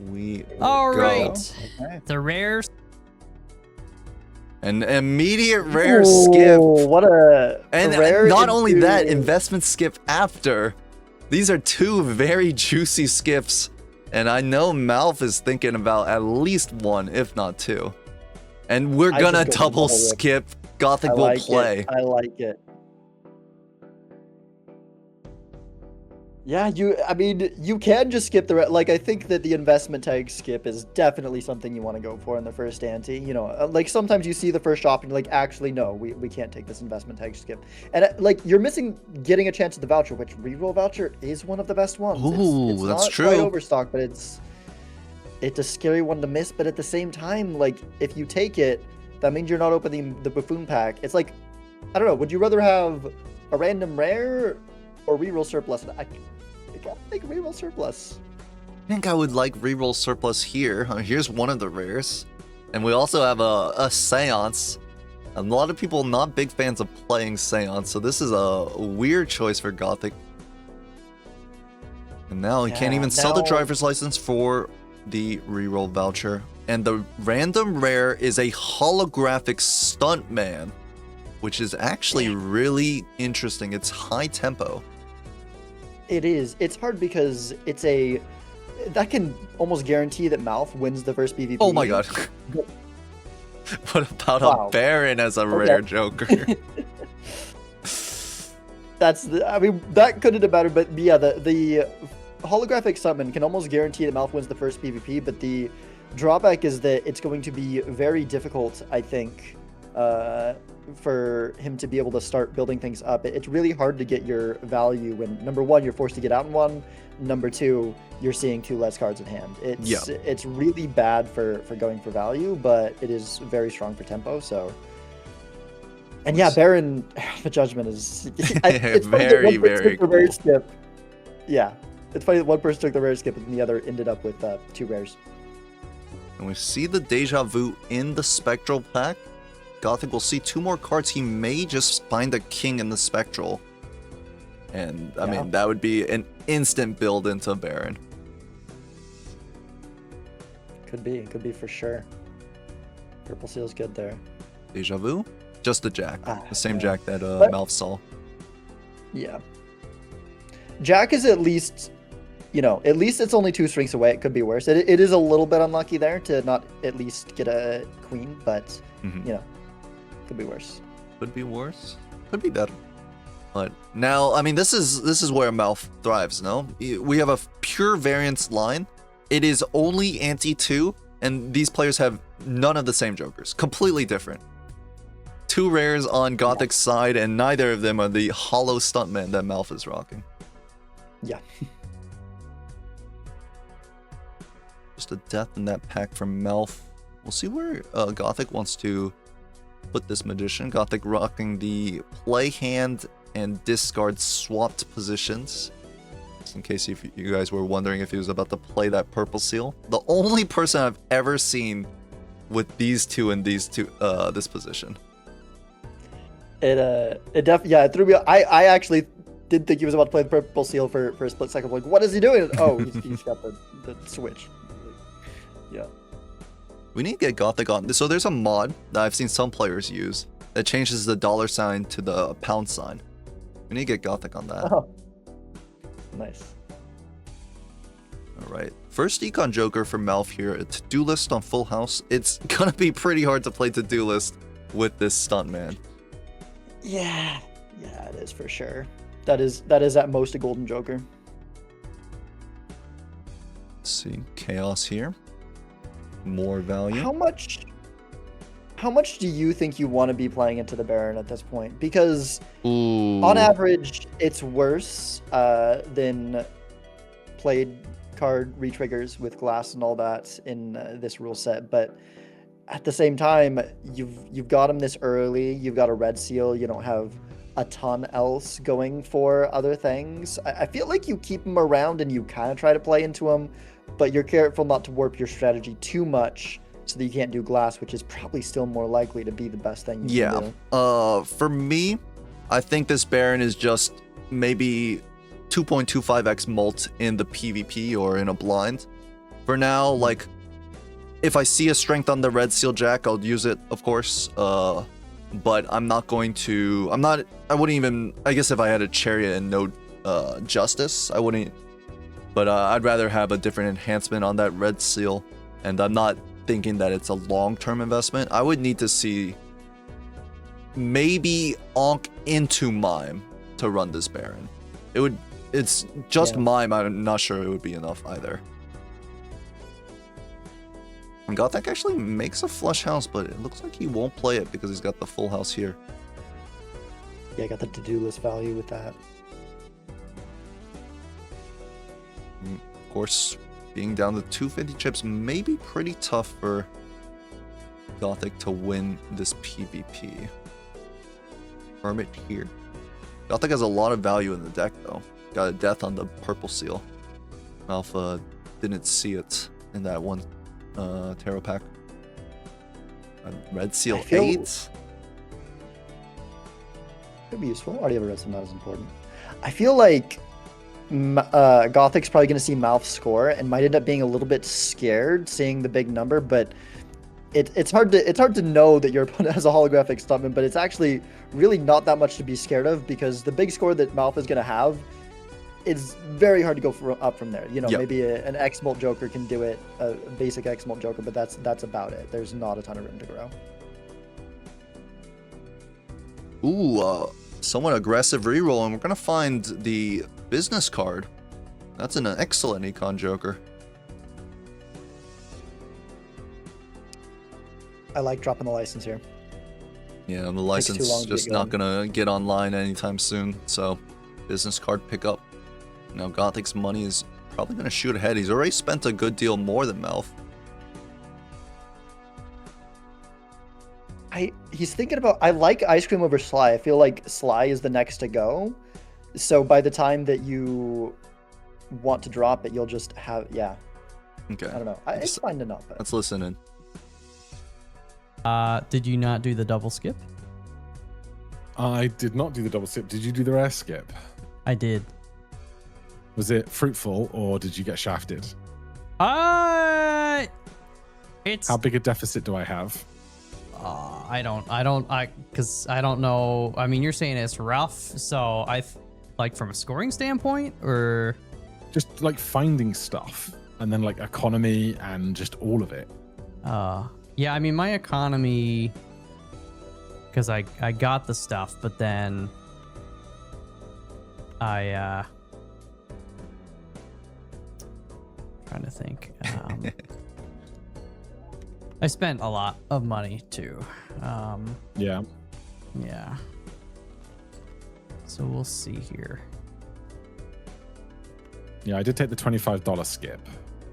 we All go. right. Okay. The rares. An immediate rare skip. What a And rare not only that, into- investment skip after. These are two very juicy skips. And I know MALF is thinking about at least one, if not two. And we're I gonna just go double double rip. skip. Gothic I will like play. It. I like it. Yeah, I mean, you can just skip like, I think that the investment tag skip is definitely something you want to go for in the first ante. You know, like sometimes you see the first shop and you're like, actually, no, we can't take this investment tag skip. And like, you're missing getting a chance at the voucher, which reroll voucher is one of the best ones. Ooh, it's that's not true. quite overstock, but it's a scary one to miss. But at the same time, like, if you take it, that means you're not opening the buffoon pack. It's like, I don't know, would you rather have a random rare or reroll surplus? I gotta think reroll surplus. I think I would like reroll surplus here. Here's one of the rares. And we also have a seance. A lot of people not big fans of playing seance, so this is a weird choice for Gothic. And now he can't even sell the driver's license for the reroll voucher. And the random rare is a holographic stuntman, which is actually really interesting. It's high tempo. It is. It's hard because that can almost guarantee that MALF wins the first PvP. Oh my god. What about a Baron as a rare Joker? I mean, that couldn't have mattered, but yeah, the holographic summon can almost guarantee that MALF wins the first PvP, but the drawback is that it's going to be very difficult, I think, for him to be able to start building things up. It's really hard to get your value when, number one, you're forced to get out in one, number two, you're seeing two less cards in hand. It's really bad for going for value, but it is very strong for tempo, so... And yeah, Baron, the judgment is... it's very, very cool. Rare skip. Yeah, it's funny that one person took the rare skip and the other ended up with two rares. And we see the Deja Vu in the Spectral pack. Gothic will see two more cards. He may just find a king in the Spectral. And, I mean, that would be an instant build into Baron. Could be for sure. Purple Seal's good there. Deja Vu? Just the Jack. The same Jack that MALF saw. Yeah. Jack is at least, at least it's only 2 strings away. It could be worse. It is a little bit unlucky there to not at least get a queen, but, could be worse. Could be worse. Could be better. But now, I mean, this is where MALF thrives, no? We have a pure variance line. It is only anti-2, and these players have none of the same jokers. Completely different. 2 rares on Gothic's side, and neither of them are the hollow stuntman that MALF is rocking. Yeah. Just a death in that pack from MALF. We'll see where Gothic wants to put this Magician. Gothic rocking the play hand and discard swapped positions. Just in case if you guys were wondering if he was about to play that purple seal. The only person I've ever seen with these two in this position. It threw me. I actually did think he was about to play the purple seal for a split second. I'm like, what is he doing? Oh, he's got the switch. Yeah. We need to get Gothic on. So there's a mod that I've seen some players use that changes the $sign to the pound sign. We need to get Gothic on that. Oh. Nice. Alright. First Econ Joker for MALF here. A to-do list on Full House. It's gonna be pretty hard to play to-do list with this stuntman. Yeah, it is for sure. That is at most a golden Joker. Let's see. Chaos here. More value. How much do you think you want to be playing into the Baron at this point? Because on average, it's worse than played card retriggers with glass and all that in this rule set. But at the same time, you've got him this early. You've got a red seal. You don't have a ton else going for other things. I feel like you keep him around and you kind of try to play into him, but you're careful not to warp your strategy too much so that you can't do glass, which is probably still more likely to be the best thing you can do. For me, I think this Baron is just maybe 2.25x mult in the PvP or in a blind. For now, like, if I see a strength on the Red Seal Jack, I'll use it, of course. But I'm not going to. I wouldn't even. I guess if I had a Chariot and no Justice, I wouldn't. But I'd rather have a different enhancement on that Red Seal, and I'm not thinking that it's a long-term investment. I would need to see maybe Onk into Mime to run this Baron. It's just Mime. I'm not sure it would be enough either. And Gothic actually makes a flush house, but it looks like he won't play it because he's got the full house here. Yeah, I got the to-do list value with that. Of course, being down to 250 chips may be pretty tough for Gothic to win this PvP. Hermit here. Gothic has a lot of value in the deck, though. Got a death on the purple seal. Alpha didn't see it in that one tarot pack. Red seal 8. Could be useful. Already have a red seal, not as important. I feel like Gothic's probably going to see MALF score and might end up being a little bit scared seeing the big number, but it's hard to know that your opponent has a holographic stuntman, but it's actually really not that much to be scared of because the big score that MALF is going to have is very hard to go up from there. You know, maybe an X-Molt Joker can do it, a basic X-Molt Joker, but that's about it. There's not a ton of room to grow. Ooh, somewhat aggressive reroll, and we're gonna find the business card. That's an excellent Econ Joker. I like dropping the license here. Yeah, the license just not gonna get online anytime soon, so business card pickup. Now Gothic's money is probably gonna shoot ahead. He's already spent a good deal more than MALF. He's thinking about. I like Ice Cream over Sly. I feel like Sly is the next to go. So by the time that you want to drop it, you'll just have Okay. I don't know. It's fine to not. Let's listen in. Did you not do the double skip? I did not do the double skip. Did you do the rare skip? I did. Was it fruitful or did you get shafted? It's. How big a deficit do I have? Because I don't know. I mean, you're saying it's rough, so like from a scoring standpoint, or just like finding stuff and then like economy and just all of it. Yeah, I mean, my economy, because I got the stuff, but then trying to think. I spent a lot of money too. Yeah. So we'll see here. Yeah, I did take the $25 skip.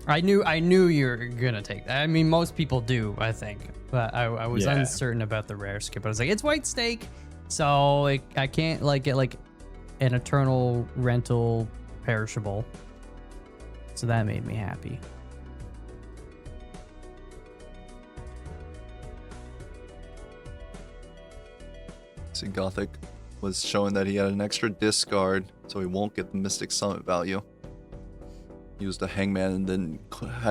I knew you were gonna take that. I mean, most people do, I think, but I was uncertain about the rare skip. I was like, it's white steak, so I can't like get like an eternal rental perishable. So that made me happy. See, Gothic was showing that he had an extra discard, so he won't get the Mystic Summit value. Used a Hangman and then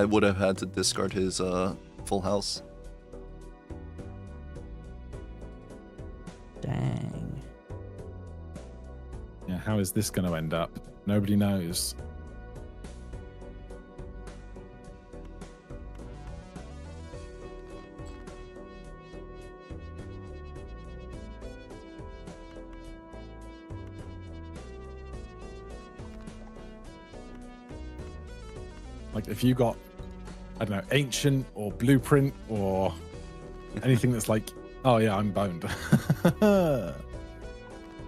would have had to discard his full house. Dang. Yeah, how is this going to end up? Nobody knows. Like if you got, I don't know, Ancient or Blueprint or anything that's like, oh yeah, I'm boned.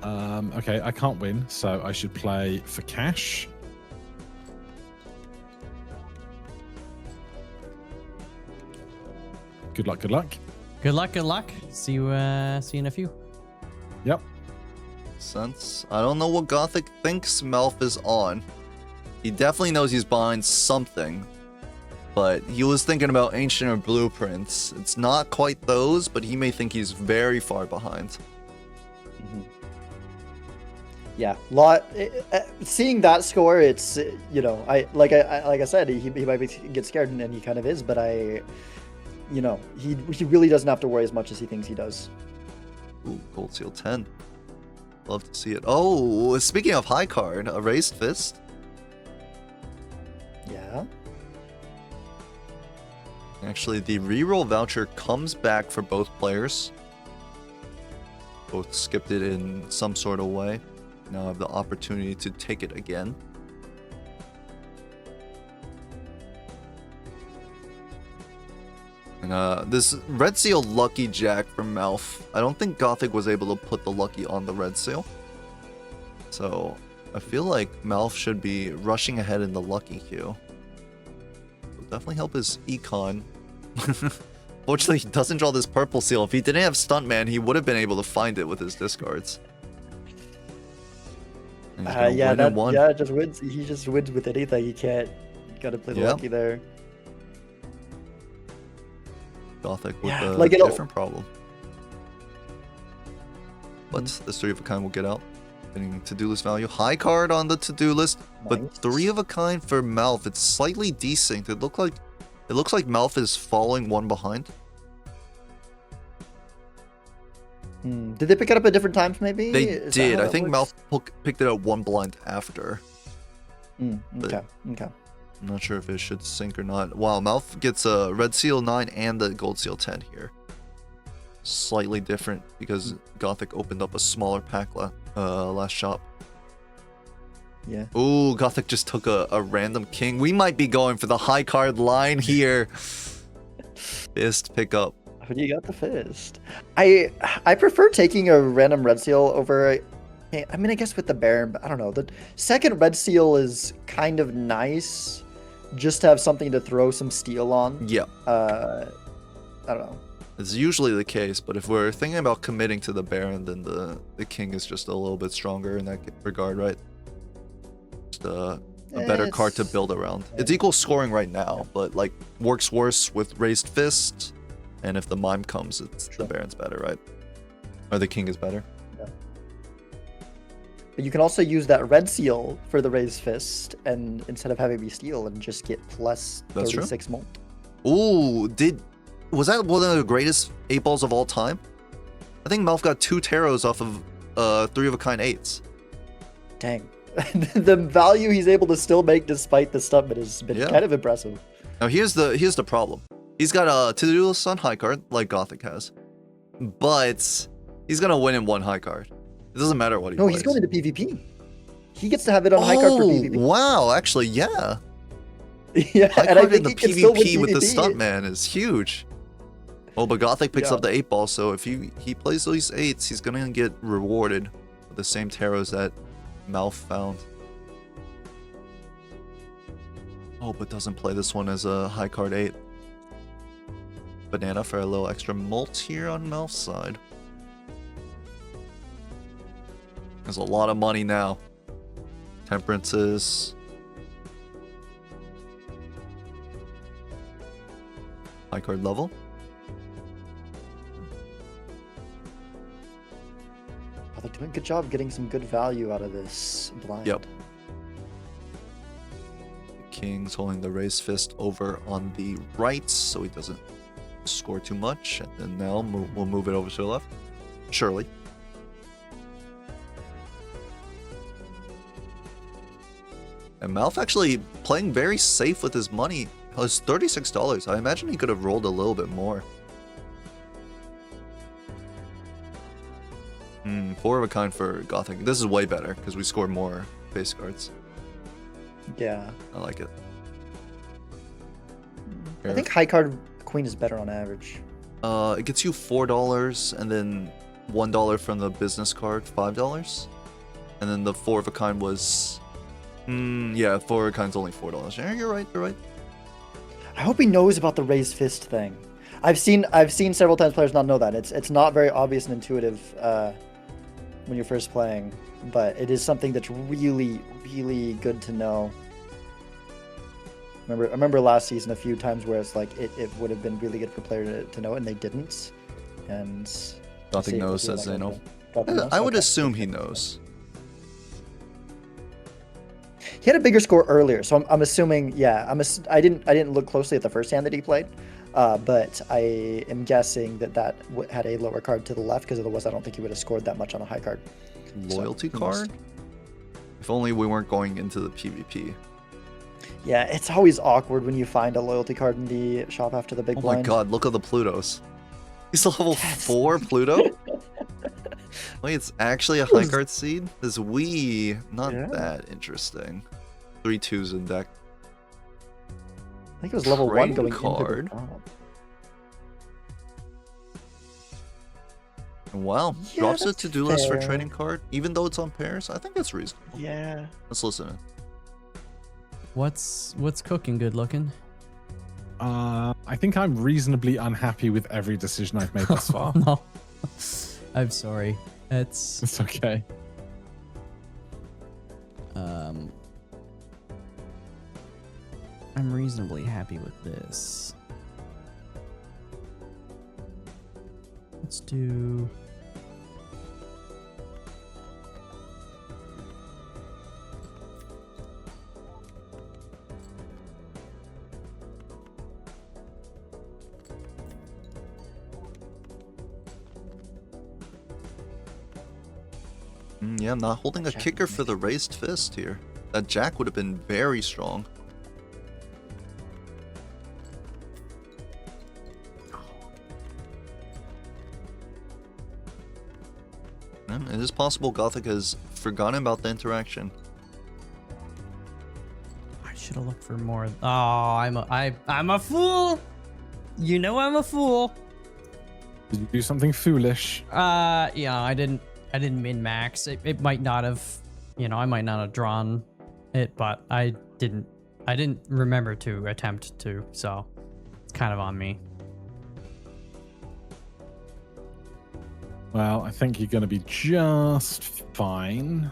Okay, I can't win, so I should play for cash. Good luck, good luck. Good luck, good luck. See you in a few. Yep. Sense. I don't know what Gothic thinks MALF is on. He definitely knows he's behind something, but he was thinking about Ancient or Blueprints. It's not quite those, but he may think he's very far behind. Yeah, seeing that score, it's like I said, he might get scared, and he kind of is, but he really doesn't have to worry as much as he thinks he does. Ooh, gold seal 10. Love to see it. Oh, speaking of high card, a raised fist. Yeah. Actually, the reroll voucher comes back for both players. Both skipped it in some sort of way. Now I have the opportunity to take it again. And this red seal lucky jack from MALF. I don't think Gothic was able to put the lucky on the red seal. So I feel like MALF should be rushing ahead in the lucky queue. Will definitely help his econ. Fortunately, he doesn't draw this purple seal. If he didn't have Stuntman, he would have been able to find it with his discards. Yeah, just wins. He just wins with anything. He can't. Gotta play the lucky there. Gothic with a different problem. But this 3 of a kind will get out. Getting to-do list value. High card on the to-do list, but 3 of a kind for MALF. It's slightly desynced. It looks like MALF is falling one behind. Did they pick it up at different times, maybe? They did. I think MALF picked it up one blind after. Okay. I'm not sure if it should sync or not. Wow, MALF gets a red seal 9 and the gold seal 10 here. Slightly different because Gothic opened up a smaller pack last shop. Yeah. Ooh, Gothic just took a random king. We might be going for the high card line here. Fist pickup. But you got the fist. I prefer taking a random red seal over. I mean, I guess with the Baron, but I don't know. The second red seal is kind of nice, just to have something to throw some steel on. Yeah. I don't know. It's usually the case, but if we're thinking about committing to the Baron, then the king is just a little bit stronger in that regard, right? Just a better card to build around. It's equal scoring right now, but like works worse with raised fist, and if the mime comes, the Baron's better, right? Or the king is better. Yeah. But you can also use that red seal for the raised fist, and instead of having me steal, and just get plus 36 molt. Ooh, was that one of the greatest 8 balls of all time? I think MALF got 2 taros off of 3 of a kind 8s. Dang. The value he's able to still make despite the stuntman has been kind of impressive. Now here's the problem. He's got a to-do list on high card, like Gothic has. But he's gonna win in one high card. It doesn't matter what he plays. No, he's going into PvP. He gets to have it on high card for PvP. Wow, actually, yeah. Yeah, high card in the PvP with the stuntman is huge. Oh, but Gothic picks up the 8 ball, so if he plays those 8s, he's gonna get rewarded with the same taros that MALF found. Oh, but doesn't play this one as a high card 8. Banana for a little extra molt here on MALF's side. There's a lot of money now. Temperances. High card level. Oh, they're doing a good job getting some good value out of this blind. Yep. The king's holding the raised fist over on the right, so he doesn't score too much. And then now we'll move it over to the left. Surely. And MALF actually playing very safe with his money. It was $36. I imagine he could have rolled a little bit more. 4 of a kind for Gothic. This is way better because we score more base cards. Yeah. I like it. I think high card queen is better on average. It gets you $4 and then $1 from the business card, $5. And then the 4 of a kind was... yeah, 4 of a kind's only $4. Yeah, you're right, you're right. I hope he knows about the raised fist thing. I've seen several times players not know that. It's not very obvious and intuitive when you're first playing, but it is something that's really, really good to know. I remember last season a few times where it's like it would have been really good for players to know, and they didn't. And Nothing knows, says Zeno. I would assume he knows. he had a bigger score earlier, so I'm assuming, yeah, I didn't look closely at the first hand that he played, but I am guessing that had a lower card to the left, because otherwise I don't think he would have scored that much on a high card. Loyalty card? If only we weren't going into the PvP. Yeah, it's always awkward when you find a loyalty card in the shop after the big Oh blind. my god, look at the Plutos. He's a level 4 Pluto? Wait, it's actually a high card seed? This Wii, not that interesting. 3 2s in deck. I think it was level 1 going card. into the drop. Wow, Yeah, drops a that's to-do list for fair. trading card, even though it's on pairs. I think that's reasonable. Yeah. Let's listen in. What's cooking good looking? I think I'm reasonably unhappy with every decision I've made thus far. No. I'm sorry. It's okay. I'm reasonably happy with this. Let's do... Yeah, I'm not holding a kicker for the raised fist here. That jack would have been very strong. It is possible Gothic has forgotten about the interaction. I should have looked for more. Oh, I'm a fool. You know I'm a fool. Did you do something foolish? Yeah, I didn't min max. It might not have, I might not have drawn it, but I didn't remember to attempt to, so it's kind of on me. Well, I think you're going to be just fine.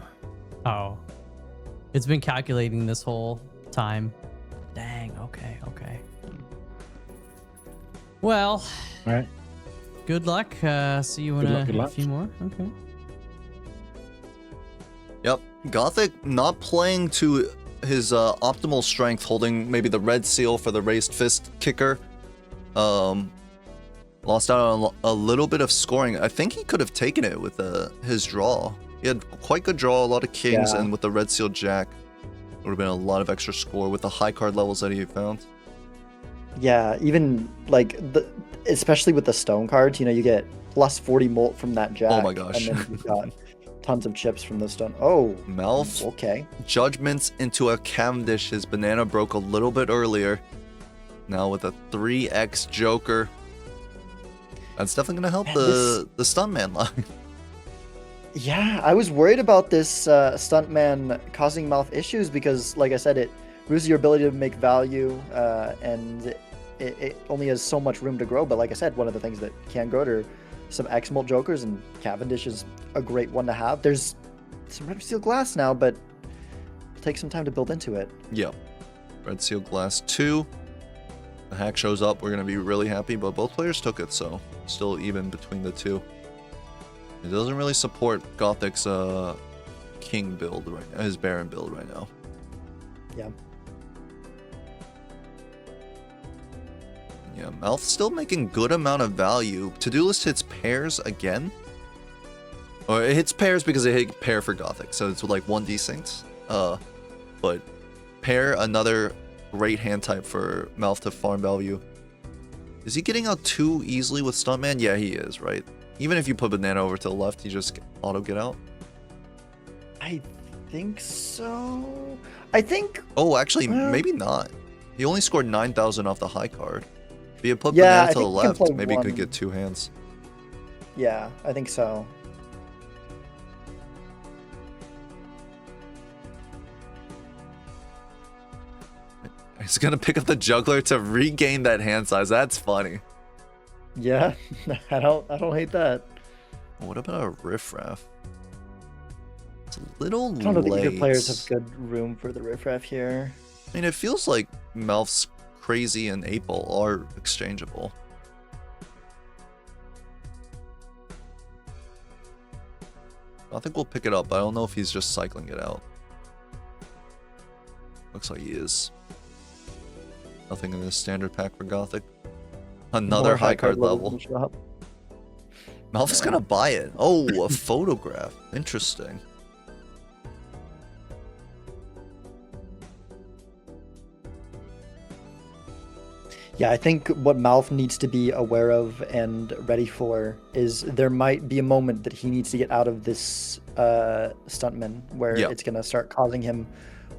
Oh, it's been calculating this whole time. Dang. Okay. Well, All right. good luck. See you in Good a luck. few more. Okay. Yep, Gothic not playing to his optimal strength, holding maybe the red seal for the raised fist kicker. Lost out on a little bit of scoring. I think he could have taken it with his draw. He had quite good draw, a lot of kings, and with the red seal jack, would have been a lot of extra score with the high card levels that he found. Yeah, even like especially with the stone cards, you get plus 40 molt from that jack. Oh my gosh. And then you've got tons of chips from the stone. Oh, MALF. Okay. Judgments into a Cavendish. His banana broke a little bit earlier. Now with a 3x Joker. That's definitely going to help the stuntman line. Yeah, I was worried about this stuntman causing MALF issues because, like I said, it loses your ability to make value, and it only has so much room to grow. But like I said, one of the things that can grow are some X-Molt Jokers, and Cavendish is a great one to have. There's some Red Seal Glass now, but it'll take some time to build into it. Yep. Red Seal Glass 2. The hack shows up. We're going to be really happy, but both players took it, so still even between the two. It doesn't really support Gothic's King build right now, his Baron build right now. Yeah. Yeah, MALF still making good amount of value. To-do list hits pairs again. Or it hits pairs because it hit pair for Gothic, so it's like 1 desynced. But pair, another great hand type for MALF to farm value. Is he getting out too easily with Stuntman? Yeah, he is, right? Even if you put Banana over to the left, he just auto get out? I think so. I think... Oh, actually, maybe not. He only scored 9,000 off the high card. If he had put Yeah, Banana I to the think he can left, play maybe he could one. get 2 hands. Yeah, I think so. He's gonna pick up the juggler to regain that hand size. That's funny. Yeah, I don't hate that. What about a riffraff? It's a little I don't know that late. good players have good room for the riffraff here. I mean, it feels like MALF's Crazy and 8-Ball are exchangeable. I think we'll pick it up. I don't know if he's just cycling it out. Looks like he is. Nothing in this standard pack for Gothic. Another high card level. MALF is gonna buy it. Oh, a photograph. Interesting. Yeah, I think what MALF needs to be aware of and ready for is there might be a moment that he needs to get out of this stuntman where it's going to start causing him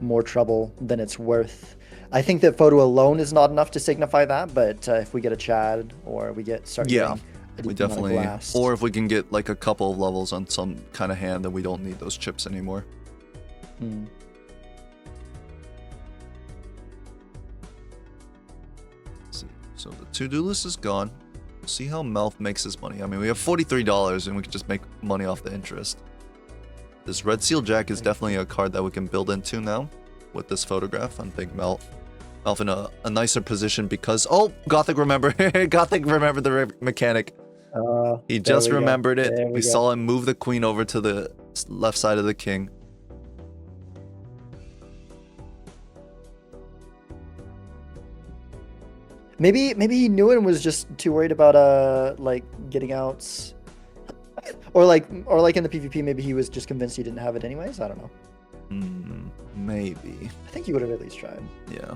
more trouble than it's worth. I think that photo alone is not enough to signify that, but if we get a Chad or we start getting we definitely, or if we can get like a couple of levels on some kind of hand, then we don't need those chips anymore. So the to-do list is gone. See how MALF makes his money. I mean, we have $43 and we can just make money off the interest. This Red Seal Jack is definitely a card that we can build into now with this photograph on Big MALF. MALF in a nicer position because, oh, Gothic remembered. Gothic remembered the mechanic. He just remembered it. We saw him move the queen over to the left side of the king. Maybe he knew it and was just too worried about like getting outs, or like in the PvP, maybe he was just convinced he didn't have it anyways. I don't know. Maybe. I think he would have at least tried. Yeah.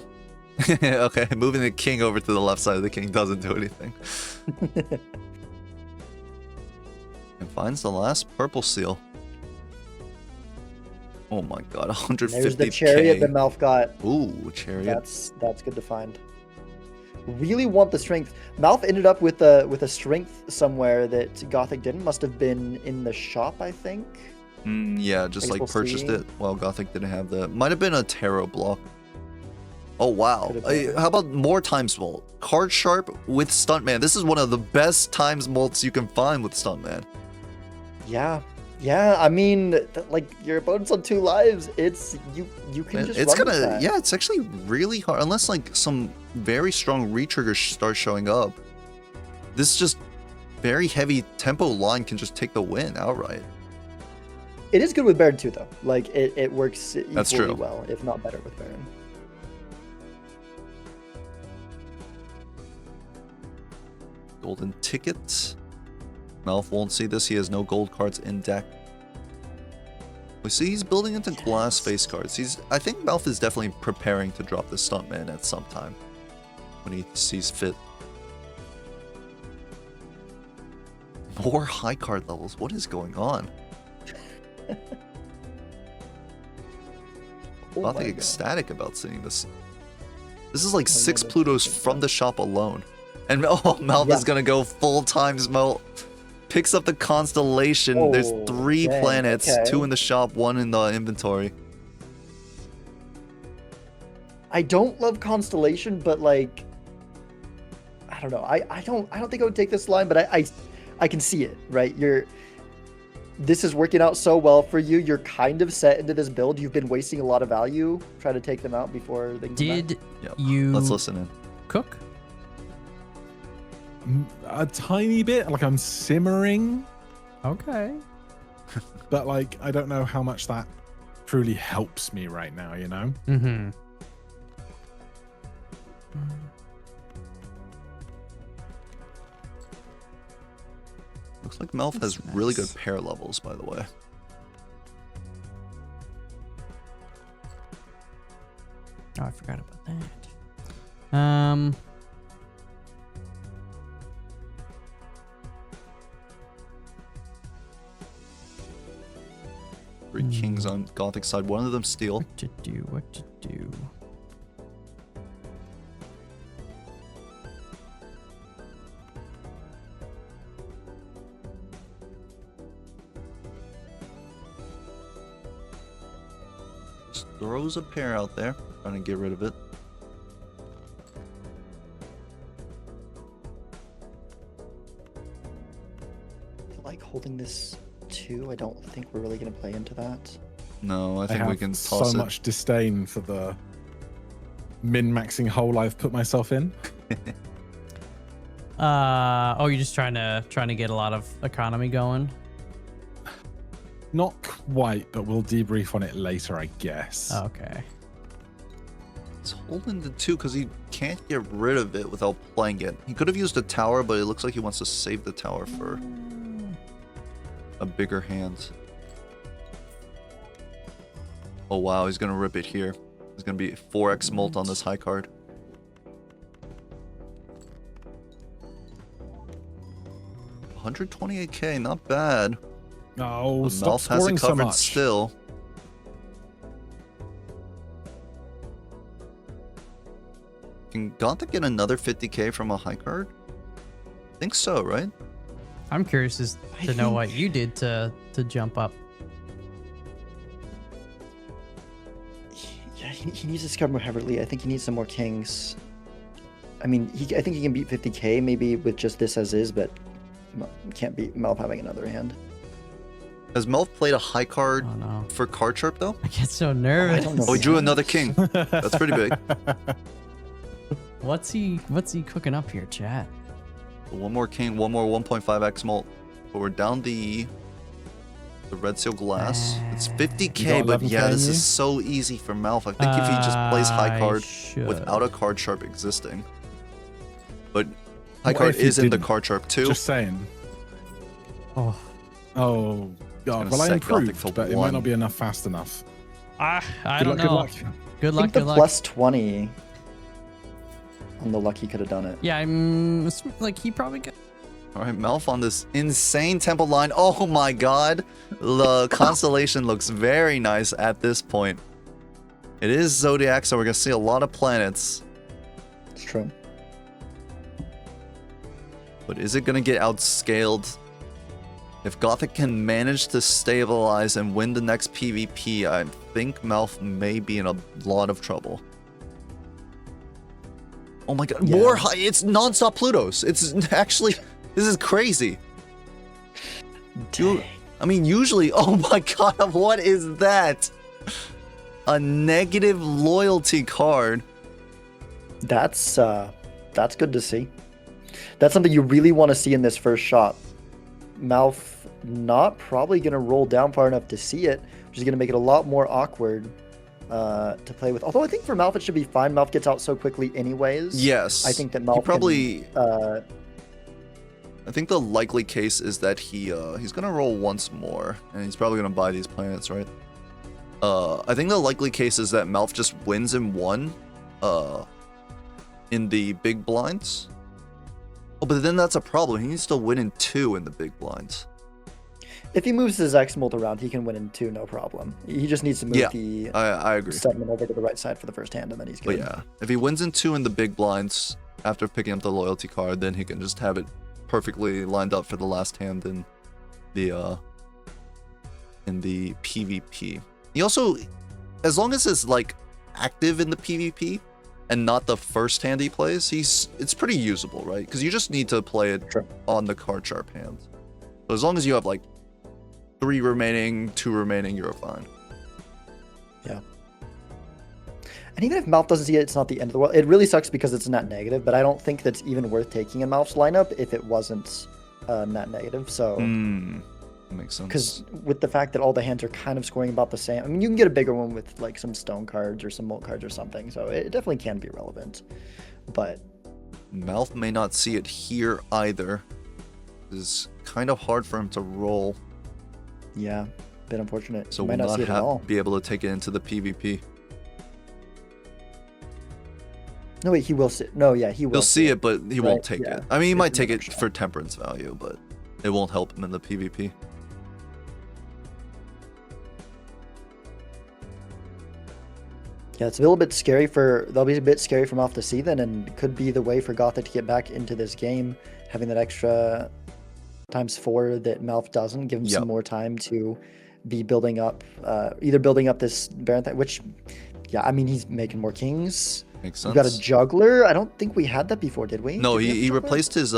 Okay, moving the king over to the left side of the king doesn't do anything. And finds the last purple seal. Oh my god, 150k. There's the chariot that MALF got. Ooh, chariot. That's good to find. Really want the strength. MALF ended up with a strength somewhere that Gothic didn't. Must have been in the shop, I think. Yeah, just like purchased it while Gothic didn't have the. Might have been a tarot block. Oh wow! How about more times molt? Card sharp with stuntman. This is one of the best times molts you can find with stuntman. Yeah. I mean, like your opponent's on 2 lives. It's you can just. It's run with that. Yeah. It's actually really hard unless like some very strong retriggers start showing up. This just very heavy tempo line can just take the win outright. It is good with Baron too, though. Like it works That's equally true. well, if not better, with Baron. Golden ticket. MALF won't see this. He has no gold cards in deck. We see he's building into glass face cards. I think MALF is definitely preparing to drop the stuntman at some time when he sees fit. More high card levels. What is going on? Nothing ecstatic about seeing this. This is like 6 Plutos from the shop alone. And MALF is gonna go full times melt. Picks up the constellation. There's 3 planets, 2 in the shop, 1 in the inventory. I don't love constellation, but like, I don't know. I don't think I would take this line, but I can see it, right? This is working out so well for you. You're kind of set into this build. You've been wasting a lot of value trying to take them out before they come back. You Let's listen in. cook? A tiny bit, like I'm simmering, Okay. but like I don't know how much that truly helps me right now, you know? Mm-hmm. Looks like MALF has really good pair levels, by the way. Oh, I forgot about that. Three kings on Gothic side. One of them steel. What to do? Just throws a pair out there. Trying to get rid of it. I like holding this too. I don't think we're really going to play into that. No, I think have we can toss so it. much disdain for the min-maxing hole I've put myself in. Oh, you're just trying to get a lot of economy going. Not quite, but we'll debrief on it later, I guess. Okay. pulled into 2 because he can't get rid of it without playing it. He could have used a tower, but it looks like he wants to save the tower for a bigger hand. Oh wow, he's gonna rip it here. There's gonna be 4x molt on this high card. $128k, not bad. No, stop MALF has scoring it so covered much. still. Can Gothic get another 50k from a high card? I think so, right? I'm curious as to know what you did to jump up. Yeah, he needs to discard more heavily. I think he needs some more kings. I mean, I think he can beat 50k maybe with just this as is, but can't beat MALF having another hand. Has MALF played a high card Oh no. for card chirp though? I get so nervous. don't know. Oh, he drew another king. That's pretty big. What's he cooking up here, chat? One more king, one more 1.5x molt. But we're down the red seal glass. It's You 50k, got but yeah, 11K this in is you? so easy for MALF. I think if he just plays high I card should. without a card sharp existing. But high What card if he is in the didn't? card sharp too. Just saying. Oh, Oh, God. gonna Well, I set Gothic improved, to but it 1. might not be enough fast enough. I Good don't luck, know. good luck. Good I luck. think the Good luck. plus 20 on the lucky could have done it. Yeah, like he probably got. All right, MALF on this insane temple line. Oh my god. The constellation looks very nice at this point. It is Zodiac, so we're going to see a lot of planets. It's true. But is it going to get outscaled? If Gothic can manage to stabilize and win the next PvP, I think MALF may be in a lot of trouble. Oh my god, Yeah. more high! It's non-stop Plutos! It's actually... This is crazy. Dang. I mean, usually... Oh my god, what is that? A negative loyalty card. That's good to see. That's something you really want to see in this first shot. MALF not probably going to roll down far enough to see it, which is going to make it a lot more awkward to play with. Although I think for MALF it should be fine. MALF gets out so quickly anyways. Yes. I think that He MALF probably... can, I think the likely case is that he's gonna roll once more, and he's probably gonna buy these planets, right? I think the likely case is that MALF just wins in 1, in the big blinds. Oh, but then that's a problem. He needs to win in 2 in the big blinds. if he moves his X molt around, he can win in 2, no problem. He just needs to move the I agree. settlement over to the right side for the first hand, and then he's But good. yeah, if he wins in 2 in the big blinds after picking up the loyalty card, then he can just have it perfectly lined up for the last hand in the PvP. He also, as long as it's like active in the PvP and not the first hand he plays, it's pretty usable, right? Because you just need to play it Sure. on the card sharp hand. So as long as you have like 3 remaining, 2 remaining, you're fine. Yeah. And even if MALF doesn't see it, it's not the end of the world. It really sucks because it's net negative, but I don't think that's even worth taking in MALF's lineup if it wasn't net negative. So, That makes sense. because with the fact that all the hands are kind of scoring about the same, I mean, you can get a bigger one with like some stone cards or some molt cards or something. So it definitely can be relevant. But MALF may not see it here either. It's kind of hard for him to roll, yeah, a bit unfortunate. so You we'll might not see it at all. be able to take it into the PvP. No, wait, he will see. No, yeah, he will. He'll see it, but he won't Right, take yeah. it. I mean, he It's might take another it shot. for temperance value, but it won't help him in the PvP. Yeah, it's a little bit scary for. That'll be a bit scary from off to see then, and could be the way for Gothic to get back into this game, having that extra ×4 that MALF doesn't give him Yep. some more time to be building up, either building up this Baron thing, which, yeah, I mean he's making more kings. Makes We've sense. got a juggler. I don't think we had that before, did we? No, Did we have a he juggler? replaced his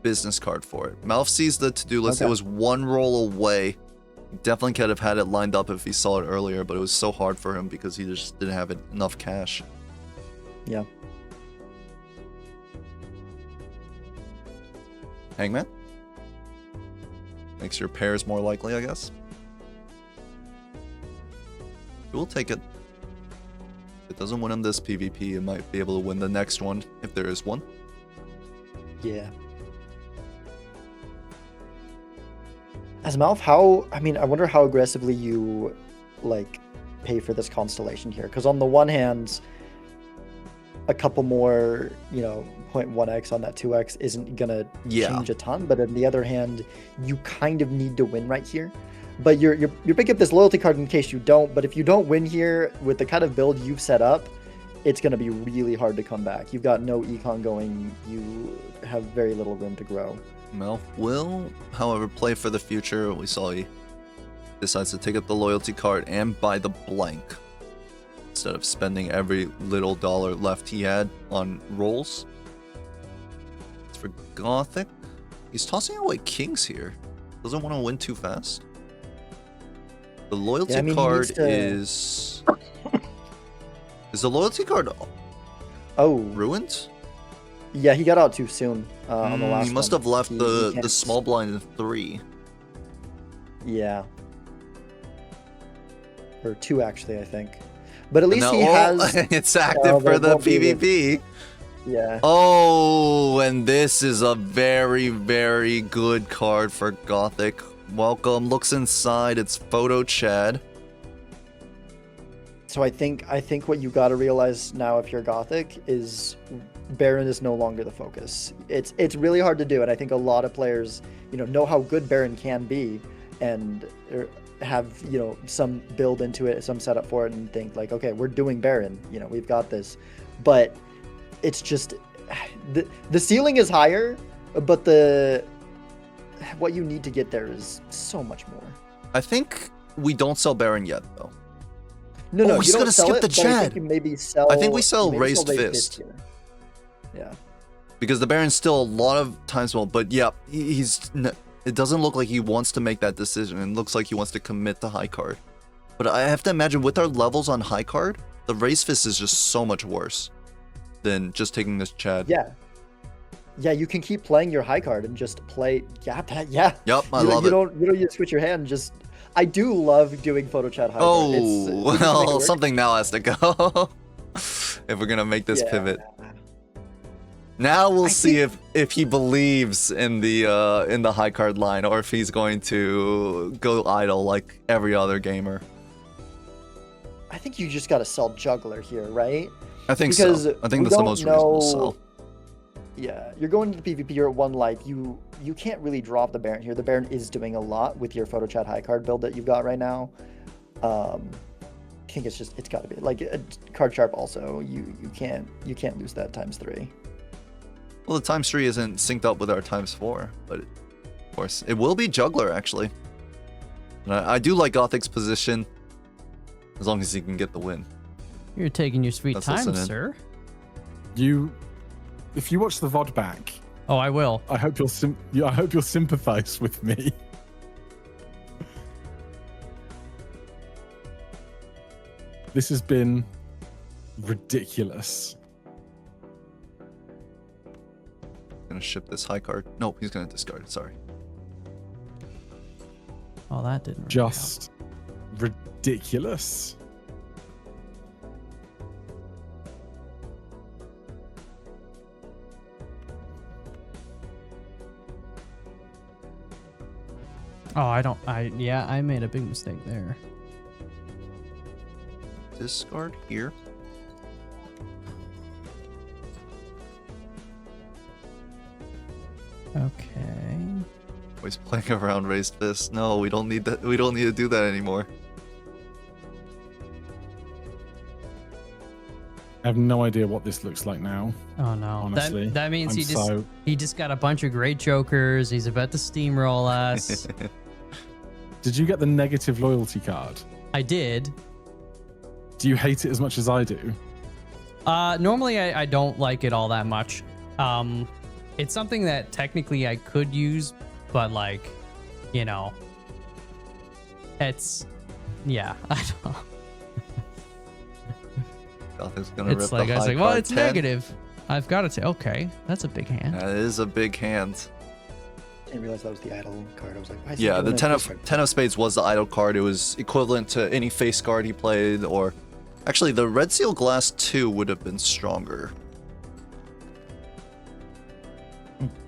business card for it. MALF sees the to-do list. It Okay. was 1 roll away. He definitely could have had it lined up if he saw it earlier, but it was so hard for him because he just didn't have enough cash. Yeah. Hangman? Makes your pairs more likely, I guess. We'll take it. doesn't win him this PvP, it might be able to win the next one if there is one. Yeah. As MALF, I wonder how aggressively you like pay for this constellation here. Because on the one hand, a couple more, 0.1x on that 2x isn't gonna change a ton. But on the other hand, you kind of need to win right here. But you're picking up this loyalty card in case you don't. But if you don't win here with the kind of build you've set up, it's gonna be really hard to come back. You've got no econ going. You have very little room to grow. MALF will, however, play for the future. We saw he decides to take up the loyalty card and buy the blank instead of spending every little dollar left he had on rolls. As for Gothic, he's tossing away kings here. Doesn't want to win too fast. The loyalty card is... Is the loyalty card ruined? Yeah, he got out too soon on the last one. He must have left the small blind in 3. Yeah. Or 2, actually, I think. But at least he has... It's active for the PvP. Yeah. Oh, and this is a very, very good card for Gothic. Welcome. Looks inside. It's Photo Chad. So I think what you got to realize now if you're Gothic is Baron is no longer the focus. It's really hard to do, and I think a lot of players, know how good Baron can be, and have some build into it, some setup for it, and think like, okay, we're doing Baron. We've got this, but it's just the ceiling is higher, but what you need to get there is so much more. I think we don't sell Baron yet, though. No, he's gonna skip the Chad. I think we sell Raised Fist. Yeah. Because the Baron's still a lot of time small, but yeah, it doesn't look like he wants to make that decision. It looks like he wants to commit to high card. But I have to imagine with our levels on high card, the Raised Fist is just so much worse than just taking this Chad. Yeah. Yeah, you can keep playing your high card and just play. Yeah. Yep, I love it. You don't need to switch your hand. Just. I do love doing Photo Chat high card. Oh, well, something now has to go if we're gonna make this pivot. Now we'll see if he believes in the high card line or if he's going to go idle like every other gamer. I think you just gotta sell Juggler here, right? I think so. I think that's the most reasonable sell. Yeah, you're going to the PvP, you're at 1 life. You can't really drop the Baron here. The Baron is doing a lot with your Photo Chat high card build that you've got right now. I think it's got to be like a card sharp. Also, you can't lose that ×3. Well, the ×3 isn't synced up with our ×4, but of course it will be Juggler actually. And I do like Gothic's position as long as he can get the win. You're taking your sweet time, sir. If you watch the VOD back, oh, I will. I hope you'll sympathize with me. This has been ridiculous. Gonna ship this high card. No, he's gonna discard it. Sorry. Oh, that didn't. Just ridiculous. Oh, I made a big mistake there. Discard here. Okay. Always playing around Raised Fist. No, we don't need that. We don't need to do that anymore. I have no idea what this looks like now. Oh no! Honestly, that means he just got a bunch of great jokers. He's about to steamroll us. Did you get the negative loyalty card? I did. Do you hate it as much as I do? Normally I don't like it all that much. It's something that technically I could use, but like, it's I don't know. Gonna it's like I was like, well, it's 10. Negative. I've got to say, okay, that's a big hand. That is a big hand. I didn't realize that was the idle card. I was like, why is yeah, the 10 of spades was the idle card. It was equivalent to any face card he played or Actually, the Red Seal Glass 2 would have been stronger.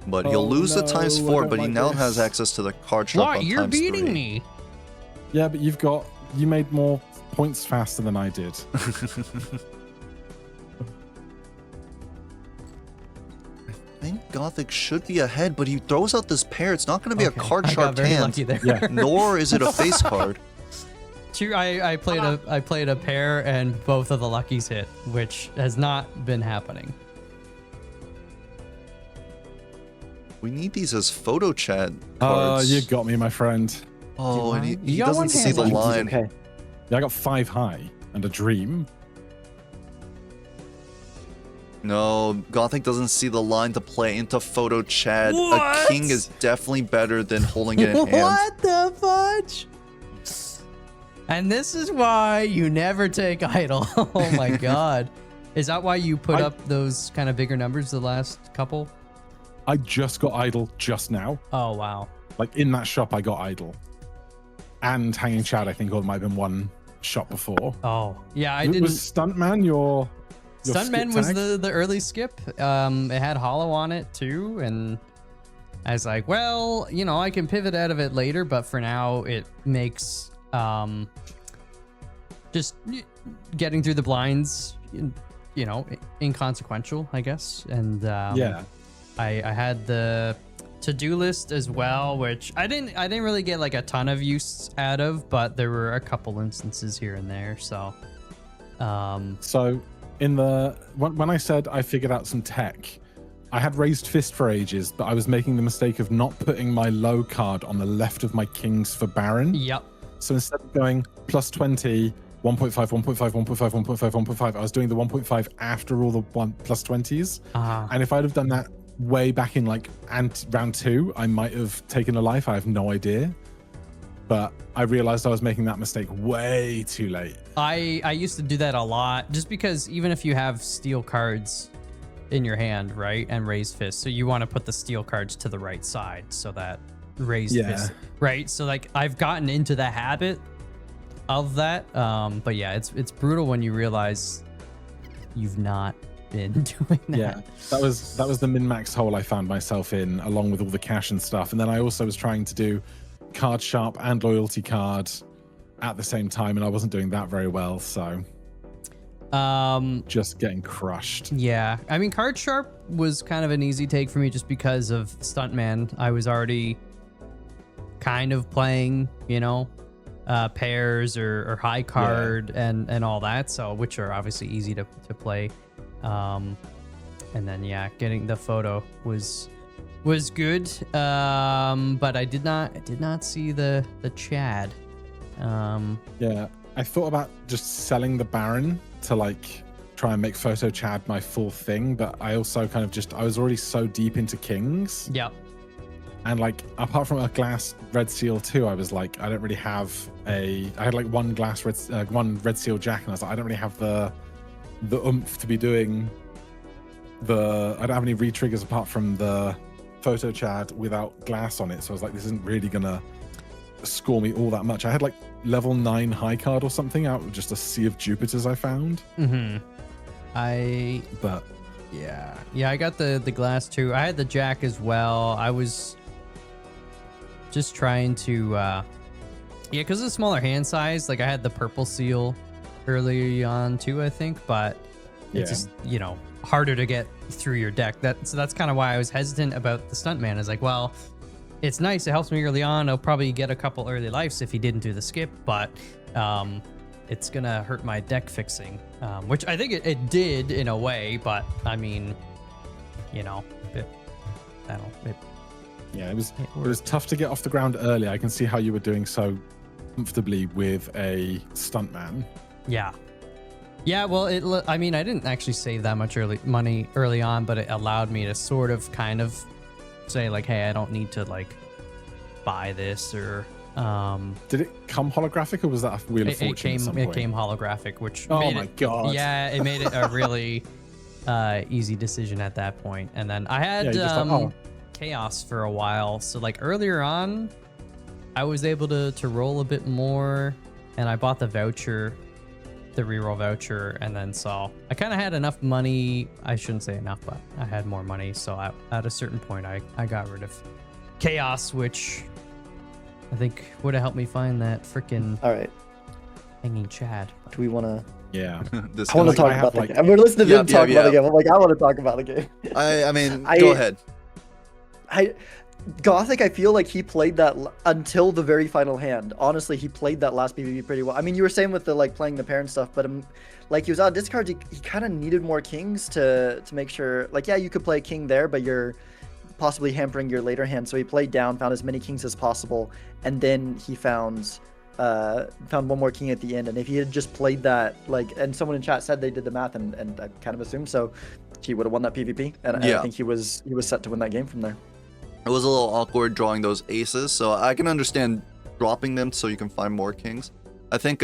But he'll lose the no, times I 4, don't but he like now this. has access to the card shop What? on You're times beating 3. me. Yeah, but you made more points faster than I did. I think Gothic should be ahead, but he throws out this pair. It's not going to be a card I got sharp very hand, lucky there. Yeah. nor is it a face card. True, I played a pair and both of the luckies hit, which has not been happening. We need these as photo chat Oh, cards. you got me, my friend. Oh, and he You got doesn't one see the hand. line. Okay. Yeah, I got 5 high and a dream. No, Gothic doesn't see the line to play into photo chat. A What? king is definitely better than holding it in hand. What the fudge? And this is why you never take idle. Oh my god. Is that why you put up those kind of bigger numbers the last couple? I just got idle just now. Oh wow. Like in that shop, I got idle. And Hanging Chad, I think, or it might have been one shot before. Oh yeah, I didn't. Was Stuntman your Stuntman skip was tag? the early skip. It had hollow on it too, and I was like, well, you know, I can pivot out of it later, but for now, it makes just getting through the blinds, you know, inconsequential, I guess. And Yeah. I had the to-do list as well, which I didn't really get like a ton of use out of, but there were a couple instances here and there. So So in the when I said I figured out some tech, I had raised fist for ages, but I was making the mistake of not putting my low card on the left of my kings for Baron. yep. So instead of going plus 20, 1.5, 1.5, 1.5, 1.5, 1.5, I was doing the 1.5 after all the plus 20s. And if I'd have done that way back in like round 2, I might have taken a life. I have no idea. But I realized I was making that mistake way too late. I used to do that a lot, just because even if you have steel cards in your hand, right, and raised fist, so you want to put the steel cards to the right side so that raised fist, right? So like I've gotten into the habit of that, but yeah, it's brutal when you realize you've not been doing that. Yeah, that was the min-max hole I found myself in, along with all the cash and stuff. And then I also was trying to do card sharp and loyalty card at the same time, and I wasn't doing that very well, so just getting crushed. Yeah, I mean, card sharp was kind of an easy take for me just because of Stuntman. I was already kind of playing, you know, pairs or high card and all that, so which are obviously easy to play. And then yeah, getting the photo was good, but I did not see the Chad. Yeah, I thought about just selling the Baron to like try and make photo Chad my full thing, but I also kind of I was already so deep into kings. Yep. And like apart from a glass red seal 2, I was like, I don't really have I had like one red seal jack, and I was like, I don't really have the oomph to be doing I don't have any re-triggers apart from the photo Chad without glass on it. So I was like, this isn't really gonna score me all that much. I had like level 9 high card or something out of just a sea of Jupiters I found. But yeah, I got the glass too. I had the jack as well. I was just trying to because of the smaller hand size, like I had the purple seal early on too, I think, but it's just, you know, harder to get through your deck. So that's kind of why I was hesitant about the Stuntman. Is like, well, it's nice, it helps me early on. I'll probably get a couple early lives if he didn't do the skip, but it's gonna hurt my deck fixing, which I think it did in a way, but I mean, you know, it was tough to get off the ground early. I can see how you were doing so comfortably with a Stuntman. Yeah, well, I mean, I didn't actually save that much money early on, but it allowed me to sort of kind of say like, hey, I don't need to like buy this or Did it come holographic, or was that a Wheel of Fortune? It came holographic, which god. Yeah, it made it a really easy decision at that point. And then I had Chaos for a while, so like earlier on I was able to roll a bit more, and I bought the voucher the reroll voucher, and then saw I kind of had enough money. I shouldn't say enough, but I had more money. So at a certain point, I got rid of Chaos, which I think would have helped me find that freaking All right. hanging Chad. Do we want to? Yeah. I want to talk about the game. I'm listening to them talk about the game. I'm like, I want to talk about the game. I mean, go ahead. Gothic, I feel like he played that until the very final hand. Honestly, he played that last PvP pretty well. I mean, you were saying with the like playing the pair and stuff, but like he was out of discards. He kind of needed more kings to make sure. Like, yeah, you could play a king there, but you're possibly hampering your later hand. So he played down, found as many kings as possible, and then he found one more king at the end. And if he had just played that, like, and someone in chat said they did the math, and I kind of assumed so, he would have won that PvP. And I think he was set to win that game from there. It was a little awkward drawing those aces, so I can understand dropping them so you can find more kings. I think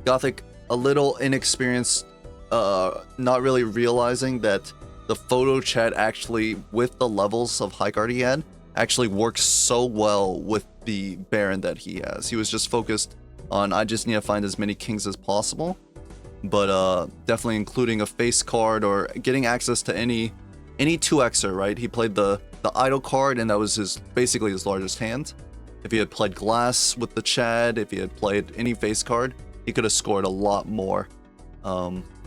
Gothic, a little inexperienced, not really realizing that the photo chat actually, with the levels of high card he had, actually works so well with the Baron that he has. He was just focused on, I just need to find as many kings as possible, but definitely including a face card or getting access to any 2xer, right? He played the idle card, and that was basically his largest hand. If he had played glass with the Chad, if he had played any face card, he could have scored a lot more.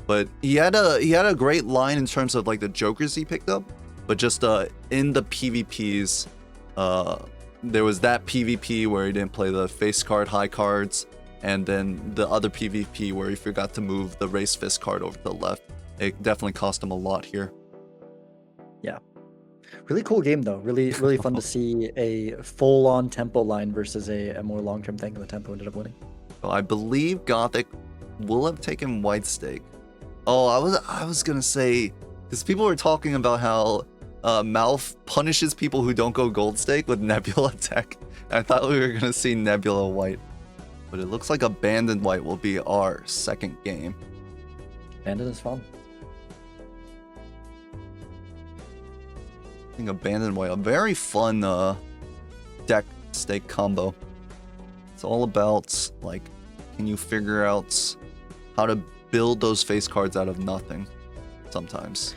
But he had a great line in terms of like the jokers he picked up, but just in the PvPs, there was that PvP where he didn't play the face card high cards, and then the other PvP where he forgot to move the race fist card over to the left. It definitely cost him a lot here. Yeah. Really cool game though. Really, really fun to see a full-on tempo line versus a more long-term thing. The tempo ended up winning. So I believe Gothic will have taken white stake. Oh, I was gonna say, because people were talking about how MALF punishes people who don't go gold stake with Nebula tech. I thought we were gonna see Nebula white, but it looks like Abandoned white will be our second game. Abandoned is fun. I think Abandoned white, a very fun deck stake combo. It's all about, like, can you figure out how to build those face cards out of nothing sometimes.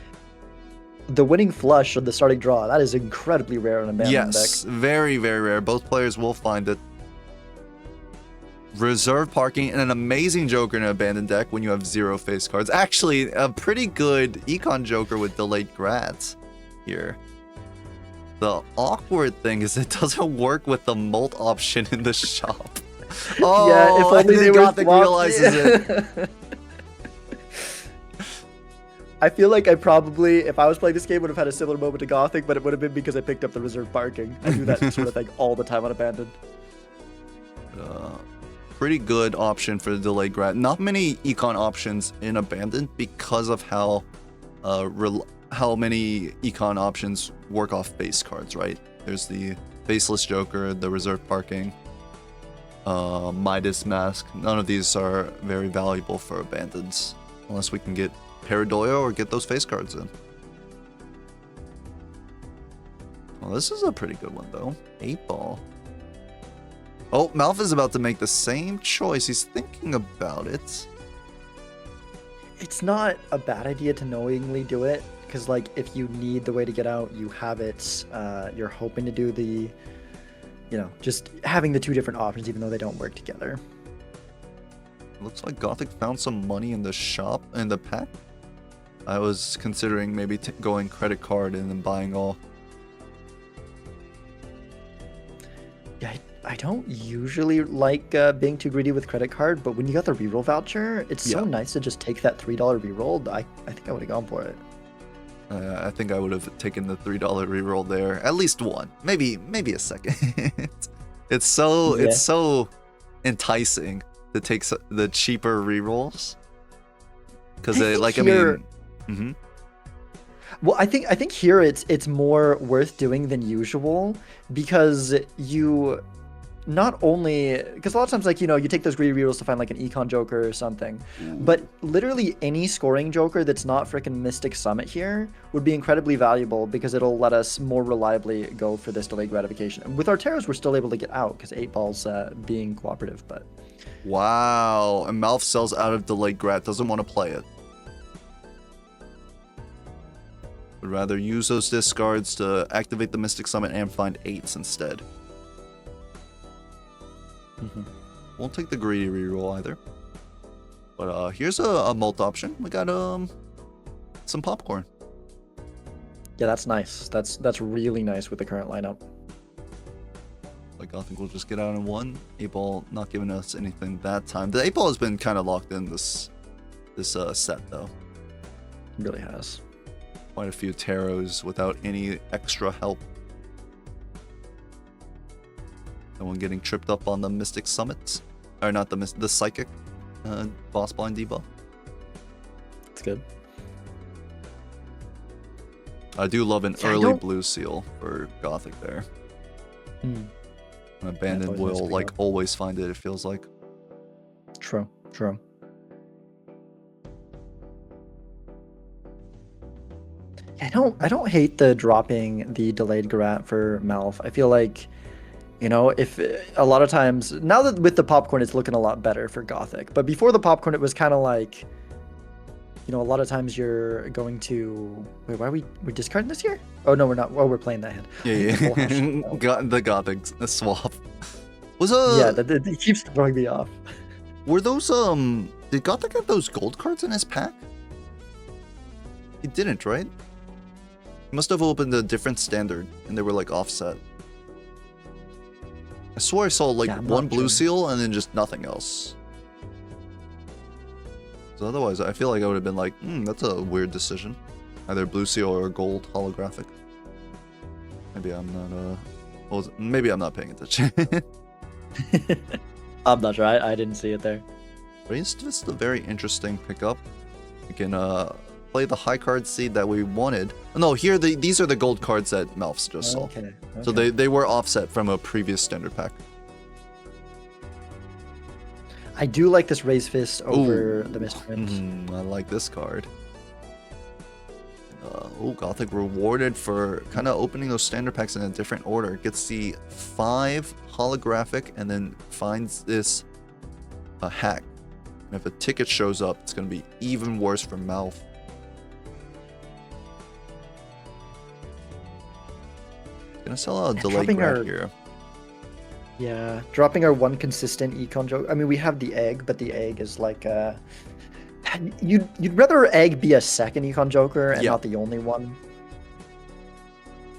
The winning flush of the starting draw, that is incredibly rare in a Abandoned deck. Yes, very, very rare. Both players will find it. Reserve parking and an amazing joker in an Abandoned deck when you have 0 face cards. Actually, a pretty good econ joker with delayed grads here. The awkward thing is it doesn't work with the molt option in the shop. Oh, yeah, if only they Gothic realizes it. I feel like I probably, if I was playing this game, would have had a similar moment to Gothic, but it would have been because I picked up the reserve parking. I do that sort of thing all the time on Abandoned. Pretty good option for the delayed grad. Not many econ options in Abandoned because of how many econ options work off face cards, right? There's the faceless joker, the reserve parking, Midas mask. None of these are very valuable for Abandons unless we can get Paradoya or get those face cards in. Well, this is a pretty good one though. 8-ball. Oh, MALF is about to make the same choice. He's thinking about it. It's not a bad idea to knowingly do it, because like if you need the way to get out, you have it. You're hoping to do the, just having the 2 different options, even though they don't work together. Looks like Gothic found some money in the shop, in the pack. I was considering maybe going credit card and then buying all. Yeah, I don't usually like being too greedy with credit card, but when you got the reroll voucher, it's so nice to just take that $3 reroll. I think I would have gone for it. I think I would have taken the $3 reroll there. At least one, maybe a second. It's so enticing to take the cheaper rerolls because Well, I think here it's more worth doing than usual because not only because a lot of times, like, you take those greedy rerolls to find like an econ joker or something, but literally any scoring joker that's not freaking Mystic Summit here would be incredibly valuable because it'll let us more reliably go for this delayed gratification. And with our Terrors, we're still able to get out because 8-Ball's being cooperative, but. Wow, and MALF sells out of delayed grat, doesn't want to play it. Would rather use those discards to activate the Mystic Summit and find 8s instead. Won't take the greedy reroll either. But here's a mult option. We got some popcorn. Yeah, that's nice. That's really nice with the current lineup. Like, I think we'll just get out in one. 8-Ball not giving us anything that time. The 8-Ball has been kind of locked in this set though. It really has. Quite a few tarots without any extra help. No one getting tripped up on the Mystic Summit, or not the Psychic boss blind debuff. It's good. I do love an early blue seal for Gothic there. An abandoned will like always find it. It feels like. True. I don't hate the dropping the delayed Garat for MALF. I feel like, if a lot of times now that with the popcorn it's looking a lot better for Gothic, but before the popcorn it was kind of like, a lot of times you're going to wait. Why are we discarding this here? Oh no, we're not. Oh, we're playing that hand. Yeah. Got the Gothic swap. Was it keeps throwing me off. Were those did Gothic have those gold cards in his pack? He didn't, right? He must have opened a different standard and they were like offset. I swear I saw like one blue seal and then just nothing else. So otherwise, I feel like I would have been like, that's a weird decision. Either blue seal or gold holographic. Maybe I'm not maybe I'm not paying attention. I'm not sure. I didn't see it there. Raised Fist, a very interesting pickup. We can play the high card seed that we wanted. No, here these are the gold cards that MALF just saw. Okay. So they were offset from a previous standard pack. I do like this Raised Fist over the Misprint. I like this card. Gothic rewarded for kind of opening those standard packs in a different order. Gets the 5 holographic and then finds this hack. And if a ticket shows up, it's going to be even worse for MALF. Gonna sell out a delayed grab here. Yeah, dropping our one consistent econ joke. I mean, we have the egg, but the egg is like you'd rather egg be a second econ joker and not the only one.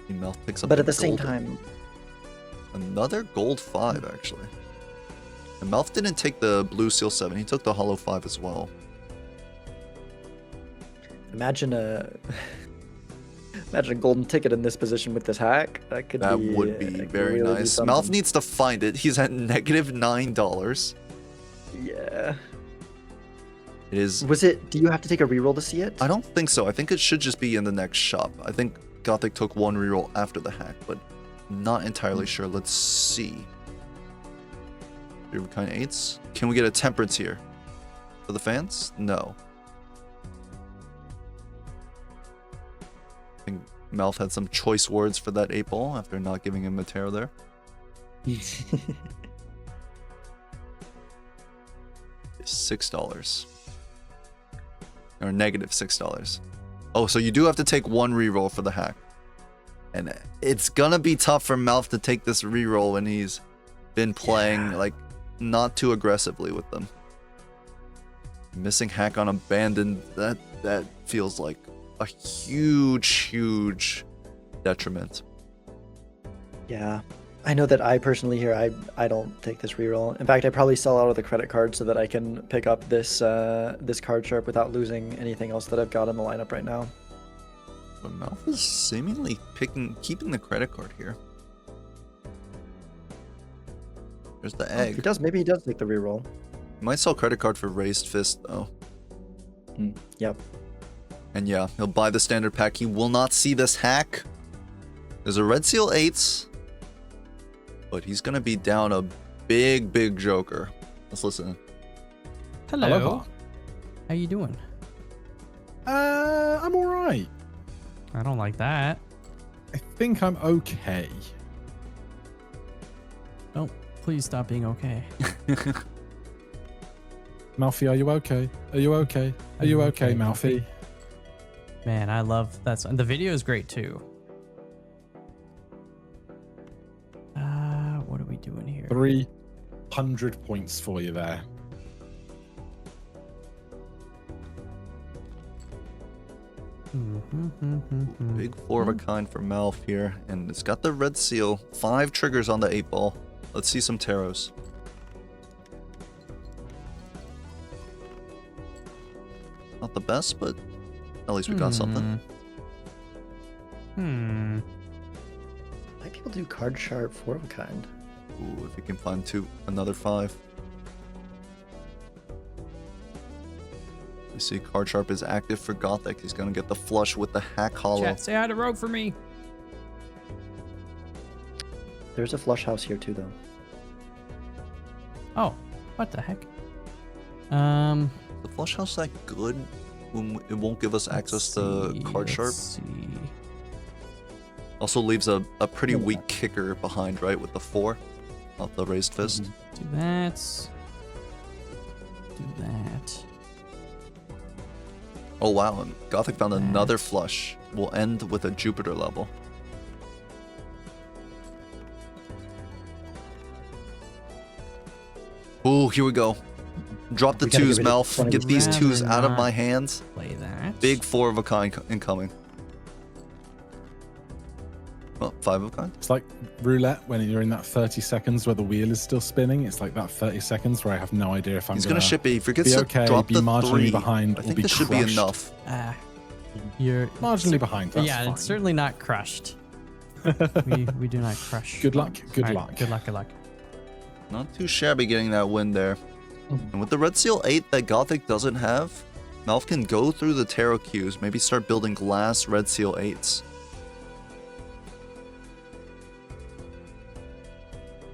MALF picks up, but at the same time, another gold 5 actually. And MALF didn't take the blue seal 7; he took the hollow 5 as well. Imagine a golden ticket in this position with this hack. That would be very nice. MALF needs to find it. He's at negative $9. Yeah. It is. Do you have to take a reroll to see it? I don't think so. I think it should just be in the next shop. I think Gothic took one reroll after the hack, but not entirely sure. Let's see. Kind of 8s. Can we get a temperance here for the fans? No. I think MALF had some choice words for that 8-Ball after not giving him a tarot there. $6. Or negative $6. Oh, so you do have to take one reroll for the hack. And it's gonna be tough for MALF to take this reroll when he's been playing like not too aggressively with them. Missing hack on abandoned, that feels like a huge detriment. Yeah. I know that I personally here, I don't take this reroll. In fact, I probably sell out of the credit card so that I can pick up this this card sharp without losing anything else that I've got in the lineup right now. But MALF is seemingly keeping the credit card here. There's the egg. He does. Maybe he does take the reroll. He might sell credit card for Raised Fist though. Yep. And yeah, he'll buy the standard pack. He will not see this hack. There's a red seal 8s. but he's gonna be down a big joker. Let's listen. Hello. Aloha. How you doing? I'm all right. I don't like that. I think I'm okay. Don't please stop being okay. Malfi, are you okay? Are you okay? Are you okay, Malfi? Man, I love that song. The video is great too. What are we doing here? 300 points for you there. Big 4 of a kind for MALF here, and it's got the red seal. 5 triggers on the 8 ball. Let's see some taros. Not the best, but at least we got something. Why people do card sharp 4 of a kind? Ooh, if you can find another 5. You see card sharp is active for Gothic. He's gonna get the flush with the hack hollow. Chat, say hi to Rogue for me. There's a flush house here too, though. Oh, what the heck? The flush house that good when it won't give us access to card sharp. Let's see. Also leaves a pretty weak kicker behind, right, with the 4 off the raised fist. Do that. Do that. Oh wow, and Gothic found another flush. We'll end with a Jupiter level. Ooh, here we go. Drop the We gotta 2s, get rid of MALF. one of Get these. these 2s out of my hands. Play that. Big 4 of a kind incoming. Well, 5 of a kind. It's like roulette when you're in that 30 seconds where the wheel is still spinning. It's like that 30 seconds where I have no idea if I'm He's gonna ship it. He forgets be to okay, drop be the marginally 3. behind, I or think be this should be crushed. enough. You're Marginally behind. That's yeah, fine. it's certainly not crushed. we do not crush. Good luck. Good All right, luck. Good luck. Good luck. Not too shabby getting that win there. And with the Red Seal 8 that Gothic doesn't have, MALF can go through the tarot cues, maybe start building glass Red Seal 8s.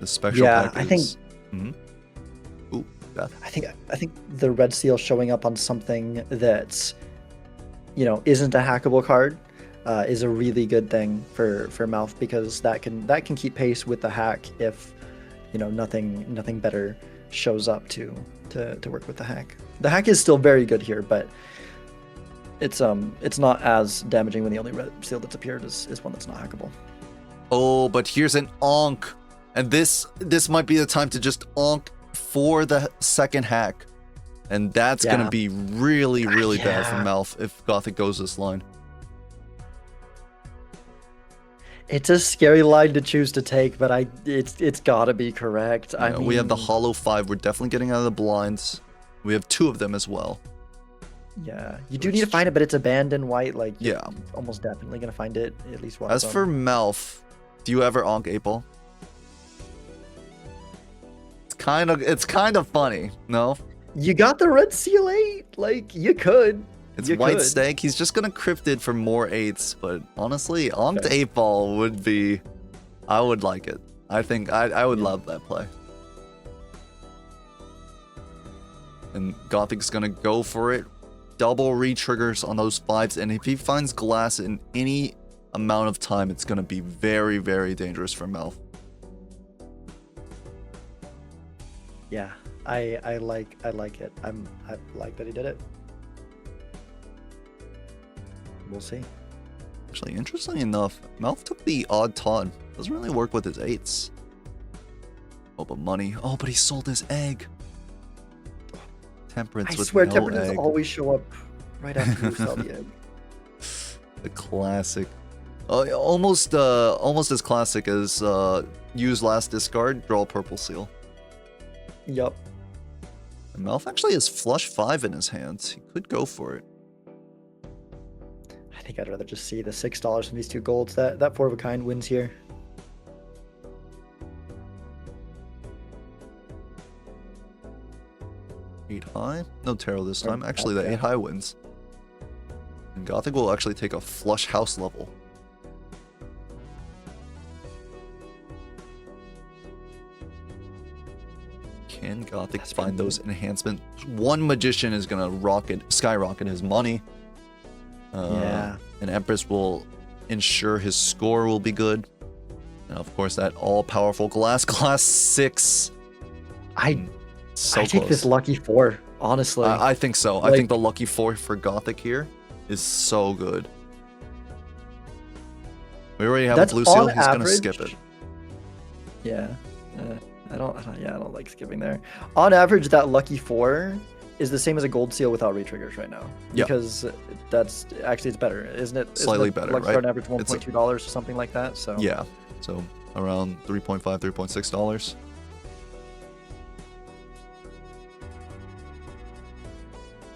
The special pack I think. Ooh, Beth. I think the red seal showing up on something that's, isn't a hackable card, is a really good thing for MALF, because that can keep pace with the hack if, nothing better shows up to work with the hack. The hack is still very good here, but it's not as damaging when the only red seal that's appeared is one that's not hackable. Oh, but here's an onk. And this might be the time to just onk for the second hack. And that's going to be really, really bad for MALF if Gothic goes this line. It's a scary line to choose to take, but it's got to be correct. I mean, we have the hollow 5. We're definitely getting out of the blinds. We have 2 of them as well. Yeah, you do need to find it, but it's a band in white. Like, yeah, you're almost definitely going to find it at least once. As for MALF, do you ever onk 8-ball? It's kind of funny, no? You got the red seal 8, like you could. It's white stake. He's just gonna crypt it for more 8s, but honestly, onked 8-ball would be. I would like it. I think I would love that play. And Gothic's gonna go for it. Double re-triggers on those 5s, and if he finds glass in any amount of time, it's gonna be very, very dangerous for MALF. Yeah, I like it. I like that he did it. We'll see. Actually, interestingly enough, MALF took the odd Todd. Doesn't really work with his 8s. Oh, but money. Oh, but he sold his egg. Temperance I with swear, no temperance egg. always show up right after you sell the egg. The classic. Almost as classic as use last discard, draw purple seal. Yup. And MALF actually has flush 5 in his hands. He could go for it. I think I'd rather just see the $6 from these 2 golds. That 4 of a kind wins here. Eight high? No tarot this time. Actually, the 8 high wins. And Gothic will actually take a flush house level. Can Gothic find those enhancements? One magician is gonna skyrocket his money. Yeah. And Empress will ensure his score will be good. And of course, that all-powerful glass 6. I So take this lucky 4, honestly. I think so. I think the lucky 4 for Gothic here is so good. We already have a blue seal. He's gonna skip it. Yeah. I don't like skipping there. On average, that lucky 4 is the same as a gold seal without retriggers right now. Yep. Because it's better, isn't it? Slightly better, lucky right? Star on average $1.2 or something like that. So yeah. So around $3.5, $3.6.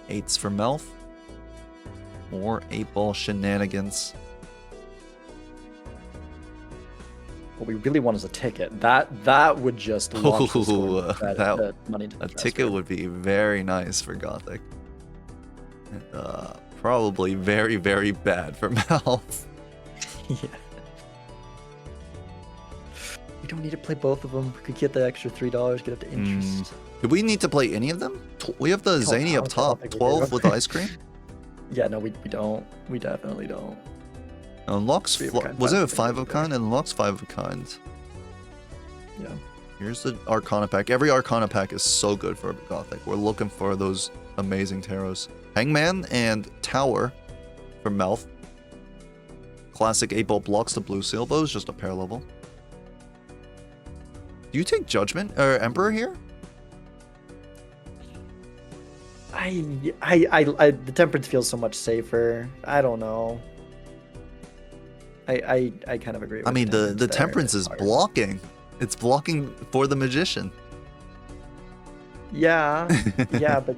Eights for MALF. More 8-ball shenanigans. What we really want is a ticket. That would just launch the score, that money into the a transfer. ticket would be very nice for Gothic. And, probably very, very bad for MALF. Yeah. We don't need to play both of them. We could get the extra $3, get up to interest. Do we need to play any of them? We have the Zany up top, 12 with ice cream. Yeah, no, we don't. We definitely don't. Unlocks, was it a 5 of kind? It unlocks 5 of kind. Yeah. Here's the Arcana pack. Every Arcana pack is so good for Gothic. We're looking for those amazing tarots. Hangman and Tower for MALF. Classic 8-ball blocks the blue seal, but it's just a pair level. Do you take Judgment or Emperor here? The Temperance feels so much safer. I don't know. I kind of agree with I mean, the Temperance is blocking. It's blocking for the Magician. Yeah, yeah, but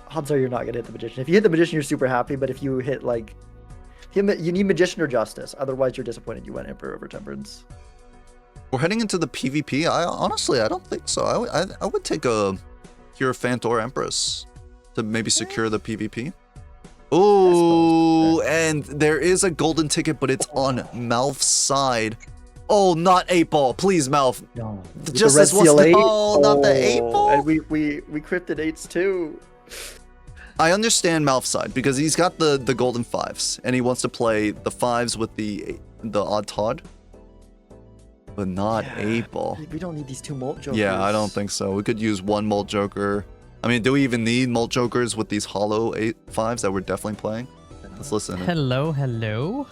odds are you're not gonna hit the Magician. If you hit the Magician, you're super happy. But if you hit like him, you need Magician or Justice. Otherwise, you're disappointed you went Emperor over Temperance. We're heading into the PvP. Honestly, I don't think so. I would take a Hierophant or Empress to maybe secure the PvP. Oh, and there is a golden ticket, but it's on MALF's side. Oh, not 8-ball. Please, MALF. No. Justice was the... Oh, not the 8-ball. And we crypted 8s too. I understand MALF's side because he's got the golden 5s, and he wants to play the 5s with the odd Todd. But not 8-ball. We don't need these 2 Molt Jokers. Yeah, I don't think so. We could use 1 Molt Joker. I mean, do we even need Molt Jokers with these hollow 5s that we're definitely playing? Let's listen. Hello, hello.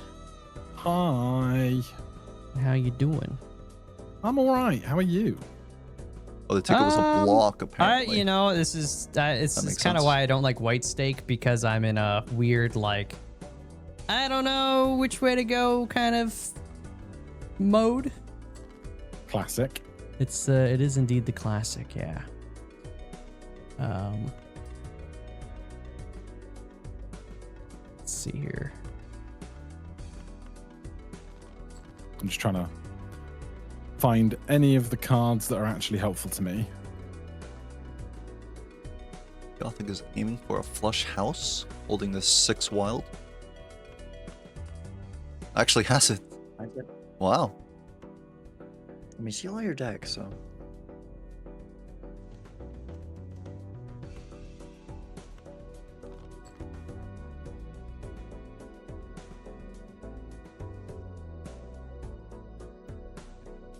Hi. How you doing? I'm all right. How are you? Oh, the ticket was a block, apparently. This is kind of why I don't like White Stake, because I'm in a weird, like, I don't know which way to go kind of mode. Classic. It is indeed the classic, yeah. Let's see here. I'm just trying to find any of the cards that are actually helpful to me. Gothic is aiming for a flush house, holding the 6 wild. Actually has it. Wow. Let me see all your decks, so.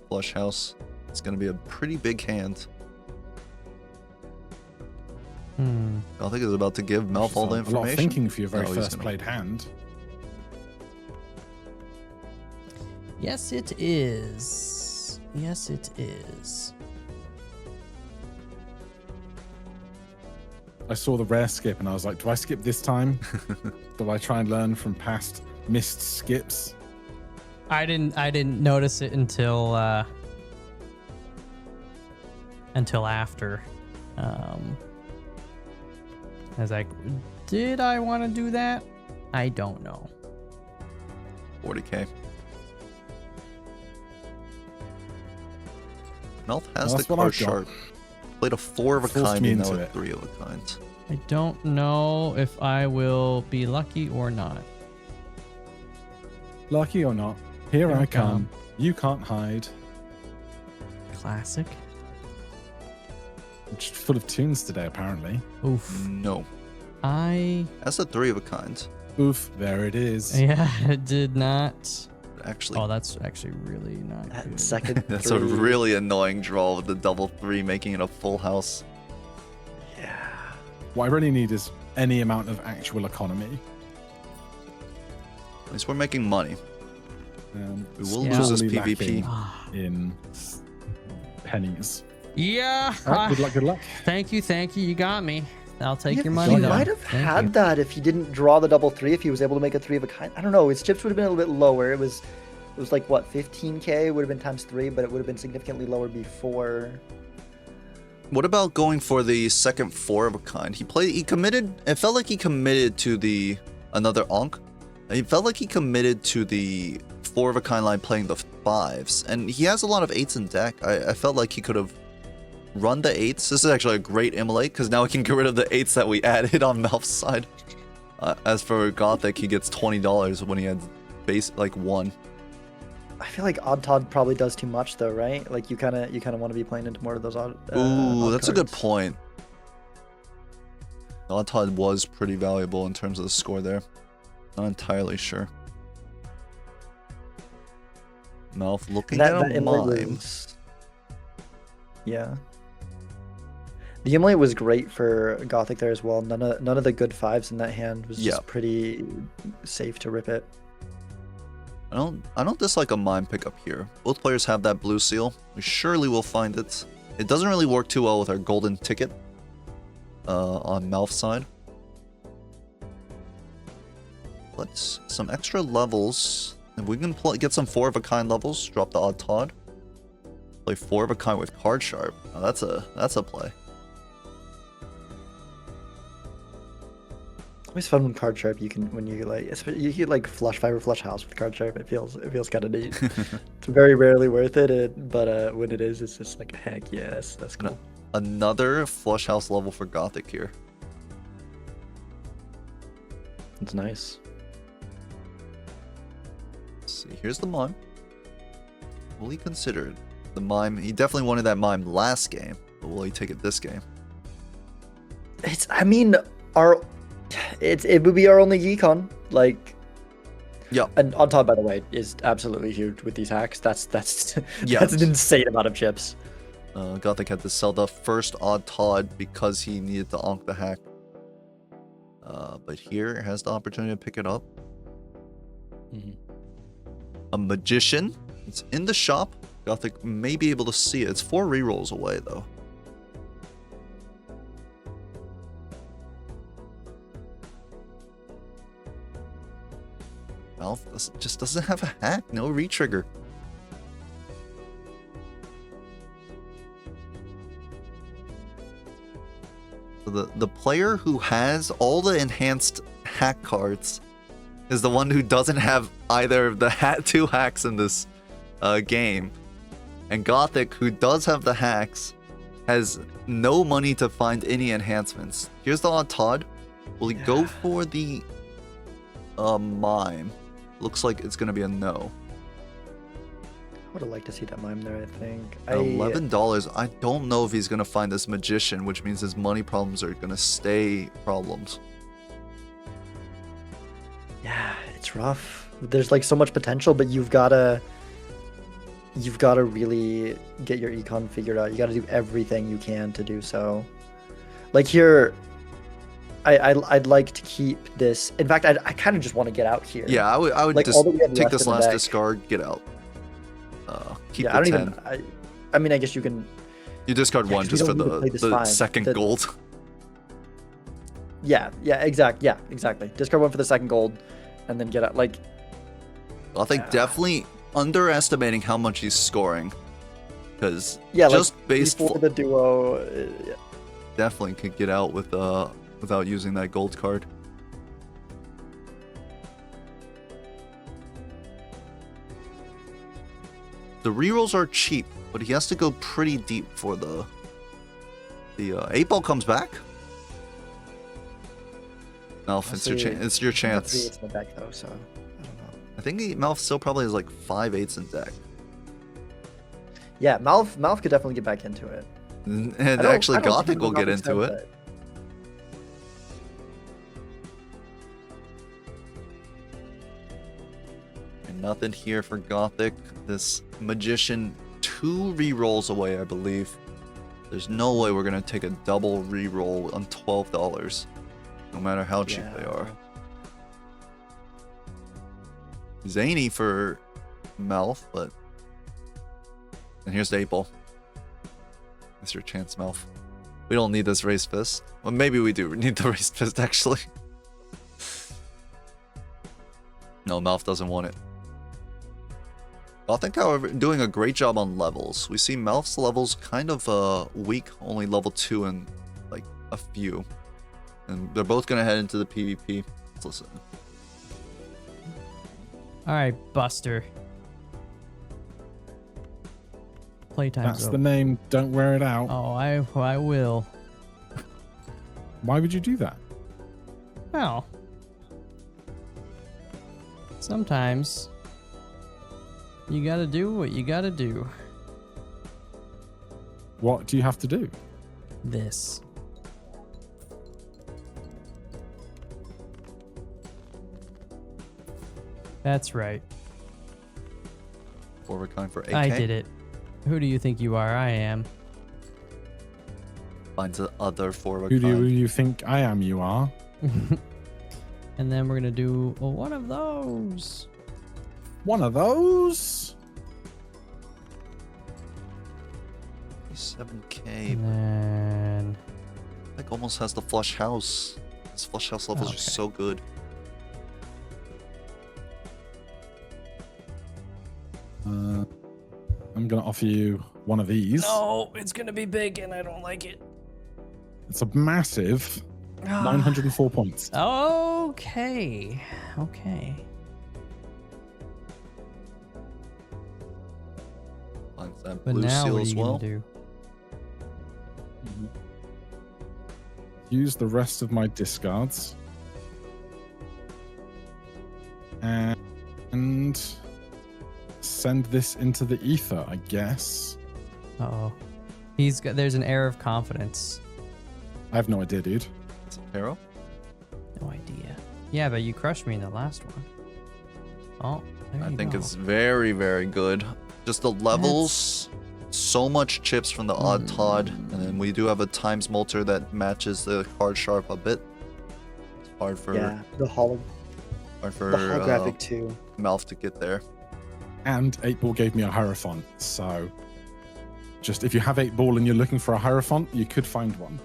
Flush house. It's going to be a pretty big hand. Gothic is about to give MALF all the information. A lot of thinking for your very first played hand. Yes, it is. Yes, it is. I saw the rare skip and I was like, do I skip this time? Do I try and learn from past missed skips? I didn't notice it until after. I was like, did I want to do that? I don't know. 40k. MALF has the card sharp. Played a 4 of a kind and now a 3 of a kind. I don't know if I will be lucky or not. Lucky or not, here I come. You can't hide. Classic. Just full of tunes today, apparently. Oof. No. That's a 3 of a kind. Oof, there it is. Yeah, it did not. Actually, Oh, that's actually really not That good. second that's three. a really annoying draw with the double 3, making it a full house. Yeah. What I really need is any amount of actual economy. At least we're making money. We will Yeah. lose this sorely PvP. lacking in pennies. Yeah. All right, good luck, good luck. Thank you. You got me. I'll take Yeah, your money. he though. might have Thank had you. that if he didn't draw the double 3. If he was able to make a 3 of a kind, I don't know. His chips would have been a little bit lower. It was like what, 15k would have been times 3, but it would have been significantly lower before. What about going for the second 4 of a kind? He committed. It felt like he committed to the another Onk. It felt like he committed to the 4 of a kind line playing the 5s, and he has a lot of 8s in deck. I felt like he could have run the 8s. This is actually a great immolate because now we can get rid of the 8s that we added on Malf's side. As for Gothic, he gets $20 when he had base like 1. I feel like Odd Todd probably does too much though, right? Like you kind of want to be playing into more of those odd. Ooh, odd that's a good cards. point. Odd Todd was pretty valuable in terms of the score there. Not entirely sure. Malf looking That at a inlay mime. was. Yeah. The inlay was great for Gothic there as well. None of the good 5s in that hand was just pretty safe to rip it. I don't dislike a mime pickup here. Both players have that blue seal. We surely will find it. It doesn't really work too well with our golden ticket on Malf's side. Let's some extra levels. If we can get some 4 of a kind levels, drop the Odd Todd. Play 4 of a kind with Card Sharp. Oh, that's a play. Always fun when Card Sharp when you like flush 5 or flush house with Card Sharp. It feels kind of neat. It's very rarely worth it, but when it is, it's just like heck yes, that's cool. Another flush house level for Gothic here. It's nice. Let's see, here's the mime. Will he consider it? The mime? He definitely wanted that mime last game, but will he take it this game? It would be our only econ. Like, yeah. And on top, by the way, is absolutely huge with these hacks. That's Yeah. that's an insane amount of chips. Gothic had to sell the first Odd Todd because he needed to onk the hack. But here has the opportunity to pick it up. A Magician. It's in the shop. Gothic may be able to see it. It's 4 rerolls away, though. Malf just doesn't have a hack. No retrigger. So the player who has all the enhanced hack cards is the one who doesn't have either of the 2 hacks in this game. And Gothic, who does have the hacks, has no money to find any enhancements. Here's the Odd Todd. Will he go for the mime? Looks like it's going to be a no. I would have liked to see that mime there, I think. At $11, I don't know if he's going to find this Magician, which means his money problems are going to stay problems. Yeah, it's rough. There's like so much potential, but you've gotta really get your econ figured out. You gotta do everything you can to do so. Like here, I'd like to keep this. In fact, I kind of just want to get out here. Yeah, I would like, just all that we have take left this in the last deck. discard, get out. Keep Yeah, the I 10. don't even. I mean, I guess you can. You discard Yeah, 1 'cause we just for don't need to play the this 5. second The- gold. Yeah, exactly. Discard 1 for the second gold, and then get out. Like, I think definitely underestimating how much he's scoring. Because yeah, just like based before the duo. Yeah. definitely could get out with without using that gold card. The rerolls are cheap, but he has to go pretty deep for the 8-ball comes back. Malf, it's your chance. It's in the deck though, so I don't know. I think Malf still probably has like 5 8s in deck. Yeah, Malf could definitely get back into it. And I don't- actually, I don't Gothic think will get Gothic into said it. And nothing here for Gothic. This Magician 2 rerolls away, I believe. There's no way we're gonna take a double reroll on $12, no matter how cheap they are. Zany for MALF, but... And here's the 8-ball. That's your chance, MALF. We don't need this raised fist. Well, maybe we do need the raised fist, actually. No, MALF doesn't want it. Gothic, however, doing a great job on levels. We see MALF's levels kind of weak, only level 2 and like a few. And they're both gonna head into the PvP. Let's listen. Alright, Buster. Playtime's That's over. the name. Don't wear it out. Oh, I will. Why would you do that? Well, sometimes you gotta do what you gotta do. What do you have to do? This. That's right. Forward kind for AK. I did it. Who do you think you are? I am. Finds the other forward Who do kind. you think I am? You are. And then we're gonna do one of those. One of those. 7k. And then Like almost has the flush house. His flush house levels are so good. I'm gonna offer you one of these. no, it's gonna be big, and I don't like it. It's a massive 904 points. Okay. Okay. Finds that But blue now seal what are as you well. gonna do? Use the rest of my discards. And send this into the ether, I guess. Uh-oh. There's an air of confidence. I have no idea, dude. It's a Pharaoh. No idea. Yeah, but you crushed me in the last one. Oh, there I you think go. it's very, very good. Just the levels, so much chips from the Odd Todd, and then we do have a Times Molter that matches the card sharp a bit. It's hard for Yeah, the holographic too. MALF to get there. And 8-ball gave me a Hierophant, so just if you have 8-ball and you're looking for a Hierophant, you could find one.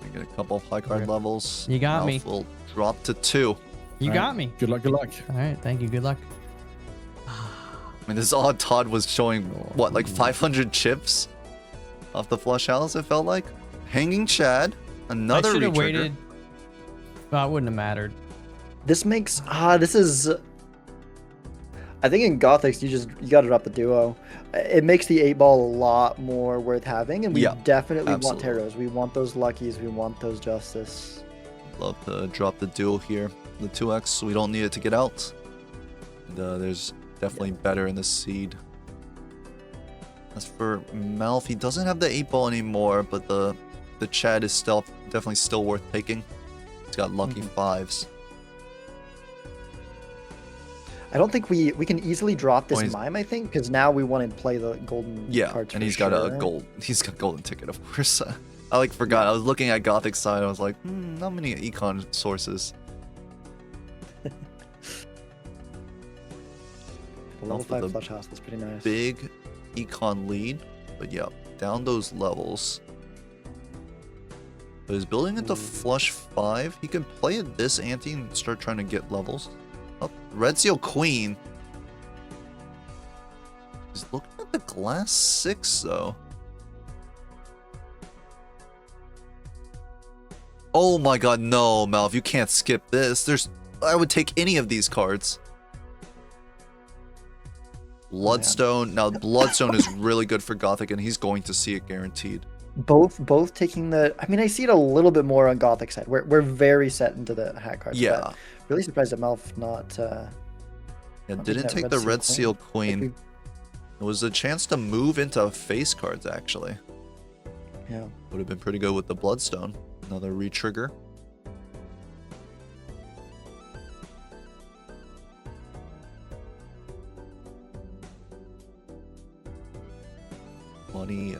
We get a couple of high card Okay. levels. You got MALF me. will drop to 2. You All got right. me. Good luck, good luck. All right, thank you. Good luck. I mean, this Odd Todd was showing, what, like 500 chips off the flush house, it felt like? Hanging Chad, another I should have retrigger. waited. Well, it wouldn't have mattered. This makes this is. I think in Gothics you gotta drop the duo. It makes the 8-ball a lot more worth having, and we definitely want absolutely. Taros. We want those Luckies. We want those Justice. Love to drop the duel here. The 2x, we don't need it to get out. And, there's definitely better in the seed. As for MALF, he doesn't have the 8-ball anymore, but the Chad is still definitely still worth taking. He's got lucky 5s. I don't think we can easily drop this he's- Mime. I think because now we want to play the golden Yeah, cards. and for he's got sure, a right? gold. He's got golden ticket, of course. I like forgot. I was looking at Gothic side. I was like, not many econ sources. The level Off with 5 a flush house. That's pretty nice. Big econ lead, but yeah, down those levels. But he's building into flush 5. He can play at this ante and start trying to get levels. Oh, Red Seal Queen. He's looking at the glass 6 though. Oh my god, no, MALF, you can't skip this. I would take any of these cards. Bloodstone. Now, Bloodstone is really good for Gothic, and he's going to see it guaranteed. Both taking the. I mean, I see it a little bit more on Gothic side. We're very set into the hat cards. Yeah. But really surprised at MALF not. Yeah, not didn't taking take that the Red Seal Queen. It was a chance to move into face cards, actually. Yeah. Would have been pretty good with the Bloodstone. Another retrigger. Money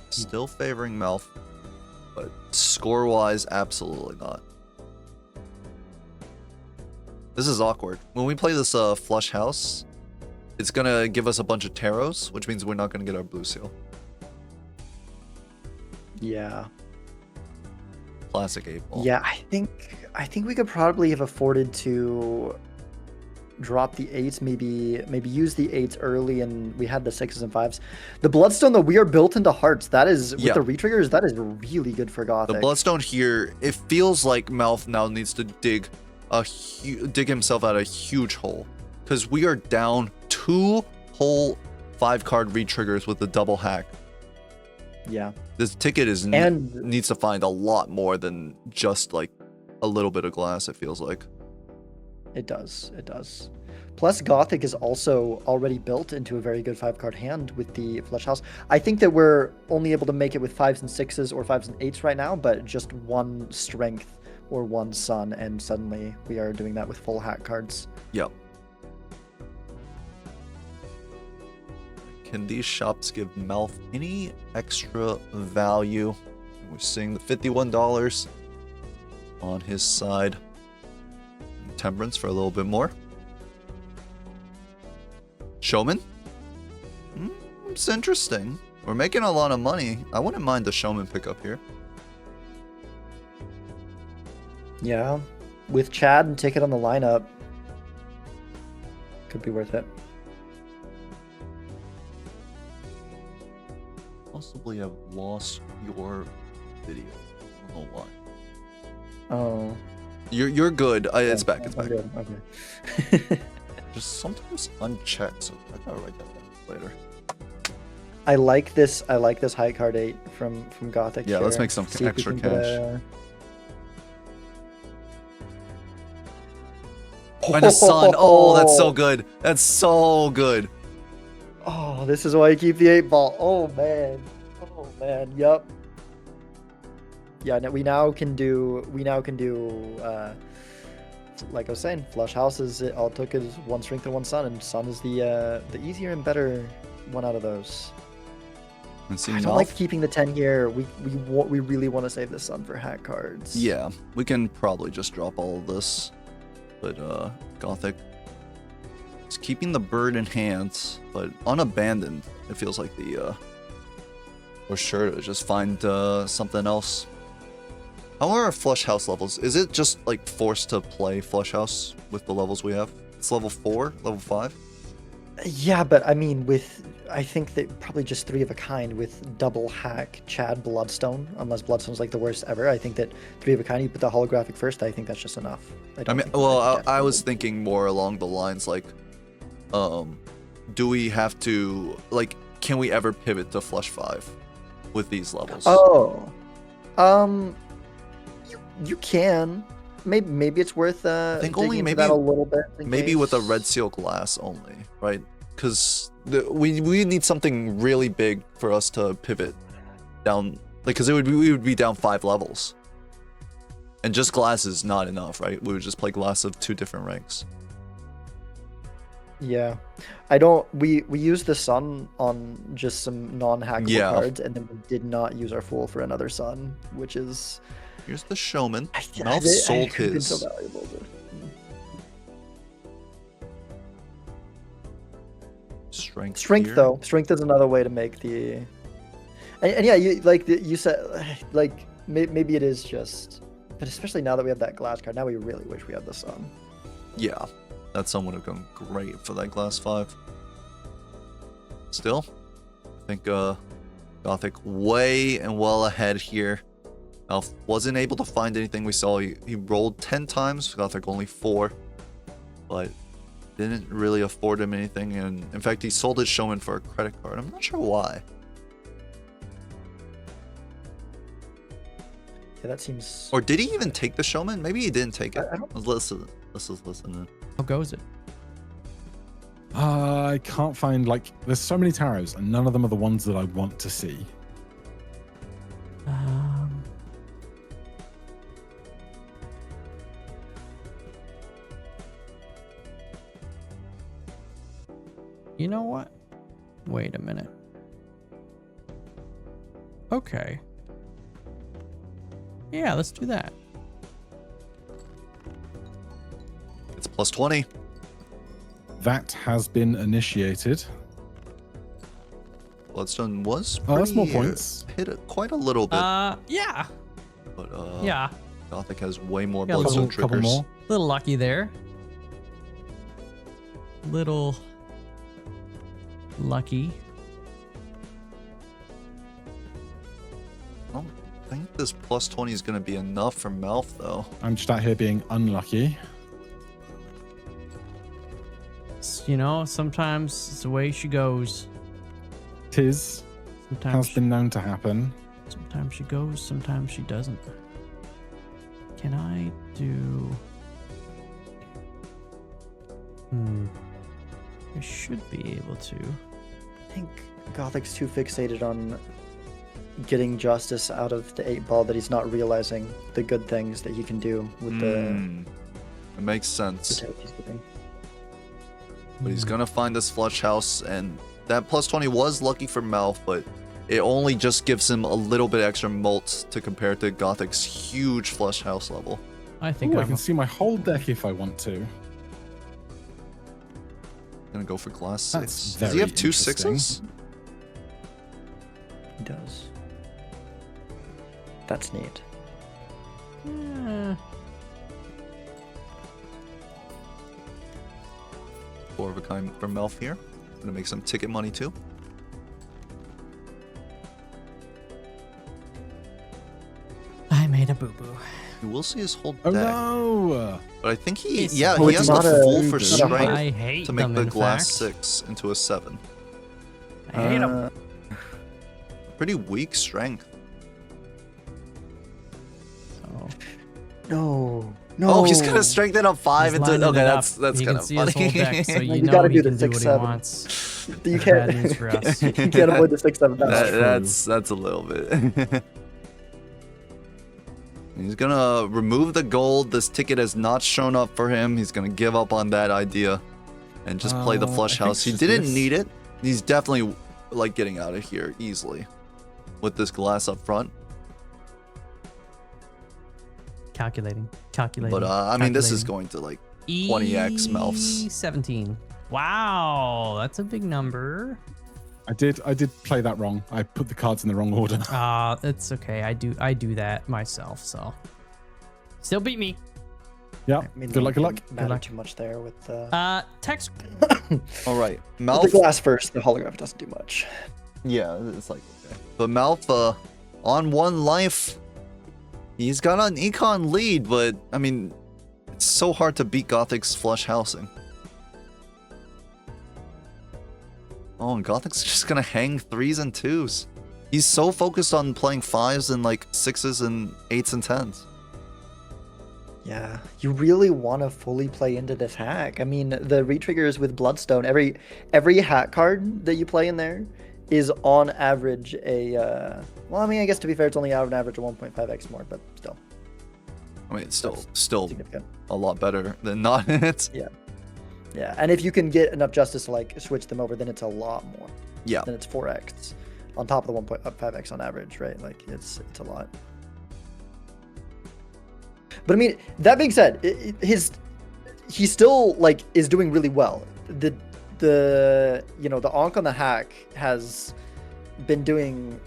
still favoring MALF, but score-wise, absolutely not. This is awkward. When we play this flush house, it's gonna give us a bunch of taros, which means we're not gonna get our blue seal. Yeah. Classic 8-ball. Yeah, I think we could probably have afforded to drop the 8s, maybe use the 8s early, and we had the 6s and 5s. The Bloodstone, though, we are built into hearts. That is, with the retriggers, that is really good for Gothic. The Bloodstone here, it feels like MALF now needs to dig himself out a huge hole, because we are down 2 whole 5-card retriggers with the double hack. Yeah. This ticket needs to find a lot more than just like a little bit of glass, it feels like. It does. It does. Plus, Gothic is also already built into a very good 5-card hand with the Flesh House. I think that we're only able to make it with 5s and 6s or 5s and 8s right now, but just 1 strength or 1 sun, and suddenly we are doing that with full hack cards. Yep. Can these shops give MALF any extra value? We're seeing the $51 on his side. Temperance for a little bit more. Showman? It's interesting. We're making a lot of money. I wouldn't mind the Showman pickup here. Yeah. With Chad and Ticket on the lineup, could be worth it. Possibly have lost your video. I don't know why. Oh. You're good. It's back. It's back. Good. Okay. Just sometimes unchecked, so I gotta write that down later. I like this high card 8 from Gothic. Yeah, here. let's make some See if we extra can cash. Get Find a sun. Oh, that's so good. That's so good. Oh, this is why you keep the 8-ball. Oh man. Yup. Yeah, no, we now can do like I was saying, flush houses. It all took is 1 strength and 1 sun, and sun is the easier and better one out of those. I don't like keeping the 10 here. We really want to save the sun for hack cards. Yeah, we can probably just drop all of this, but Gothic is keeping the bird in hand, but unabandoned. It feels like we're sure to just find something else. How are our flush house levels? Is it just like forced to play flush house with the levels we have? It's level 4, level 5? Yeah, but I mean, I think that probably just 3 of a kind with double hack Chad Bloodstone, unless Bloodstone's like the worst ever. I think that 3 of a kind, you put the holographic first, I think that's just enough. I mean, well, I was thinking more along the lines like, do we have to, like, can we ever pivot to flush 5 with these levels? Oh, you can. Maybe it's worth I think only maybe that a little bit. Maybe with a red seal glass only, right? Because we need something really big for us to pivot down, like, because we would be down 5 levels, and just glass is not enough, right? We would just play glass of 2 different ranks. Yeah, I don't. We used the sun on just some non-hackable cards, and then we did not use our fool for another sun, which is. Here's the Showman. MALF sold his. So valuable, Strength here. Though. Strength is another way to make the. And yeah, you said, like, maybe it is just. But especially now that we have that glass card, now we really wish we had the sun. Yeah, that sun would have gone great for that glass 5. Still, I think Gothic way and well ahead here. MALF wasn't able to find anything. We saw he rolled 10 times, Gothic only 4, but didn't really afford him anything, and in fact he sold his Showman for a credit card. I'm not sure why. Yeah, that seems. Or did he even take the Showman? Maybe he didn't take it. I don't. Let's listen. How goes it? I can't find, like, there's so many tarots, and none of them are the ones that I want to see. You know what? Wait a minute. Okay. Yeah, let's do that. It's plus 20. That has been initiated. Bloodstone was Oh, that's more pretty, points. hit it quite a little bit. Yeah. But Yeah. Gothic has way more Yeah, Bloodstone Couple triggers. more. Little lucky there. Little lucky. I don't think this plus 20 is going to be enough for MALF, though. I'm just out here being unlucky. You know, sometimes it's the way she goes. Tis Sometimes has been known to happen. sometimes she goes, sometimes she doesn't. Can I do... I should be able to. I think Gothic's too fixated on getting justice out of the 8-ball that he's not realizing the good things that he can do with the It makes sense. tail he's giving. But he's going to find this flush house, and that plus 20 was lucky for MALF, but it only just gives him a little bit extra molt to compare to Gothic's huge flush house level. I think Ooh, I I'm can see my whole deck if I want to. Gonna go for glass That's 6. Does he very have 2 interesting. 6s? He does. That's neat. Eh, 4 of a kind from MALF here. Gonna make some ticket money too. I made a boo-boo. You will see his whole deck. Oh no! But I think he, It's- yeah, Oh, he it's has the not a- full for it's not a strength I hate to make them, the in glass fact. 6 into a 7. I hate them. Pretty weak strength. So, No. No. Oh, he's gonna strengthen up 5 he's into. lining Okay, it that's up. You kind can of see his whole deck, so funny. you You know gotta he do the can do what he 6-7. wants. You Bad can't. news for us. You can't avoid the 6-7 bounce. That's a little bit. He's gonna remove the gold. This ticket has not shown up for him. He's gonna give up on that idea and just play the flush I think house. He it's just didn't this. need it. He's definitely like getting out of here easily with this glass up front. Calculating. But I mean, this is going to like 20x MALFs. 17. Wow, that's a big number. I did play that wrong. I put the cards in the wrong order. It's okay. I do that myself, so still beat me. Yeah. I mean, Good luck. Good luck. Matter luck. too much there with the. Text. All right, With the MALF. glass first, the holograph doesn't do much. Yeah, it's like okay. But MALF on 1 life. He's got an econ lead, but I mean, it's so hard to beat Gothic's flush housing. Oh, and Gothic's just gonna hang 3s and 2s. He's so focused on playing 5s and like 6s and 8s and 10s. Yeah, you really want to fully play into this hack. I mean, the retriggers with Bloodstone, every hack card that you play in there is on average a well, I mean, I guess to be fair, it's only out on average a 1.5x more, but still I mean, it's still significant. a lot better than not in it. Yeah, and if you can get enough justice to like switch them over, then it's a lot more. Yeah. Then it's 4x on top of the 1.5x on average, right? Like it's a lot. But I mean, that being said, he still like is doing really well. The the Ankh on the hack has been doing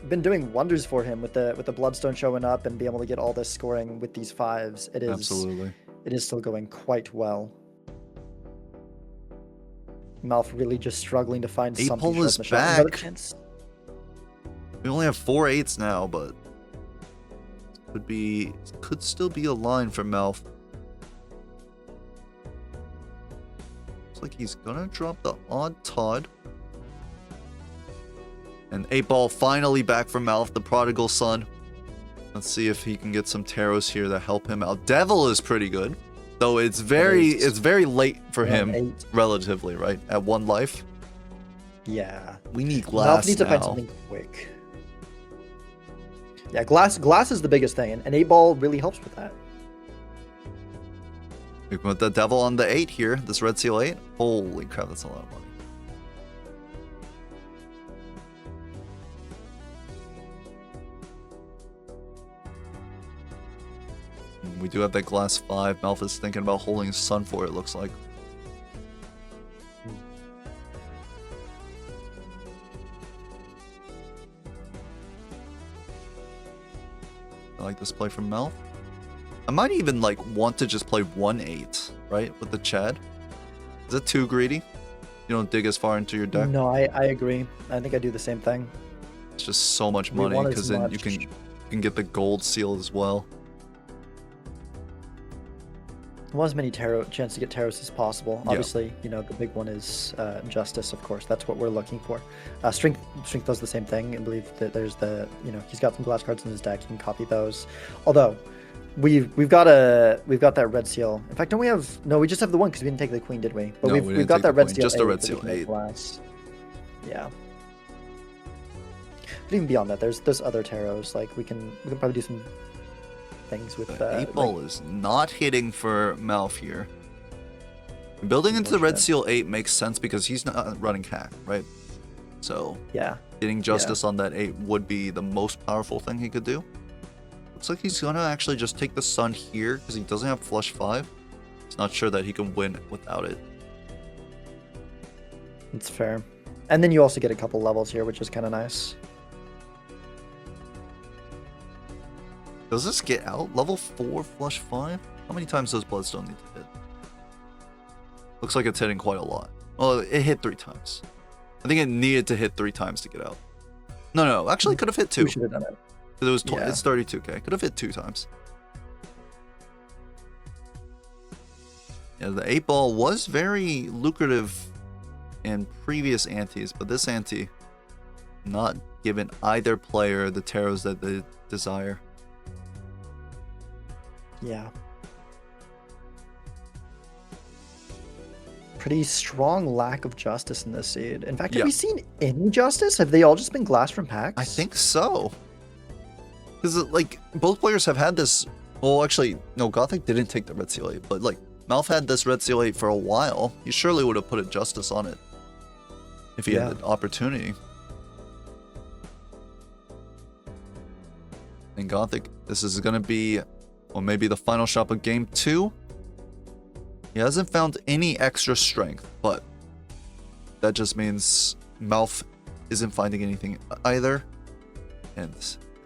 wonders for him with the Bloodstone showing up and being able to get all this scoring with these 5s. It is Absolutely. It is still going quite well. MALF really just struggling to find something. Apol is to shut the shot. Another back. chance. We only have 4 8s now, but could still be a line for MALF. Looks like he's gonna drop the odd Todd. And 8-ball finally back for MALF, the prodigal son. Let's see if he can get some taros here that help him out. Devil is pretty good. So it's very late for him, 8. relatively, right? At 1 life. Yeah. We need Malf glass needs to find now. something quick. Yeah, glass is the biggest thing, and 8-ball really helps with that. We put the devil on the 8 here. This red seal 8. Holy crap, that's a lot of money. We do have that glass 5. Malf is thinking about holding Sun for it, looks like. I like this play from Malf. I might even like want to just play 1/8, right? With the Chad. Is it too greedy? You don't dig as far into your deck? No, I agree. I think I do the same thing. It's just so much We money want because as then much. you can get the gold seal as well. Want as many chance to get Taros as possible. Yeah. Obviously, you know, the big one is Justice, of course. That's what we're looking for. Strength does the same thing. I believe that there's the, you know, he's got some glass cards in his deck. He can copy those. Although, we've got that red seal. In fact, don't we have? No, we just have the one because we didn't take the queen, did we? But No, we we've didn't got take that the red queen, seal. just a 8 red that we seal can make 8. glass. Yeah. But even beyond that, there's other tarots. Like we can probably do some things with The 8-ball is not hitting for Malf here. Building into the red seal 8 makes sense because he's not running hack, right? So yeah. getting Justice on that 8 would be the most powerful thing he could do. Looks like he's gonna actually just take the Sun here because he doesn't have flush 5. He's not sure that he can win without it. It's fair. And then you also get a couple levels here, which is kind of nice. Does this get out? Level 4 flush 5? How many times does Bloodstone need to hit? Looks like it's hitting quite a lot. Well, it hit 3 times. I think it needed to hit 3 times to get out. No, actually could have hit 2. We should have done it. It was Yeah. It's 32k. Could have hit 2 times. Yeah, the 8-ball was very lucrative in previous antes, but this ante not given either player the taros that they desire. Yeah. Pretty strong lack of justice in this seed. In fact, have we seen any justice? Have they all just been glass from packs? I think so. Because, like, both players have had this... Well, actually, no, Gothic didn't take the Red Seal 8, but, like, Malf had this Red Seal 8 for a while. He surely would have put a Justice on it if he had the opportunity. And Gothic, this is going to be, well, maybe the final shot of Game 2. He hasn't found any extra strength, but that just means Malf isn't finding anything either. And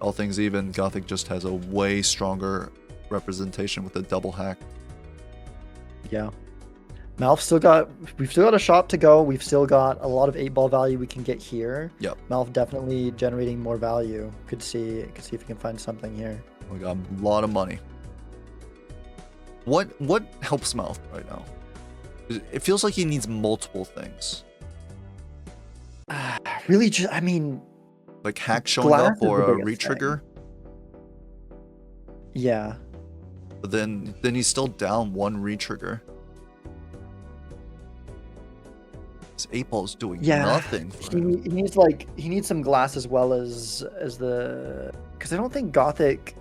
all things even, Gothic just has a way stronger representation with a double hack. Yeah. We've still got a shot to go. We've still got a lot of 8-ball value we can get here. Yep. Malf definitely generating more value. Could see if we can find something here. We got a lot of money. What helps Malf right now? It feels like he needs multiple things. Really, I mean, like hack showing glass up is the or a biggest retrigger. Yeah. But then he's still down 1 retrigger. This 8-ball is doing nothing for him. He needs some glass as well as the, because I don't think Gothic.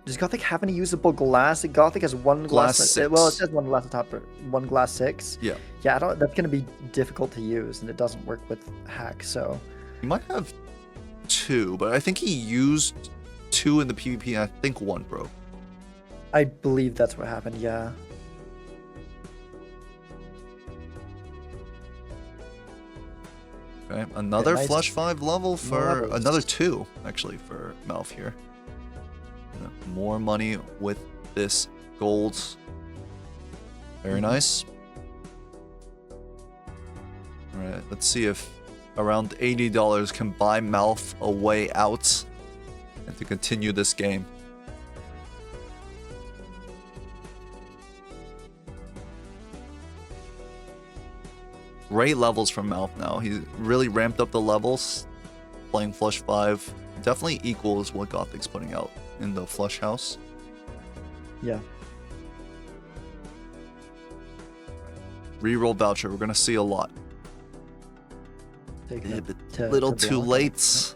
Does Gothic have any usable glass? Gothic has 1 glass. 6. Well, it says 1 glass on top, but 1 glass 6. Yeah. Yeah, that's gonna be difficult to use, and it doesn't work with hack. So He might have 2, but I think he used 2 in the PvP, and I think 1 broke. I believe that's what happened. Yeah. Okay, another nice. flush 5 level for levels. another 2 actually for Malf here. More money with this gold. Very nice. Alright, let's see if around $80 can buy Malf a way out and to continue this game. Great levels from Malf now. He's really ramped up the levels. Playing flush 5 definitely equals what Gothic's putting out in the flush house. Yeah. Reroll voucher. We're gonna see a lot. Take A that bit little to too block. late.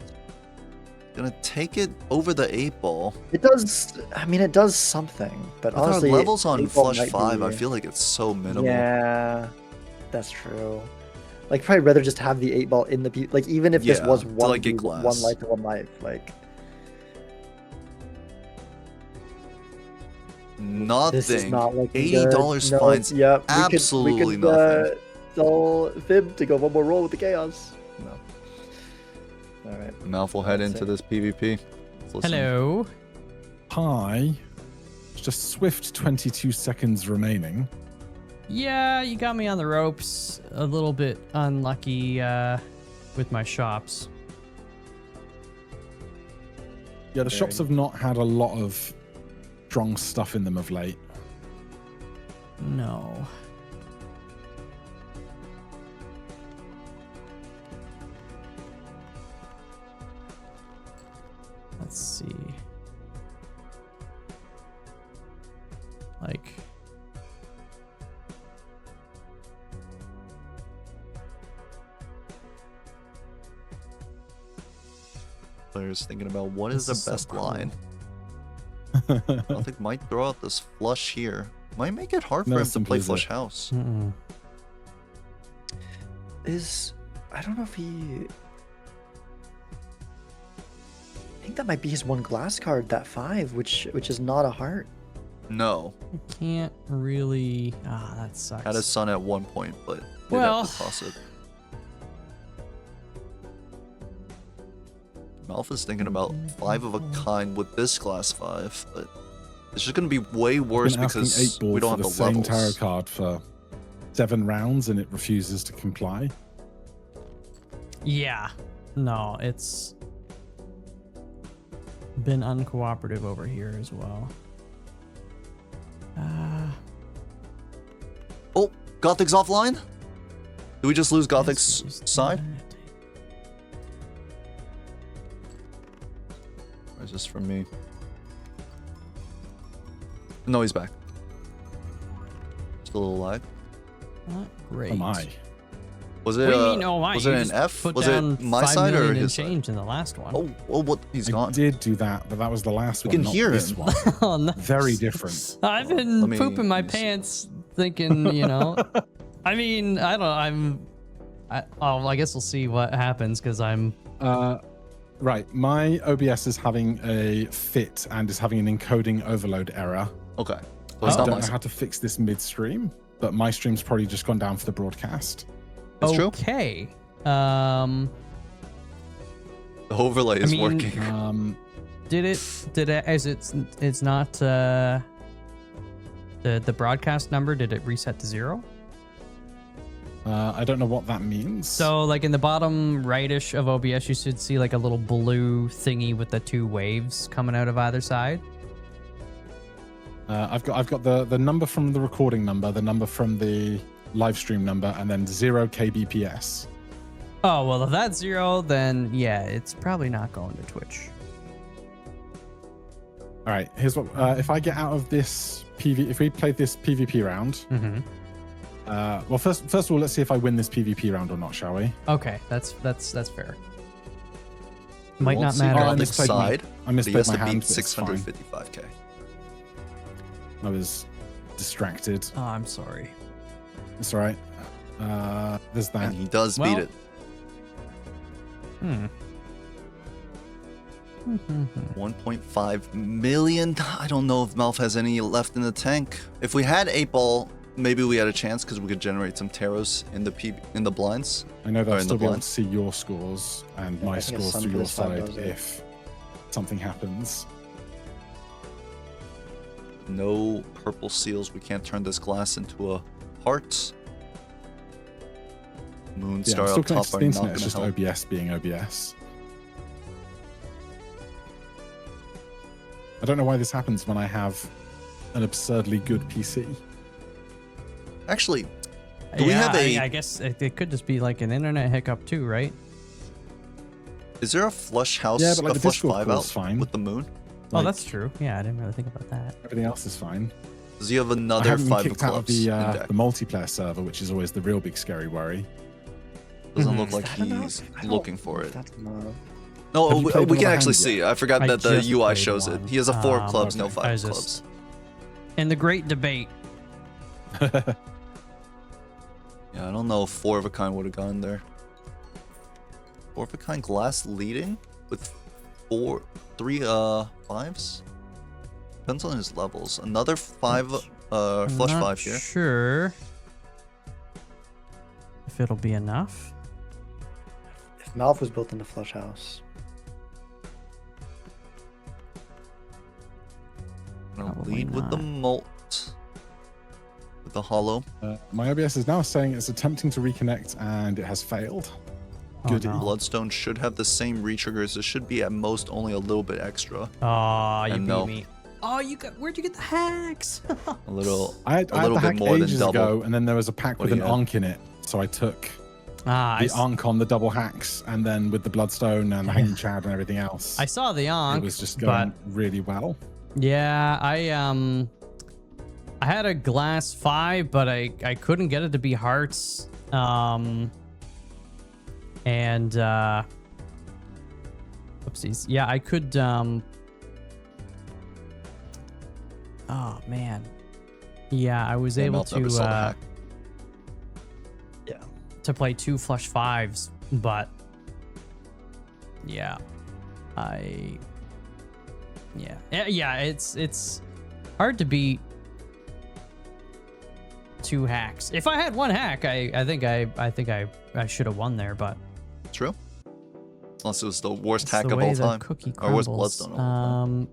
Gonna take it over the 8-ball. It does. I mean, it does something, but With honestly, our levels on 8-ball flush might 5, I be- feel like it's so minimal. Yeah, that's true. Like, probably rather just have the 8-ball in the like, even if this Yeah, was to, one like, get one glass. life to one life, like Nothing. this is not looking $80 good. finds Yep, absolutely we could, nothing. Tell Fib to go one more roll with the chaos. No. All right. MALF will head Let's into see. this PvP. Let's listen. Hello. Hi. Just swift 22 seconds remaining. Yeah, you got me on the ropes. A little bit unlucky with my shops. Yeah, the shops have not had a lot of strong stuff in them of late. No. Let's see. Like, Players thinking about what is This is their so best cool. line. I think might throw out this flush here. Might make it hard for No, him to simple play as flush it. house. mm-mm. I don't know if he. I think that might be his one glass card, that 5, which is not a heart. No. I can't really. Ah, that sucks. Had his son at one point, but did Well- have to toss it. MALF is thinking about 5 of a kind with this glass 5, but it's just going to be way worse Been asking because 8-ball we don't for have the the same tarot levels. card for 7 rounds and it refuses to comply. Yeah. No, it's been uncooperative over here as well. Oh, Gothic's offline? Did we just lose Gothic's Yes, side? Or is this from me? No, he's back. Still a little lag. Not great. Oh my. Was What it? do you mean? Oh my! Was you it an just F? Put Was down it my 5 side or million in his side? change in the last one. Oh, what? He's I gone. did do that, but that was the last We one. can not hear this him. one. Oh, nice. Very different. I've been Let me pooping my use- pants, thinking, you know. I mean, I don't. I guess we'll see what happens because I'm. Right, my OBS is having a fit and is having an encoding overload error. Okay. I Well, it's not don't my know side. how to fix this midstream, but my stream's probably just gone down for the broadcast. It's true. Okay. The overlay is mean- working. Did it? As it's not the broadcast number? Did it reset to 0? I don't know what that means. So like in the bottom rightish of OBS, you should see like a little blue thingy with the 2 waves coming out of either side. I've got the number from the recording number, the number from the live stream number, and then 0 kbps. Oh well, if that's 0, then yeah, it's probably not going to Twitch. All right, here's what. If I get out of this if we play this PvP round, Mm-hmm. well, first of all, let's see if I win this PvP round or not, shall we? Okay, that's fair. Might Won't not see matter. I Gothic's misplayed my- side. I But he misplayed has my to hand. beat but it's fine. 655k. I was distracted. Oh, I'm sorry. It's all right. There's that. And he does Well- beat it. Hmm. 1.5 million. I don't know if MALF has any left in the tank. If we had 8-ball, maybe we had a chance because we could generate some taros in the blinds. I know Or they'll in still the be able blind. to see your scores and Yeah, my I think a scores sun through for your the side side does it. if something happens. No purple seals. We can't turn this glass into a heart. Yeah, Moonstar I'm still up top connected to are the not internet. going It's to just help. OBS being OBS. I don't know why this happens when I have an absurdly good PC. Actually, do we have I guess it could just be like an internet hiccup too, right? is there a flush house, Yeah, but like a the flush Discord 5 call's out fine. with the moon? Oh, Like, that's true. Yeah, I didn't really think about that. everything else is fine. Does he have I another haven't been 5 of kicked out of clubs the, in deck? the multiplayer server, which is always the real big scary worry. Doesn't look Mhm. like I don't know he's if- I don't looking know for if it. That's enough. No, Have you we played can another actually hand see. yet? I forgot I that the just UI played shows it. one. He has a 4 of clubs, no okay. 5 I of just- clubs. In the great debate. Yeah, I don't know if 4 of a kind would have gone there. 4 of a kind glass leading with 3 5s. Depends on his levels. Another 5 flush Not 5 here. Sure. If it'll be enough. If MALF was built into Flush House, Gonna Probably lead with the not. molt. With the hollow. My OBS is now saying it's attempting to reconnect and it has failed. Good. Oh, no. Bloodstone should have the same retriggers. It should be at most only a little bit extra. Oh, you And beat no. me. Oh, where'd you get the hacks? A little. I had little the bit hack more than ages double. ago, and then there was a pack What with do an you have? Ankh in it, so I took I, the s- Ankh on the double hacks, and then with the Bloodstone and the Hanging Chad and everything else, I saw the it Ankh, was just but going really well. yeah, I had a glass 5, but I couldn't get it to be hearts. And oopsies. Yeah, I could oh man. Yeah, I was Yeah, able Melt never saw the hack. to play 2 flush 5s, but yeah. Yeah, it's hard to beat 2 hacks. If I had 1 hack, I think I should have won there, but True. Unless it was the worst it's hack the of way all the time. cookie Or worst crumbles. Bloodstone of all time.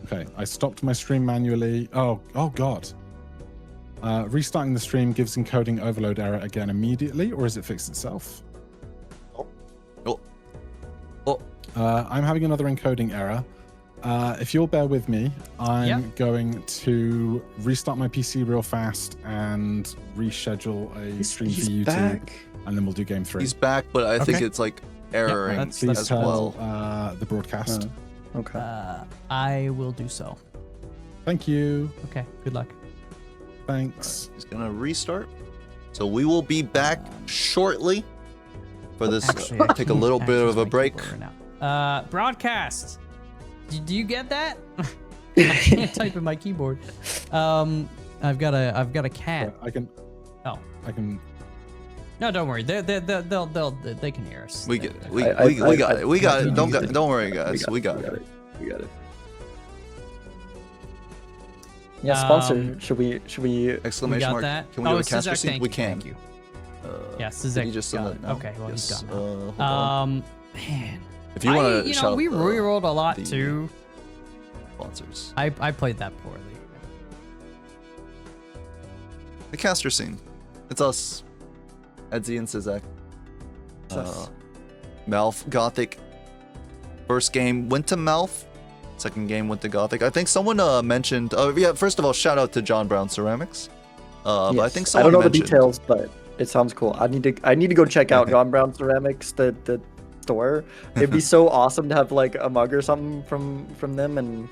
Okay, I stopped my stream manually. Oh god. Restarting the stream gives encoding overload error again immediately, or is it fixed itself? Oh, I'm having another encoding error. If you'll bear with me, I'm Yep. going to restart my PC real fast and reschedule a stream for YouTube, back. and then we'll do game 3. he's back, but I think Okay. it's like erroring that's- Please as tell well. the broadcast. Okay. I will do so. Thank you. Okay, good luck. Thanks. He's gonna restart. So we will be back shortly for this. Actually, I Take a can't little bit access of a my break. keyboard right now. Broadcast. Do you get that? I can't type in my keyboard. I've got a cat. I can. Oh. I can. No, don't worry. They can hear us. We get it. We I- got I- it. We got I- it. Don't worry, guys. We got it. We got it. Yeah, sponsor. Um, Should we? We Exclamation got mark. that. Can we do a Sizek, caster scene? thank We you, can. Thank you. Uh, Yeah, did Sizek he just send got it it. now? Okay, well, he's Yes, gone now. hold on. Man. If you want to you know, shout we the rerolled a lot the- too. sponsors. I played that poorly. The caster scene. It's us. Edzy and Sizek. It's us. MALF, Gothic. First game went to MALF. Second game went to Gothic. I think someone mentioned. Oh yeah, first of all, shout out to John Brown Ceramics. But I think I someone don't know mentioned. the details, but it sounds cool. I need to go check out John Brown Ceramics, the store. It'd be so awesome to have like a mug or something from them and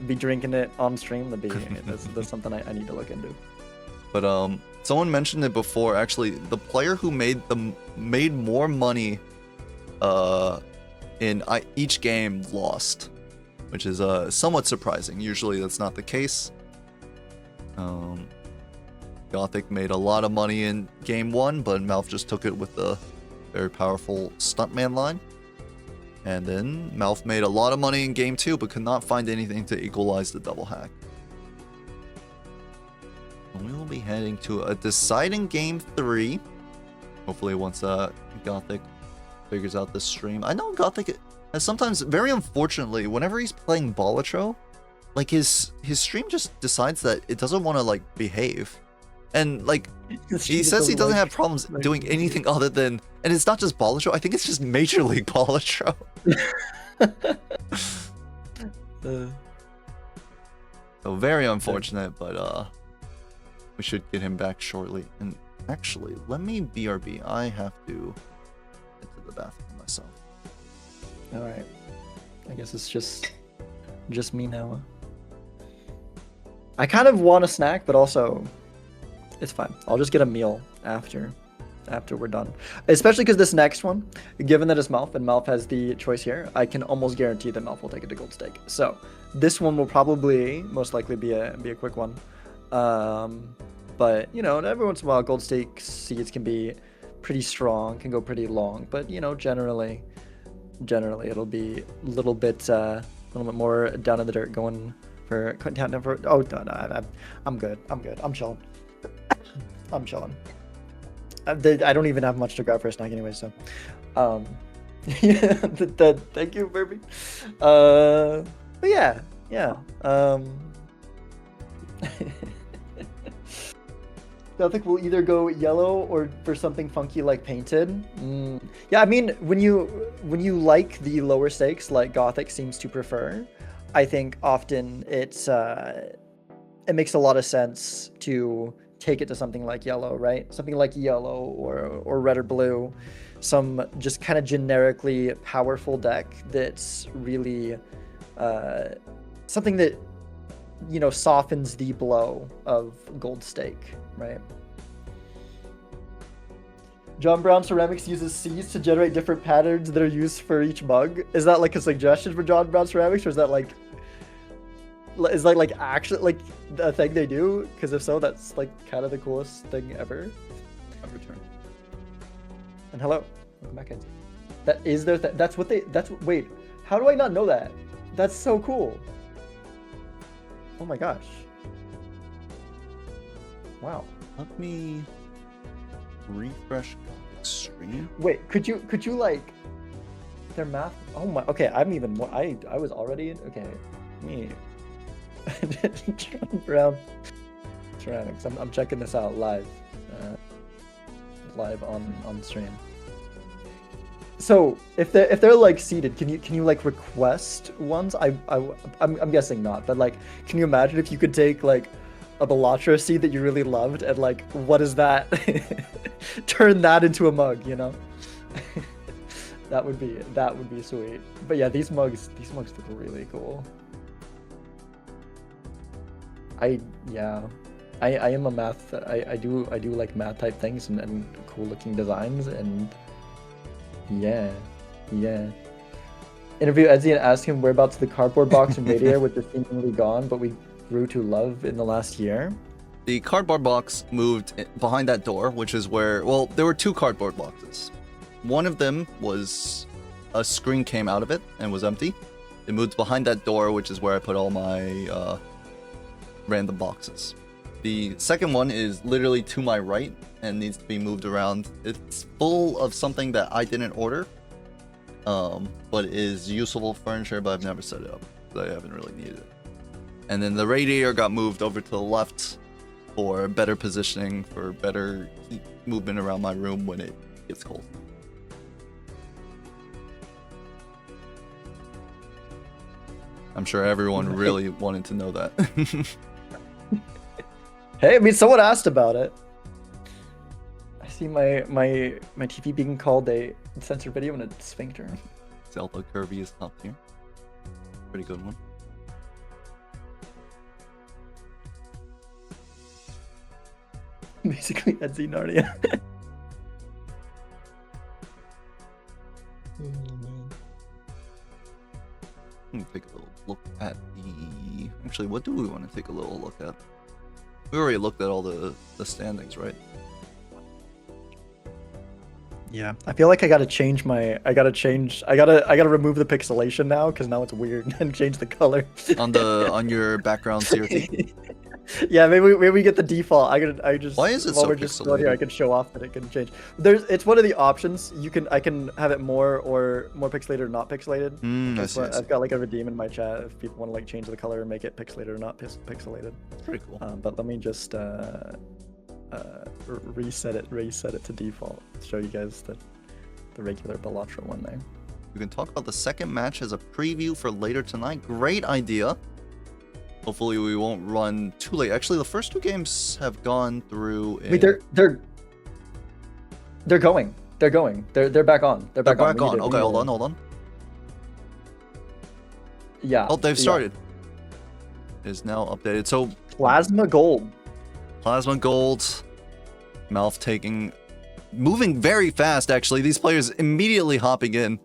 be drinking it on stream. That's something I need to look into. But someone mentioned it before. Actually, the player who made more money in each game lost, which is somewhat surprising. Usually that's not the case. Gothic made a lot of money in game 1, but MALF just took it with the very powerful stuntman line. And then MALF made a lot of money in game 2, but could not find anything to equalize the double hack. And we will be heading to a deciding game 3. Hopefully once Gothic figures out the stream. I know Gothic has sometimes, very unfortunately, whenever he's playing Balatro, like his stream just decides that it doesn't want to like behave. And like he says he doesn't have problems doing anything other than, and it's not just Balatro, I think it's just Major League Balatro. So very unfortunate, but we should get him back shortly. And actually, let me BRB. I have to get to the bathroom myself. All right. I guess it's just Just me now. I kind of want a snack, but also it's fine. I'll just get a meal after we're done. Especially because this next one, given that it's MALF and MALF has the choice here, I can almost guarantee that MALF will take it to gold stake. So this one will probably most likely be a quick one. But you know, every once in a while, gold stake seeds can be pretty strong, can go pretty long. But you know, generally it'll be a little bit more down in the dirt, going for down for. Oh no, I'm good. I'm chilling. I'm chilling. I don't even have much to grab for a snack anyway, so. Yeah, thank you, Burby. But yeah. Gothic will either go yellow or for something funky like painted. Yeah, I mean, when you like the lower stakes, like Gothic seems to prefer, I think often it makes a lot of sense to take it to something like yellow, right? Something like yellow or red or blue, some just kind of generically powerful deck that's really something that, you know, softens the blow of gold stake, right? John Brown Ceramics uses seeds to generate different patterns that are used for each mug. Is that like a suggestion for John Brown Ceramics, or is that like actually like a thing they do? Because if so, that's like kind of the coolest thing ever. I've returned. And hello, welcome back, Kenzie. That is their that's what they. Wait, how do I not know that? That's so cool. Oh my gosh. Wow. Let me refresh stream. Wait, could you like their math? Oh my. Okay, I'm even more. I was already in. Okay, me. John Brown Ceramics. I'm checking this out live. Live on stream. So if they're like seeded, can you like request ones? I'm guessing not, but like, can you imagine if you could take like a Balatro seed that you really loved and like, what is that? Turn that into a mug, you know? that would be sweet. But yeah, these mugs look really cool. I am a math. I do like math type things and cool looking designs, and yeah. Interview Edzy and ask him whereabouts the cardboard box and radiator, which is seemingly gone, but we grew to love in the last year. The cardboard box moved behind that door, which is where, well, there were two cardboard boxes. One of them was a screen came out of it and was empty. It moved behind that door, which is where I put all my random boxes. The second one is literally to my right and needs to be moved around. It's full of something that I didn't order, but is usable furniture, but I've never set it up, so I haven't really needed it. And then the radiator got moved over to the left for better positioning, for better heat movement around my room when it gets cold. I'm sure everyone really wanted to know that. Hey, I mean, someone asked about it. I see my TV being called a censored video and a sphincter. Zelda Kirby is top tier. Pretty good one. Basically, Edzy Narnia. Take a little look at the... Actually, what do we want to take a little look at? We already looked at all the standings, right? Yeah, I feel like I gotta change my. I gotta remove the pixelation now because now it's weird, and change the color. on your background CRT. Yeah, maybe we get the default. I just. Why is it while so we're just still here, pixelated? I can show off that it can change. It's one of the options. I can have it more pixelated or not pixelated. I see. I've got like a redeem in my chat if people want to like change the color and make it pixelated or not pixelated. Pretty cool. But let me just reset it to default. Show you guys the regular Balatro one there. We can talk about the second match as a preview for later tonight. Great idea. Hopefully we won't run too late. Actually, the first two games have gone through. Wait, they're going. They're back on. They're back on. Okay, hold on. Yeah. Oh, they've started. It is now updated. So Plasma gold. Plasma gold. MALF moving very fast, actually. These players immediately hopping in.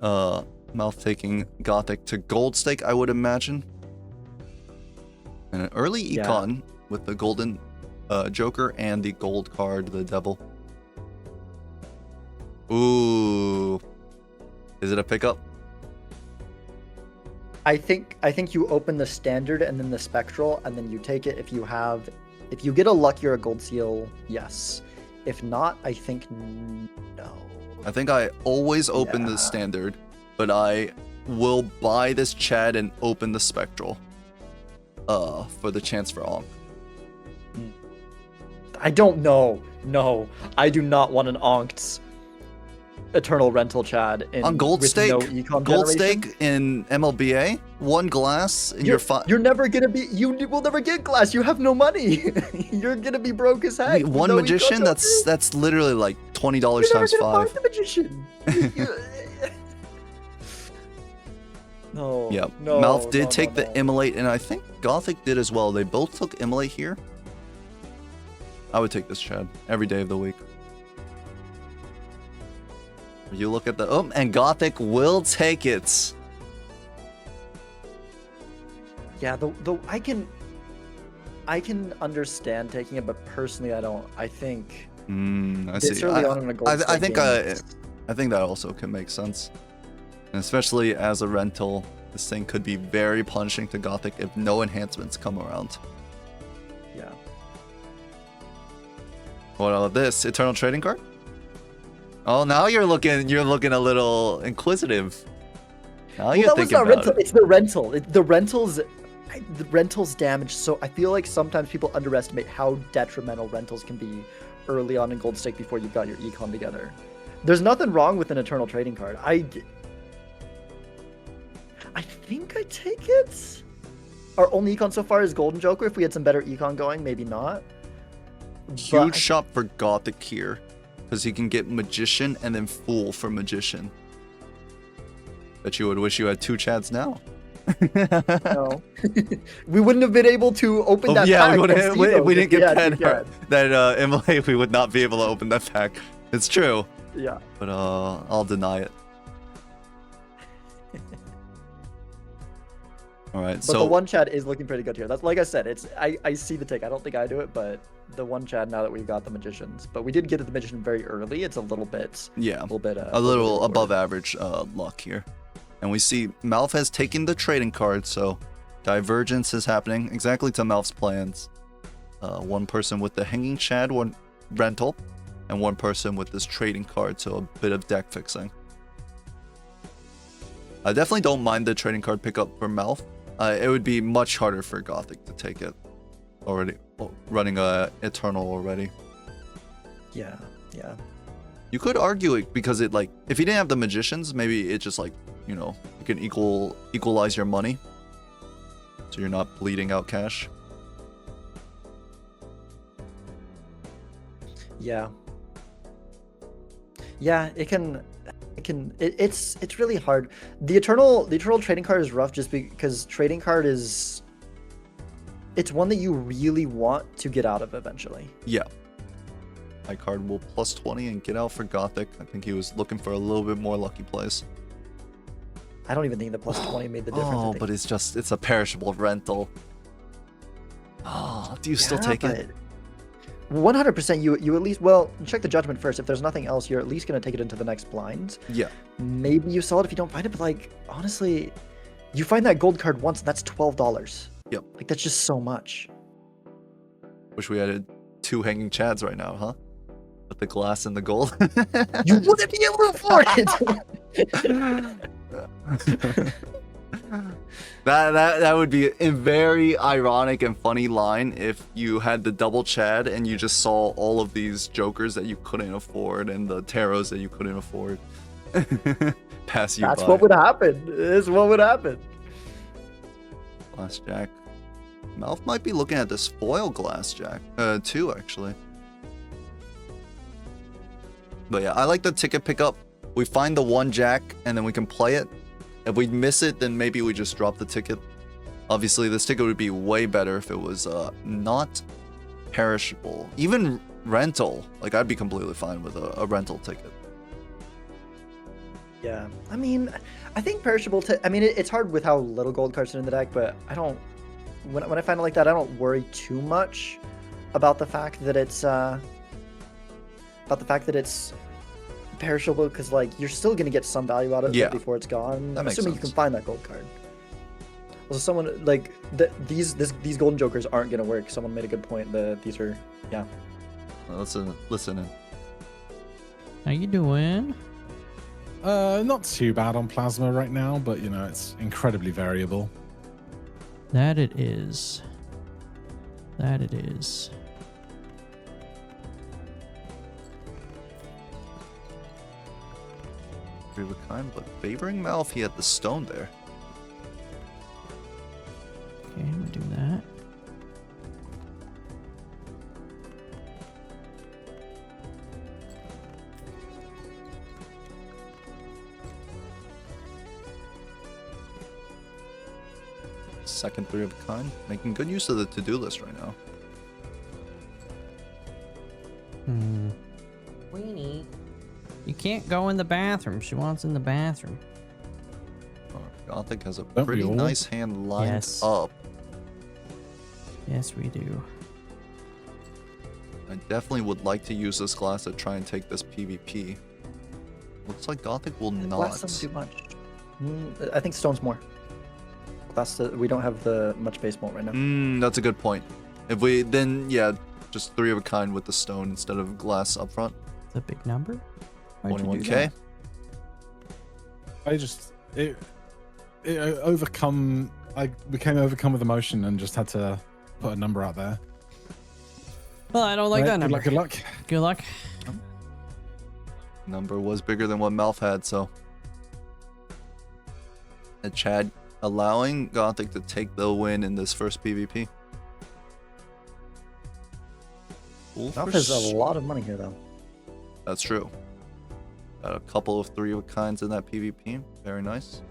MALF taking Gothic to gold stake, I would imagine. And an early econ with the golden Joker and the gold card, the Devil. Ooh. Is it a pickup? I think you open the standard and then the spectral, and then you take it if you get a lucky or a gold seal, yes. If not, I think no. I think I always open the standard, but I will buy this Chad and open the spectral for the chance for Onk. I don't know. No, I do not want an Onked Eternal Rental Chad on gold stake. No econ gold generation. Stake in MLBA, 1 glass in You're never gonna be. You will never get glass. You have no money. You're gonna be broke as heck. One no magician. That's literally like $20 You're times never gonna 5. find the magician. No. Yeah. No. MALF did take the Immolate, and I think Gothic did as well. They both took Immolate here. I would take this Chad every day of the week. You look at the and Gothic will take it. Yeah, I can understand taking it, but personally, I don't. I think I it's see. early on in a gold I stake think game. I think that also can make sense, and especially as a rental, this thing could be very punishing to Gothic if no enhancements come around. Yeah. What about this Eternal Trading Card? Oh, now you're looking a little inquisitive. Now you're thinking about rental. it. It's the rental. The rentals damage. So I feel like sometimes people underestimate how detrimental rentals can be early on in gold stake before you've got your econ together. There's nothing wrong with an Eternal Trading Card. I think I take it. Our only econ so far is Golden Joker. If we had some better econ going, maybe not. Huge shop for Gothic here, because he can get Magician and then Fool for Magician. Bet you would wish you had 2 Chads now. No. We wouldn't have been able to open that pack. If we didn't get that Immolate, we would not be able to open that pack. It's true. Yeah. But I'll deny it. All right, But so the one Chad is looking pretty good here. That's like I said. I see the take. I don't think I do it, but the one Chad now that we've got the magicians. But we did get the magician very early. It's a little bit. Yeah. A little above average luck here. And we see MALF has taken the trading card, so divergence is happening exactly to MALF's plans. One person with the hanging Chad, one rental, and one person with this trading card, so a bit of deck fixing. I definitely don't mind the trading card pickup for MALF. It would be much harder for Gothic to take it already, running Eternal already. Yeah. You could argue it because it, like, if you didn't have the magicians, maybe it just, like, you know, you can equalize your money, so you're not bleeding out cash. Yeah, it can. It's really hard. The eternal trading card is rough just because trading card is. It's one that you really want to get out of eventually. Yeah. High card will plus 20 and get out for Gothic. I think he was looking for a little bit more lucky plays. I don't even think the plus 20 made the difference. Oh, but it's a perishable rental. Oh, do you still take it? 100%. You at least, well, check the judgment first. If there's nothing else, you're at least going to take it into the next blind. Yeah. Maybe you sell it if you don't find it, but like, honestly, you find that gold card once and that's $12. Yep. Like, that's just so much. Wish we had 2 hanging Chads right now, huh? With the glass and the gold. You wouldn't be able to afford it. That would be a very ironic and funny line if you had the double Chad and you just saw all of these jokers that you couldn't afford and the tarots that you couldn't afford pass you by. That's what would happen. Is what would happen. Glass Jack. MALF might be looking at this foil Glass Jack too, actually. But yeah, I like the ticket pickup. We find the 1 Jack and then we can play it. If we miss it, then maybe we just drop the ticket. Obviously, this ticket would be way better if it was not perishable. Even rental, like I'd be completely fine with a rental ticket. Yeah, I mean, I think perishable. I mean, it's hard with how little gold cards are in the deck, but I don't. When I find it like that, I don't worry too much about the fact that it's perishable, because like you're still gonna get some value out of it before it's gone. That makes assuming sense. you can find that gold card. Also, someone like these golden jokers aren't gonna work. Someone made a good point. These are Listen in. How you doing? Not too bad on plasma right now, but you know, it's incredibly variable. That it is. That it is. Three of a kind, but favoring MALF, he had the stone there. Okay, I'm gonna do that. Second three of a kind, making good use of the to-do list right now. Weenie. You can't go in the bathroom. She wants in the bathroom. Gothic has a we pretty all? nice hand lined Yes. up. Yes, we do. I definitely would like to use this glass to try and take this PvP. Looks like Gothic will Glass not. doesn't do much. I think stone's more. Glass, we don't have much base mold right now. That's a good point. If we then just three of a kind with the stone instead of glass up front. It's a big number. Why'd you do 21k. that? I just it overcome. I became overcome with emotion and just had to put a number out there. Well, I don't like that number. Good luck. Good luck. Number was bigger than what MALF had, so. And Chad allowing Gothic to take the win in this first PvP. Malf has a lot of money here, though. That's true. Got a couple of three of a kinds in that PvP. Very nice.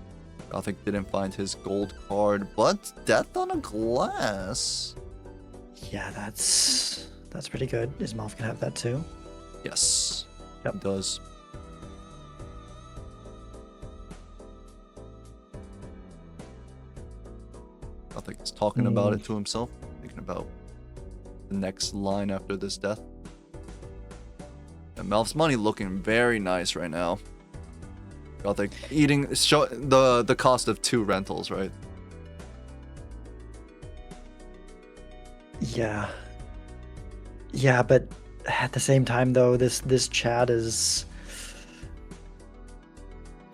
Gothic didn't find his gold card, but death on a glass. Yeah, that's pretty good. Is Malf gonna have that too? Yes. Yep. It does. Gothic is talking about it to himself, thinking about the next line after this death. And MALF's money looking very nice right now. Gothic eating the cost of 2 rentals, right? Yeah. Yeah, but at the same time, though, this chat is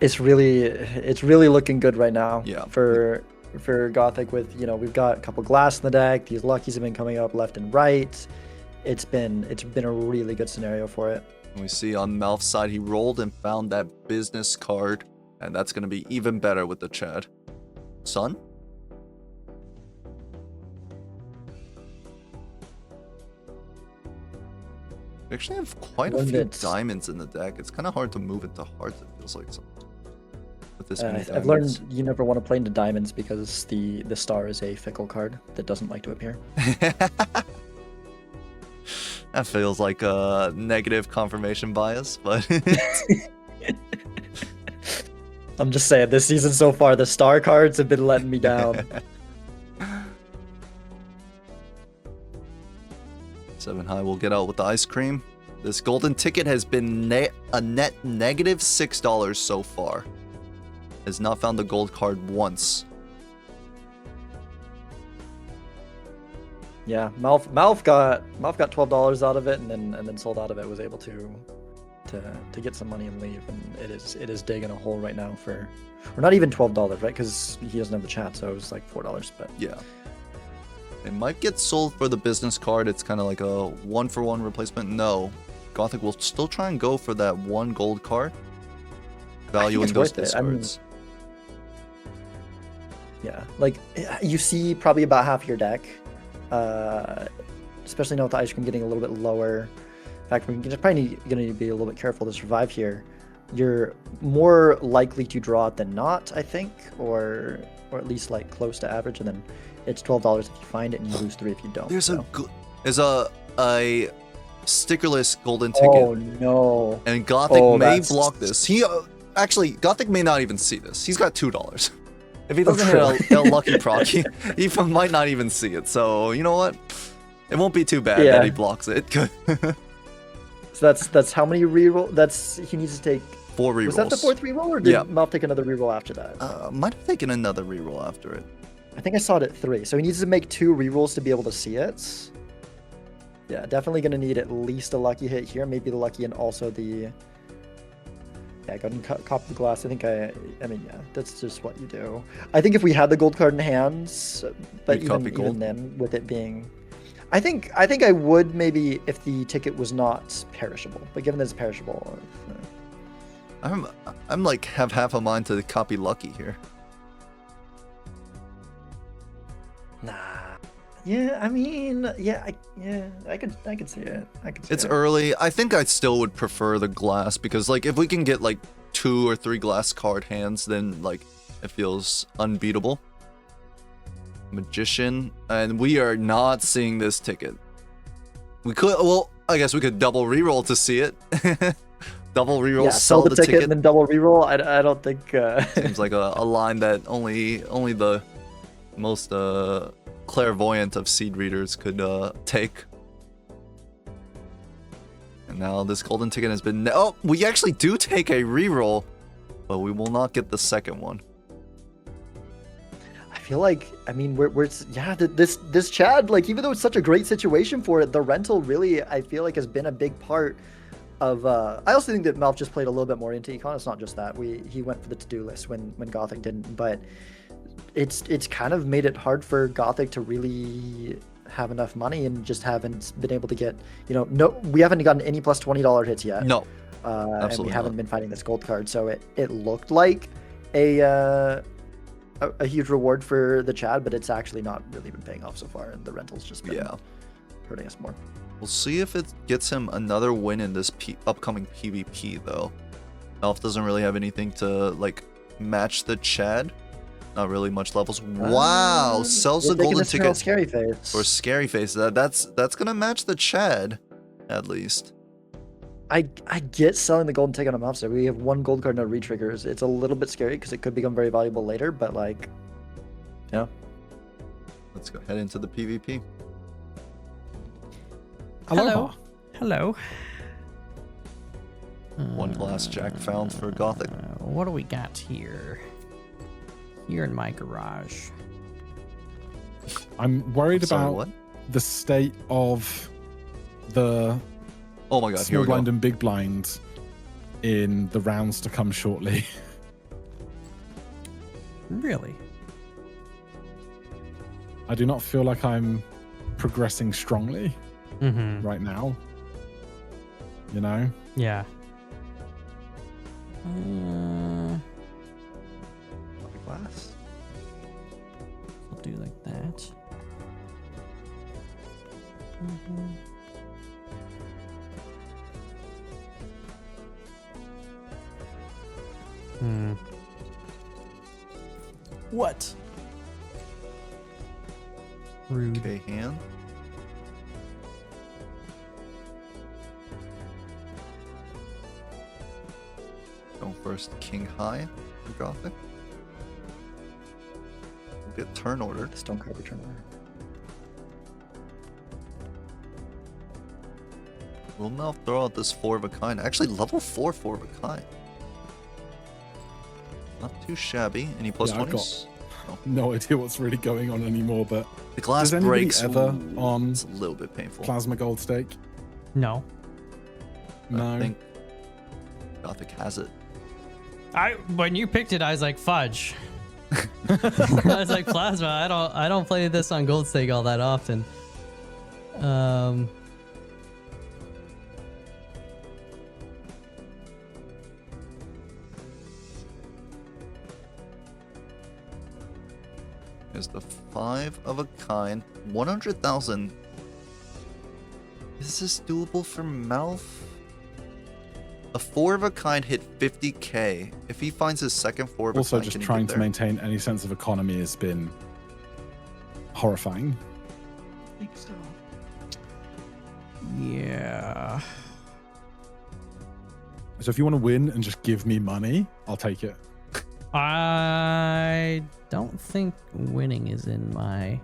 it's really looking good right now. Yeah. For Gothic, with we've got a couple glass in the deck. These luckies have been coming up left and right. It's been a really good scenario for it. And we see on MALF's side, he rolled and found that business card, and that's going to be even better with the Chad. Son? We actually have quite a few diamonds in the deck. It's kind of hard to move into hearts, it feels like. With this many I've learned you never want to play into diamonds because the star is a fickle card that doesn't like to appear. That feels like a negative confirmation bias, but I'm just saying, this season so far, the star cards have been letting me down. 7 high will get out with the ice cream. This golden ticket has been a net negative $6 so far. Has not found the gold card once. Yeah, Malf got $12 out of it, and then sold out of it. Was able to get some money and leave, and it is digging a hole right now for, or not even $12, right? Because he doesn't have the chat, so it was like $4. But Yeah, it might get sold for the business card. It's kind of like a 1-for-1 replacement. No, Gothic will still try and go for that 1 gold card, valuing those discards. Yeah, like you see probably about half your deck. Especially now with the ice cream getting a little bit lower. In fact, we're probably going to be a little bit careful to survive here. you're more likely to draw it than not, I think, or at least like close to average, and then it's $12 if you find it, and you lose 3 if you don't. There's so. there's a stickerless golden ticket. Oh no! And Gothic may that's- block this. He actually, Gothic may not even see this. He's got $2. If he Oh, doesn't hit a lucky proc, he might not even see it. So you know what? It won't be too bad Yeah. that he blocks it. So that's how many reroll? He needs to take. 4 rerolls. Was that the 4th reroll, or did Yeah. Malf take another reroll after that? Might have taken another reroll after it. I think I saw it at 3. So he needs to make 2 rerolls to be able to see it. Yeah, definitely gonna need at least a lucky hit here, maybe the lucky and also the. Yeah, go ahead and cop the glass. I mean, yeah, that's just what you do. I think if we had the gold card in hands, but You'd copy even gold? then, with it being, I think I would maybe if the ticket was not perishable. But given that it's perishable, I'm like have half a mind to copy lucky here. nah. Yeah, I mean, yeah, I could see it. It's early. I think I still would prefer the glass because like if we can get like 2 or 3 glass card hands, then like it feels unbeatable. Magician, and we are not seeing this ticket. We could, well, I guess we could double reroll to see it. Double reroll, Yeah, sell the ticket. and then double reroll. I don't think. Seems like a line that only the most clairvoyant of seed readers could take. And now this golden ticket has been. Oh, we actually do take a reroll, but we will not get the second one. I feel like, I mean, this Chad, like, even though it's such a great situation for it, the rental really, I feel like, has been a big part of. I also think that Malf just played a little bit more into econ. It's not just that he went for the to-do list when Gothic didn't, but it's kind of made it hard for Gothic to really have enough money and just haven't been able to get, we haven't gotten any plus $20 hits yet. No, and absolutely we haven't not. been fighting this gold card, so it looked like a huge reward for the Chad, but it's actually not really been paying off so far, and the rental's just been hurting us more. We'll see if it gets him another win in this upcoming PvP though. Elf doesn't really have anything to like match the Chad. Not really much levels. Wow, sells the golden ticket Scary face. for Scary Face. That's gonna match the Chad, at least. I get selling the golden ticket on Malf, so we have 1 gold card, no re-triggers. It's a little bit scary because it could become very valuable later, but like, yeah. Let's go head into the PvP. Hello. Hello. 1 glass jack found for Gothic. What do we got here? Here in my garage. I'm worried Sorry, about what? the state of the Oh my god, here small we go. blind and big blind in the rounds to come shortly. Really? I do not feel like I'm progressing strongly Mm-hmm. right now. You know? Yeah. Glass. I'll do like that. What? Rude. Okay, hand. Going first, King High for Gothic. We'll get turn order. Stone card return order. We'll now throw out this 4 of a kind. Actually, level 4 of a kind. Not too shabby. Any plus Yeah, I've 20s? No idea what's really going on anymore, but The glass does anybody breaks. ever Ooh, on it's a little bit painful. plasma gold stake? No. No. I think Gothic has it. When you picked it, I was like, fudge. I was like, plasma. I don't play this on gold stake all that often. Here's the 5 of a kind. 100,000. Is this doable for MALF? A 4 of a kind hit 50k. If he finds his second 4 of a Also, kind, just can he trying get to there? maintain any sense of economy has been horrifying. I think so. Yeah. So if you want to win and just give me money, I'll take it. I don't think winning is in my...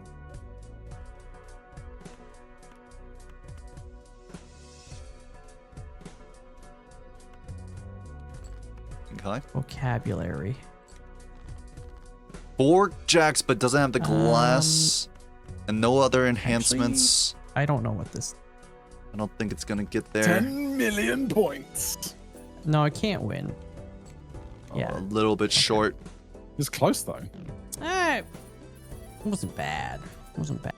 Okay. vocabulary. 4 jacks, but doesn't have the glass and no other enhancements. I don't know what this... I don't think it's gonna get there. 10 million points. No, I can't win. Yeah. A little bit short. It's close though. It wasn't bad. It wasn't bad.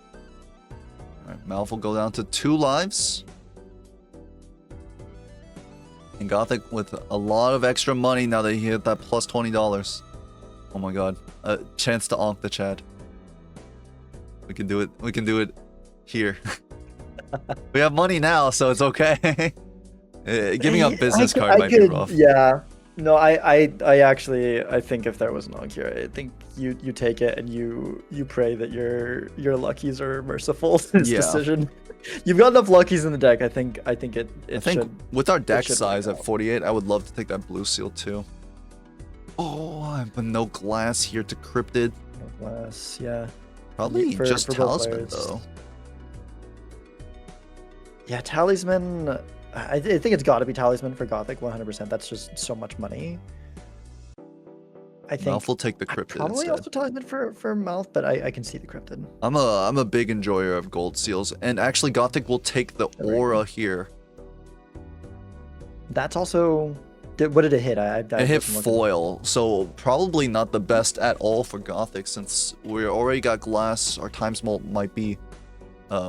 All right, MALF will go down to 2 lives. And Gothic with a lot of extra money now that he hit that plus $20. Oh my god. A chance to onk the Chad. We can do it. We can do it here. We have money now, so it's okay. Giving up business card might be rough. Yeah. No, I actually I think if there was an onk here, I think you take it and you pray that your luckies are merciful to this decision. You've got enough luckies in the deck. I think it should. With our deck size work at out. 48, I would love to take that blue seal too. Oh, but no glass here to cryptid. No glass, yeah. Probably For just both talisman players. though. Yeah, talisman. I think it's got to be talisman for Gothic 100%. That's just so much money. I think MALF will take the cryptid probably instead. also talisman for MALF, but I can see the cryptid. I'm a big enjoyer of gold seals, and actually Gothic will take the aura here. That's also. What did it hit? I It hit wasn't looking. foil, so probably not the best at all for Gothic since we already got glass. Our times molt might be,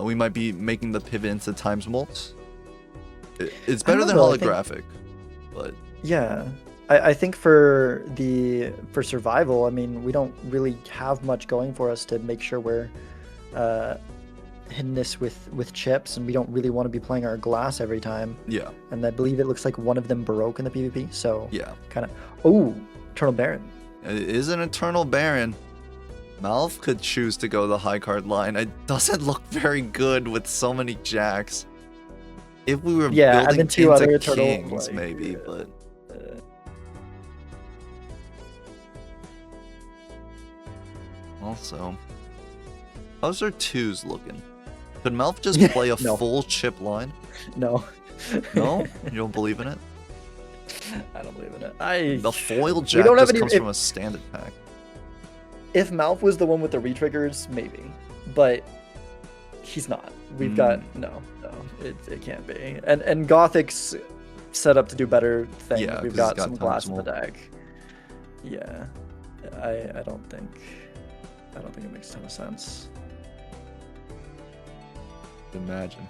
we might be making the pivot into times molt. It's better don't than know, I think- holographic, but Yeah, I think for survival, I mean, we don't really have much going for us to make sure we're hitting this with chips, and we don't really want to be playing our glass every time. yeah, And I believe it looks like one of them broke in the PvP, so yeah. kind of. Oh, Eternal Baron. It is an Eternal Baron. MALF could choose to go the high card line. It doesn't look very good with so many jacks. If we were Yeah, and building then 2 other into Eternal, kings, like, maybe, but also, how's our 2s looking? Could MALF just play a No. full chip line? No. No? You don't believe in it? I don't believe in it. The foil jack don't have just any- comes if- from a standard pack. If MALF was the one with the retriggers, maybe, but he's not. We've got no, it can't be. And Gothic's set up to do better things. Yeah, 'cause We've he's got got some glass in the times deck. Yeah, I don't think it makes a ton of sense. Imagine.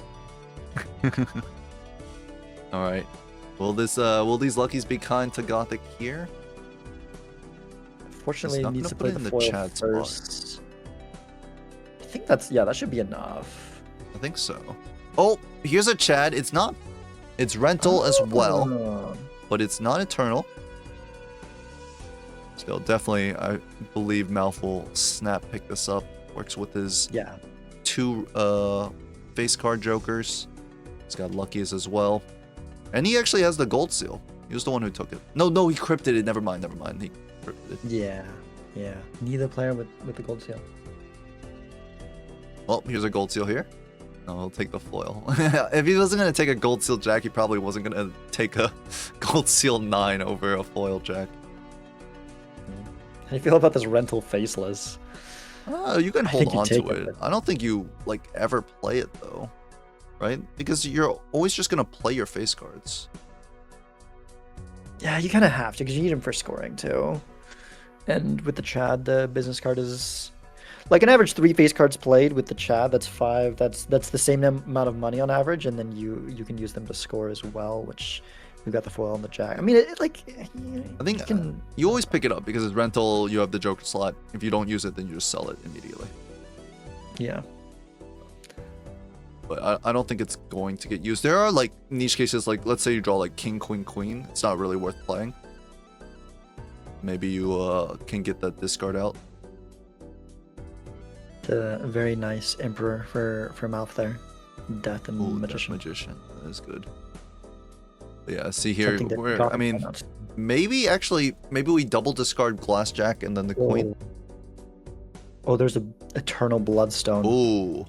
All right. Will these luckies be kind to Gothic here? Fortunately, not it needs gonna to put play it in the the foil chat spot. first. I think that should be enough. I think so. Oh, here's a Chad. It's rental as well, Oh. but it's not eternal. Still, definitely, I believe MALF will snap pick this up. Works with his Yeah. 2 face card jokers. He's got luckies as well, and he actually has the gold seal. He was the one who took it. No, he crypted it. Never mind. He crypted it. Yeah. Neither player with the gold seal. Well, here's a gold seal here. No, he'll take the foil. If he wasn't going to take a gold seal jack, he probably wasn't going to take a gold seal 9 over a foil jack. How do you feel about this rental faceless? Oh, you can I hold think you on take to it, it. I don't think you, ever play it, though. Right? Because you're always just going to play your face cards. Yeah, you kind of have to because you need him for scoring too. And with the Chad, the business card is like an average 3 face cards played with the Chad. That's 5. That's the same amount of money on average, and then you can use them to score as well. Which we've got the foil on the Jack. I mean, I think you always pick it up because it's rental. You have the Joker slot. If you don't use it, then you just sell it immediately. Yeah. but I don't think it's going to get used. There are like niche cases, like let's say you draw like king, queen, queen. It's not really worth playing. Maybe you can get that discard out. The very nice Emperor for MALF there. Death and Ooh, Magician. Magician. That is good. But yeah, see here, Something that where Gothic I mean, cannot. maybe we double discard Glass Jack and then the Queen. Oh, there's a Eternal Bloodstone. Ooh.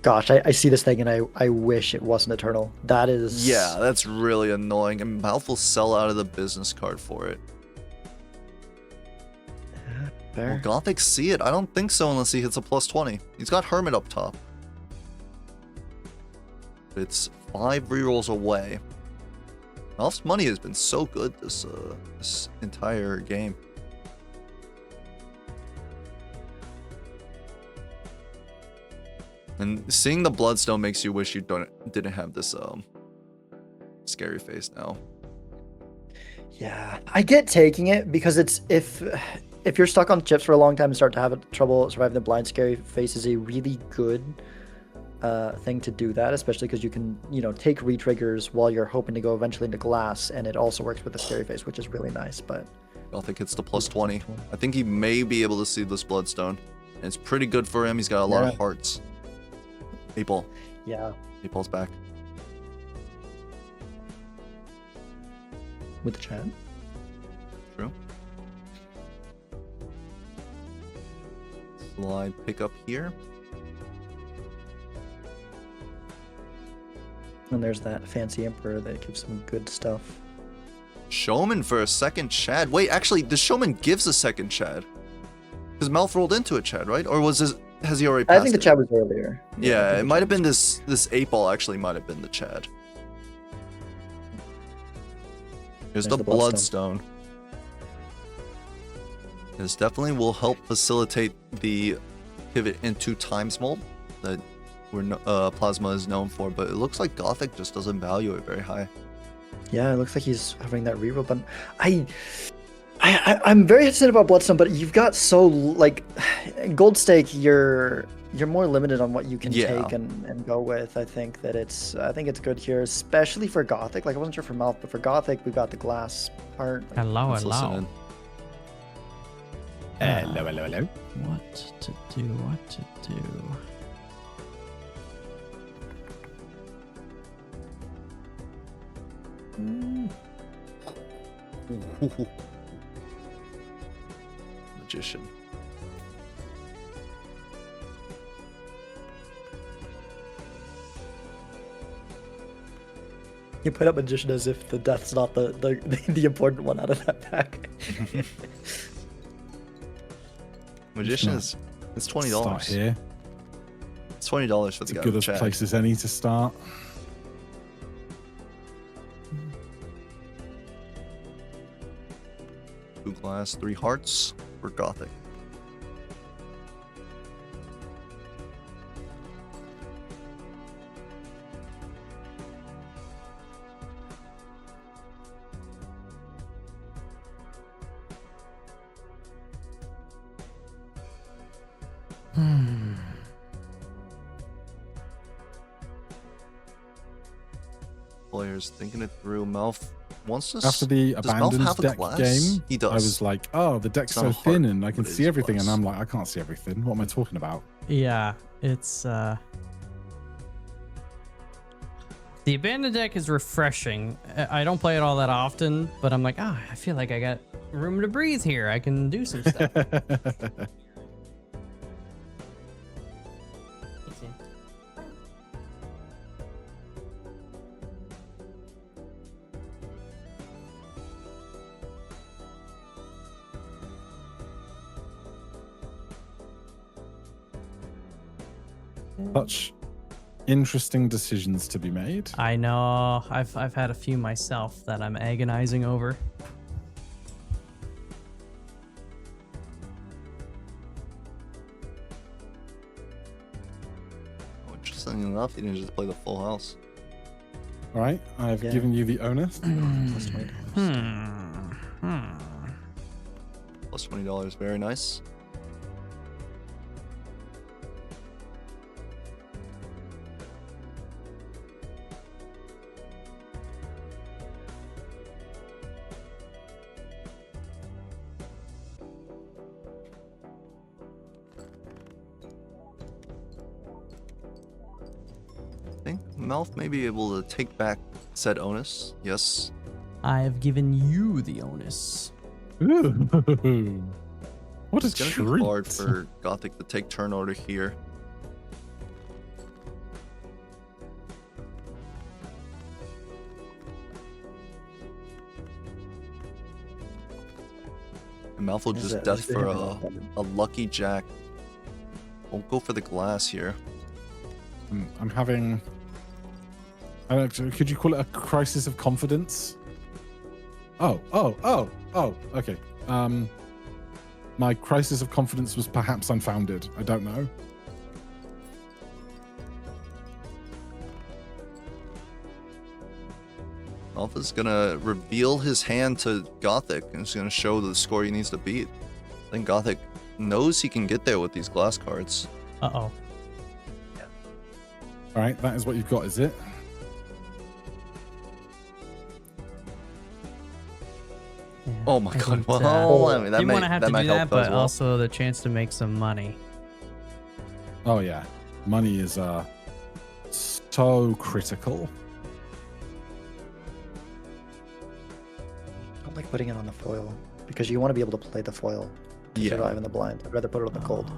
Gosh, I see this thing and I wish it wasn't Eternal. That is... Yeah, that's really annoying. And MALF will sell out of the business card for it. Fair. Will Gothic see it? I don't think so unless he hits a +20. He's got Hermit up top. It's 5 rerolls away. MALF's money has been so good this entire game. And seeing the Bloodstone makes you wish you didn't have this scary face now. Yeah, I get taking it because it's if you're stuck on chips for a long time and start to have trouble surviving the blind scary face is a really good thing to do that, especially because you can take retriggers while you're hoping to go eventually into glass, and it also works with the scary face, which is really nice. But Gothic hits the +20. I think he may be able to see this Bloodstone, and it's pretty good for him. He's got a lot of hearts. 8-ball. Yeah. 8-ball's back. With the chat. True. Slide pick up here. And there's that fancy Emperor that gives some good stuff. Showman for a second Chad. Wait, actually, the Showman gives a second Chad. Because MALF rolled into a Chad, right? Or has he already passed I think the it? Chad was earlier. Yeah, it might have been this 8-ball actually might have been the Chad. Here's the Bloodstone. This definitely will help facilitate the pivot into Times Mold that Plasma is known for, but it looks like Gothic just doesn't value it very high. Yeah, it looks like he's having that reroll button. I'm very hesitant about Bloodstone, but you've got so like Gold Stake, you're more limited on what you can take and go with. I think it's good here, especially for Gothic. Like I wasn't sure for MALF, but for Gothic, we've got the glass part. Hello. Let's listen in. Hello. What to do? Magician. You put up Magician as if the death's not the important one out of that pack. Magician is it's $20. Start here. It's $20 for It's the a guy good with as Chad. place as any to start. Two glass, 3 hearts for Gothic. Players thinking it through. MALF wants to. After the does MALF abandoned have a deck glass? game, He does. I was like, oh, the deck's It's not so a heart, thin and I can but it see is everything. glass. And I'm like, I can't see everything. What am I talking about? Yeah, it's the abandoned deck is refreshing. I don't play it all that often, but I'm like, I feel like I got room to breathe here. I can do some stuff. Such interesting decisions to be made. I know. I've had a few myself that I'm agonizing over. Interesting enough, you didn't just play the full house. All right, I've given you the onus. Plus $20. Plus $20, very nice. Malf may be able to take back said onus. Yes. I have given you the onus. Ooh. What a It's gonna treat. be hard for Gothic to take turn order here. And Malf will just death for a lucky jack. Won't go for the glass here. I'm having... I don't know, could you call it a crisis of confidence? Oh, okay. My crisis of confidence was perhaps unfounded. I don't know. Malf is gonna reveal his hand to Gothic and it's gonna show the score he needs to beat. I think Gothic knows he can get there with these glass cards. Uh-oh. All right, that is what you've got, is it? Yeah, Oh my I god, think, well, I mean, that didn't might, want to have that to might do help that, but as well. also the chance to make some money. Oh yeah, money is so critical. I don't like putting it on the foil because you want to be able to play the foil to Yeah. survive in the blind. I'd rather put it on the cold.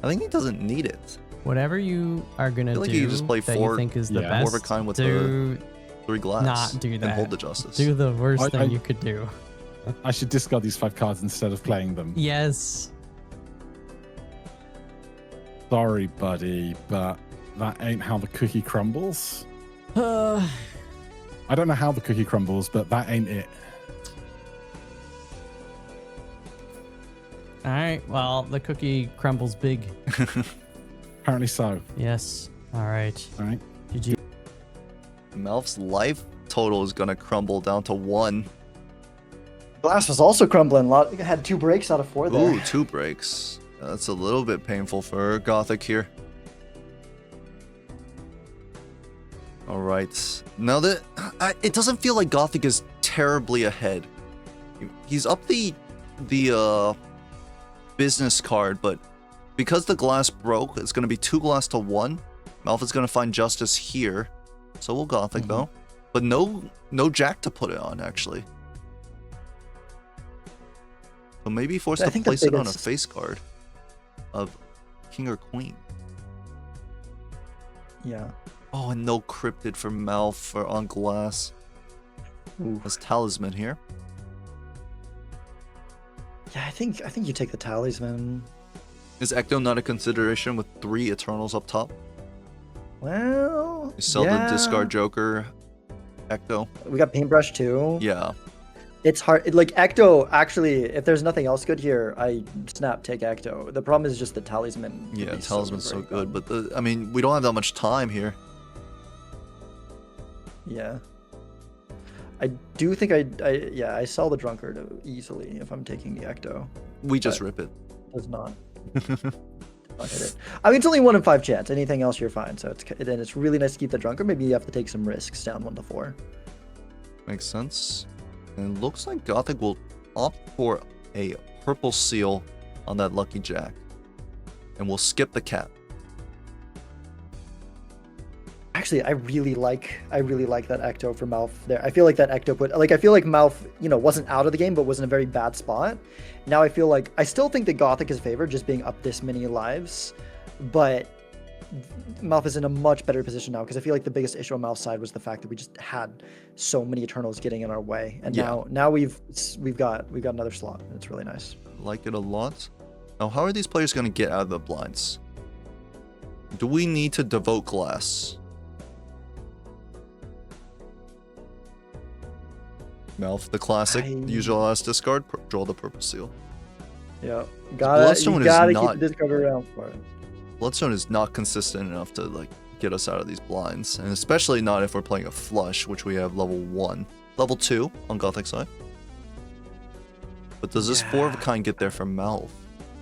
I think he doesn't need it. Whatever you are gonna feel like do you just play that four- you think is the yeah, best, more of a kind with do 3 glass. not do And that. hold the justice. Do the worst I- thing you could do. I should discard these 5 cards instead of playing them. Yes. Sorry, buddy, but that ain't how the cookie crumbles. Uh, I don't know how the cookie crumbles, but that ain't it. all right. Well, the cookie crumbles big. Apparently so. Yes. All right. All right. GG. Malf's life total is gonna crumble down to 1. Glass was also crumbling. Had 2 breaks out of 4 there. Ooh, 2 breaks. That's a little bit painful for Gothic here. All right. Now that it doesn't feel like Gothic is terribly ahead. He's up the business card, but because the glass broke, it's going to be 2 glass to 1. Malf is going to find justice here. So will Gothic though, but no jack to put it on actually. So maybe forced I to think the place it on a biggest- face card of king or queen. Yeah. Oh, and no cryptid for Malf for on glass. Ooh. That's talisman here. Yeah, I think you take the talisman. Is Ecto not a consideration with 3 Eternals up top? Well, You sell the discard Joker, Ecto. We got paintbrush too. Yeah. It's hard. Like Ecto, actually, if there's nothing else good here, I take Ecto. The problem is just the talisman. would Yeah, be talisman's so great. good, but I mean, we don't have that much time here. Yeah. I do think I sell the drunkard easily if I'm taking the Ecto. We just But- rip it. Does not. Not hit it. I mean, it's only 1 in 5 chance. Anything else, you're fine. So it's really nice to keep the drunkard. Maybe you have to take some risks down 1 to 4. Makes sense. And it looks like Gothic will opt for a purple seal on that lucky jack. And we'll skip the cat. Actually, I really like that Ecto for Malf there. I feel like that Ecto I feel like Malf, wasn't out of the game, but was in a very bad spot. Now I feel like I still think that Gothic is favored just being up this many lives, but Malf is in a much better position now because I feel like the biggest issue on Malf's side was the fact that we just had so many Eternals getting in our way, and Yeah. now we've got another slot. And it's really nice. Like it a lot. Now, how are these players going to get out of the blinds? Do we need to devote glass? Malf, the classic. Use your last discard, draw the purple seal. Yeah, Bloodstone you is gotta not- keep the discard around for it. Bloodstone is not consistent enough to get us out of these blinds, and especially not if we're playing a flush, which we have level 1, level 2 on Gothic side. But does this 4 of a kind get there from Malf?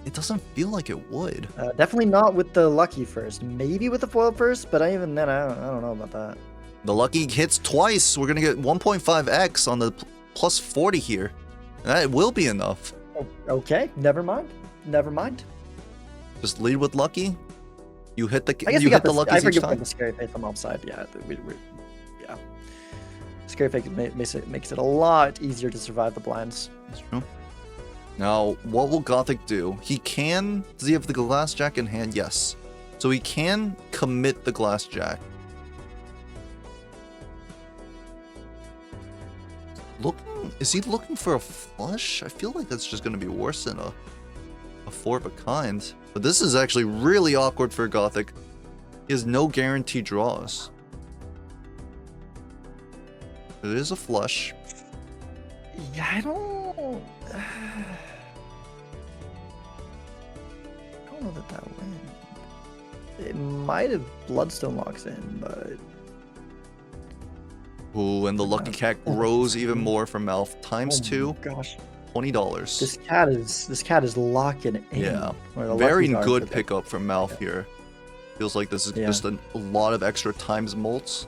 It doesn't feel like it would. Definitely not with the lucky first. Maybe with the foil first, but even then, I don't know about that. The lucky hits twice. We're gonna get 1.5x on the plus 40 here. That will be enough. Okay, never mind. Never mind. Just lead with lucky. You hit the I guess you we got hit the I luckies each forget time. the scary face on offside. Yeah, yeah. Scary face makes it a lot easier to survive the blinds. That's true. Now, what will Gothic do? He can. Does he have the glass jack in hand? Yes. So he can commit the glass jack. Is he looking for a flush? I feel like that's just going to be worse than a four of a kind. But this is actually really awkward for Gothic. He has no guaranteed draws. It is a flush. Yeah, I don't know that wins. It might have Bloodstone locks in, but Ooh, and the Lucky Cat grows even more for MALF. Times two, gosh, $20. this cat is locking in. Yeah, where the very luckies are good for the- pickup from MALF here. Feels like this is Yeah. just a lot of extra times molts.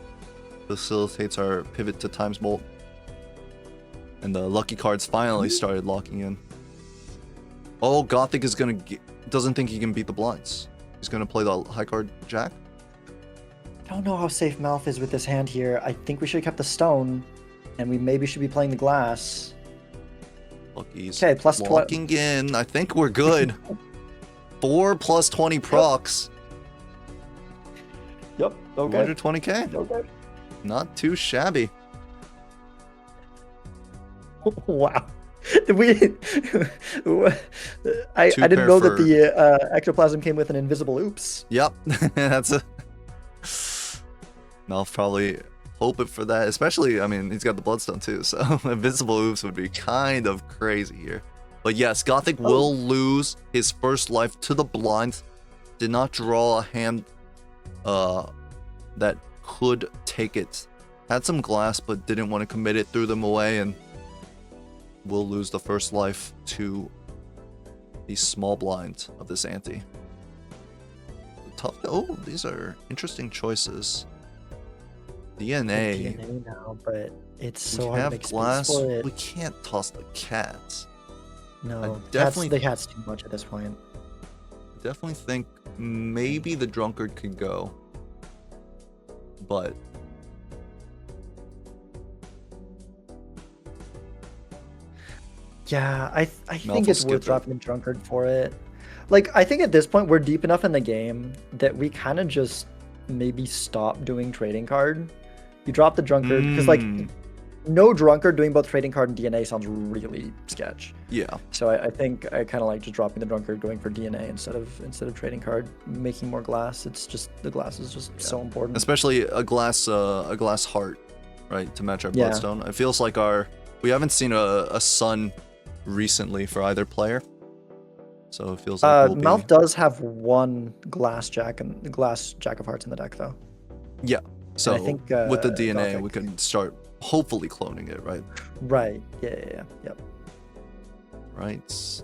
Facilitates our pivot to times molt. And the lucky cards finally started locking in. Oh, Gothic is gonna doesn't think he can beat the blinds. He's gonna play the high card jack. I don't know how safe MALF is with this hand here. I think we should have kept the stone, and we maybe should be playing the glass. Lucky's Okay, plus locking in. I think we're good. 4 plus 20 procs. Yep. Okay. 120k. Okay. Not too shabby. Wow. Did we? I Two didn't pair know for- that the ectoplasm came with an invisible oops. Yep, that's a. Malf probably hoping for that, especially. I mean, he's got the bloodstone too, so invisible oops would be kind of crazy here. But yes, Gothic will lose his first life to the blind. Did not draw a hand, that could take it. Had some glass, but didn't want to commit it. Threw them away, and will lose the first life to the small blind of this ante. Tough. Oh, these are interesting choices. DNA. DNA now, but it's We so hard to have make space glass. for it. We can't toss the cats. No, definitely- the cat's too much at this point. Definitely think maybe the drunkard could go, but Yeah, I think will it's skip worth it. dropping the drunkard for it. Like, I think at this point we're deep enough in the game that we kind of just maybe stop doing trading card. You drop the drunkard because like no drunkard doing both trading card and DNA sounds really sketch. yeah, So I think I kind of like just dropping the drunkard, going for DNA instead of trading card, making more glass. It's just the glass is just so important. especially a glass heart, right, to match our Yeah. bloodstone. It feels like we haven't seen a sun recently for either player, so it feels like we'll MALF does have one glass jack and glass jack of hearts in the deck though. yeah. So I think, with the DNA, Gothic- we can start hopefully cloning it, right? Right. Yeah. Yep. Right.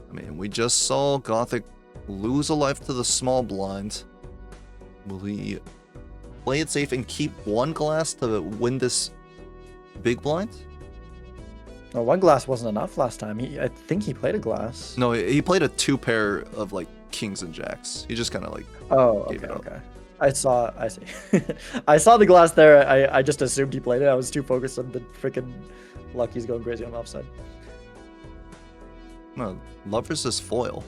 I mean, we just saw Gothic lose a life to the small blind. Will he play it safe and keep one glass to win this big blind? No, one glass wasn't enough last time. I think he played a glass. No, he played a 2 pair of like kings and jacks. He just kind of like Oh, Gave okay, it up. okay. I see. I saw the glass there. I just assumed he played it. I was too focused on the freaking Lucky's going crazy on the offside. no, love versus foil.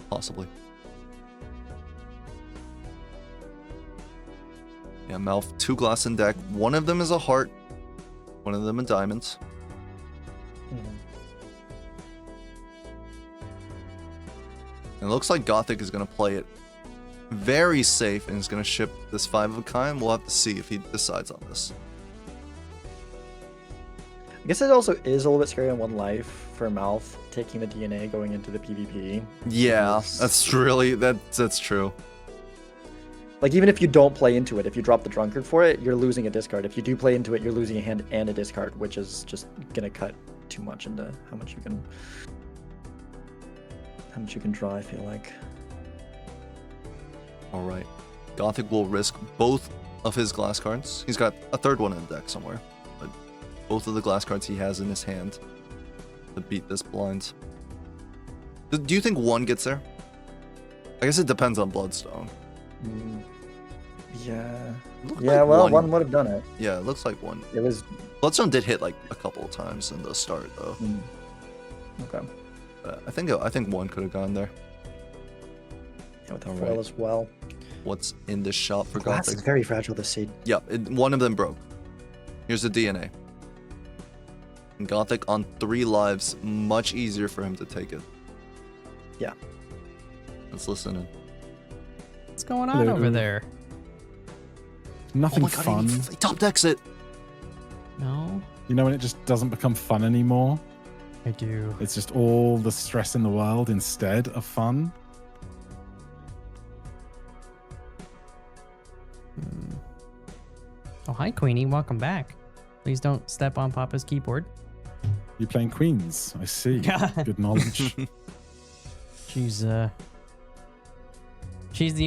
Possibly. Yeah, MALF, 2 glass in deck. One of them is a heart. One of them a diamond. It looks like Gothic is going to play it very safe and is going to ship this 5 of a kind. We'll have to see if he decides on this. I guess it also is a little bit scary on one life for MALF taking the DNA going into the PvP. Yeah, Because- that's really that's true. Like, even if you don't play into it, if you drop the drunkard for it, you're losing a discard. If you do play into it, you're losing a hand and a discard, which is just gonna cut too much into how much you can draw, I feel like. All right, Gothic will risk both of his glass cards. He's got a third one in the deck somewhere, but both of the glass cards he has in his hand to beat this blind. Do you think one gets there? I guess it depends on Bloodstone. Mm, yeah. Looked Yeah, like well, one would have done it. Yeah, it looks like one. It was. Bloodstone did hit like a couple of times in the start though. Okay. I think one could have gone there. Yeah, with the All foil right. as well. What's in the shop for Glass Gothic? is very fragile, this seed. Yeah, one of them broke. Here's the DNA. And Gothic on 3 lives, much easier for him to take it. Yeah. Let's listen in. What's going on over there? Nothing Oh my God, fun. he top decks it. No, You know when it just doesn't become fun anymore? I do. It's just all the stress in the world instead of fun. Oh, hi, Queenie. Welcome back. Please don't step on Papa's keyboard. You're playing Queens. I see. Good knowledge. She's the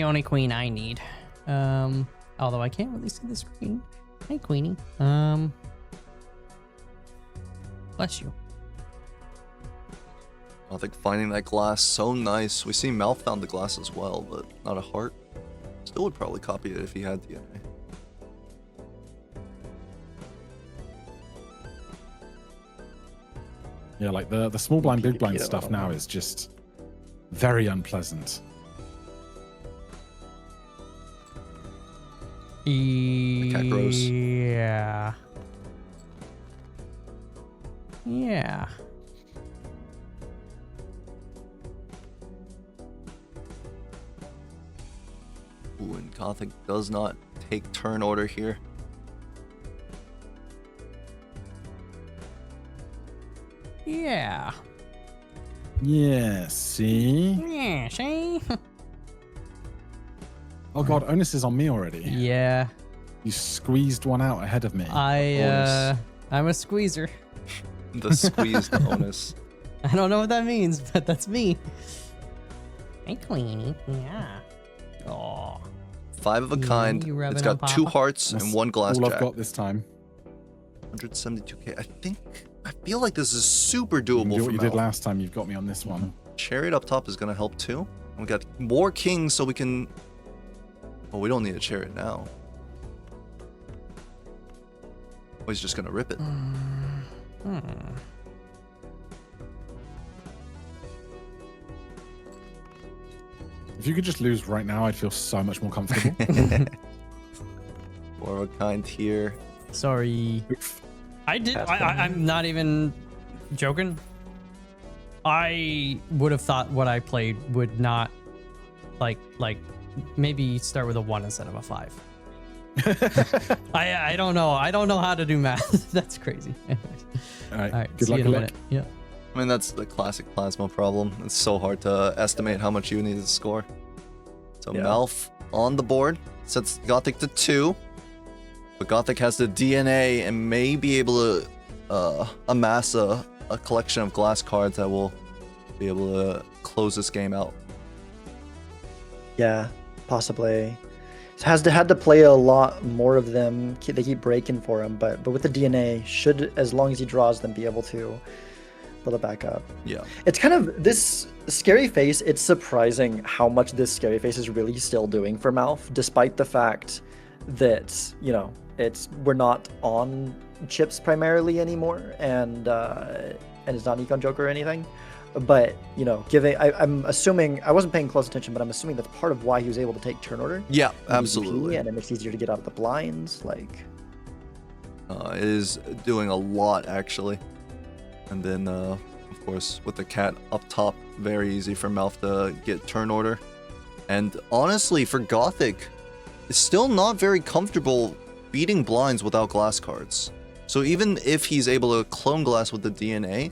only queen I need. Although I can't really see the screen. Hi, Queenie. Bless you. Gothic finding that glass, so nice. We see MALF found the glass as well, but not a heart. Still would probably copy it if he had DNA. Yeah, like the small blind, big blind PvP, stuff now is just very unpleasant. cat grows. Yeah. Yeah. Ooh, and Gothic does not take turn order here. Yeah. Yeah, see? Yeah, see? Oh god, onus is on me already. Yeah. You squeezed one out ahead of me. I'm a squeezer. The squeezed onus. I don't know what that means, but that's me. Hey, Queenie. Yeah. Oh. 5 of a kind. you rubbing It's on got 2 Papa? hearts That's and 1 glass all jack. I've got this time. 172k. I feel like this is super You can doable do for what you did Mel. last time. You've got me on this one. Chariot up top is gonna help too. And we got more kings, so we can. Oh, we don't need a chariot now. Oh, he's just gonna rip it. If you could just lose right now, I'd feel so much more comfortable. 4 of a kind here. Sorry. Oof. I'm not even joking. I would have thought what I played would not like maybe start with a 1 instead of a 5. I don't know. I don't know how to do math. That's crazy. All right. All right. Good See luck. you in a Good luck. minute. Yeah. I mean, that's the classic plasma problem. It's so hard to estimate how much you need to score. So Yeah. MALF on the board sets Gothic to 2. But Gothic has the DNA and may be able to amass a collection of glass cards that will be able to close this game out. Yeah, possibly. Had to play a lot more of them. They keep breaking for him, but with the DNA, should, as long as he draws them, be able to build it back up. Yeah. It's kind of this scary face. It's surprising how much this scary face is really still doing for MALF, despite the fact that, you know, we're not on chips primarily anymore, and it's not Econ Joker or anything. But, you know, I'm assuming, I wasn't paying close attention, but I'm assuming that's part of why he was able to take turn order. Yeah, in absolutely. PvP, and it makes it easier to get out of the blinds. Like, It is doing a lot, actually. And then, of course, with the cat up top, very easy for MALF to get turn order. And honestly, for Gothic, it's still not very comfortable beating blinds without glass cards. So even if he's able to clone glass with the DNA,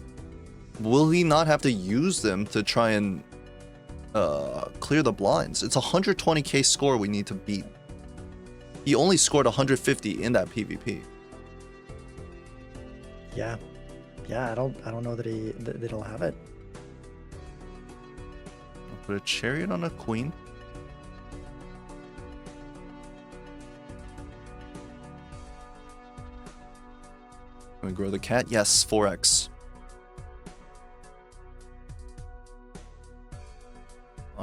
will he not have to use them to try and clear the blinds? It's a 120k score we need to beat. He only scored 150 in that PvP. yeah, I don't know that he'll have it. I'll put a chariot on a queen. Can we grow the cat? Yes, 4x.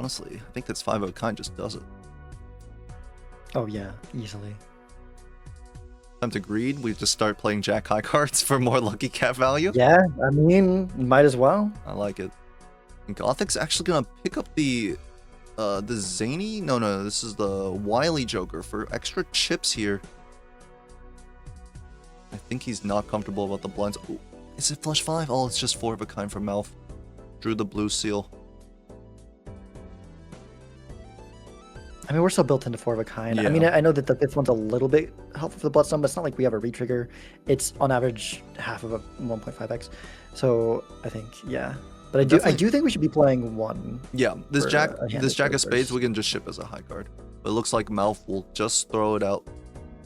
honestly, I think this 5 of a kind just does it. Oh yeah, easily. Time to greed. We just start playing Jack high cards for more lucky cat value. Yeah, I mean, might as well. I like it. And Gothic's actually gonna pick up the zany. No, this is the wily Joker for extra chips here. I think he's not comfortable about the blinds. Ooh, is it flush 5? Oh, it's just 4 of a kind from MALF. Drew the blue seal. I mean, we're still built into 4 of a kind. Yeah. I mean, I know that the 5th one's a little bit helpful for the Bloodstone, but it's not like we have a retrigger. It's on average half of a 1.5x. So I think, yeah. But I do think we should be playing 1. Yeah, this Jack of of Spades we can just ship as a high card. But it looks like MALF will just throw it out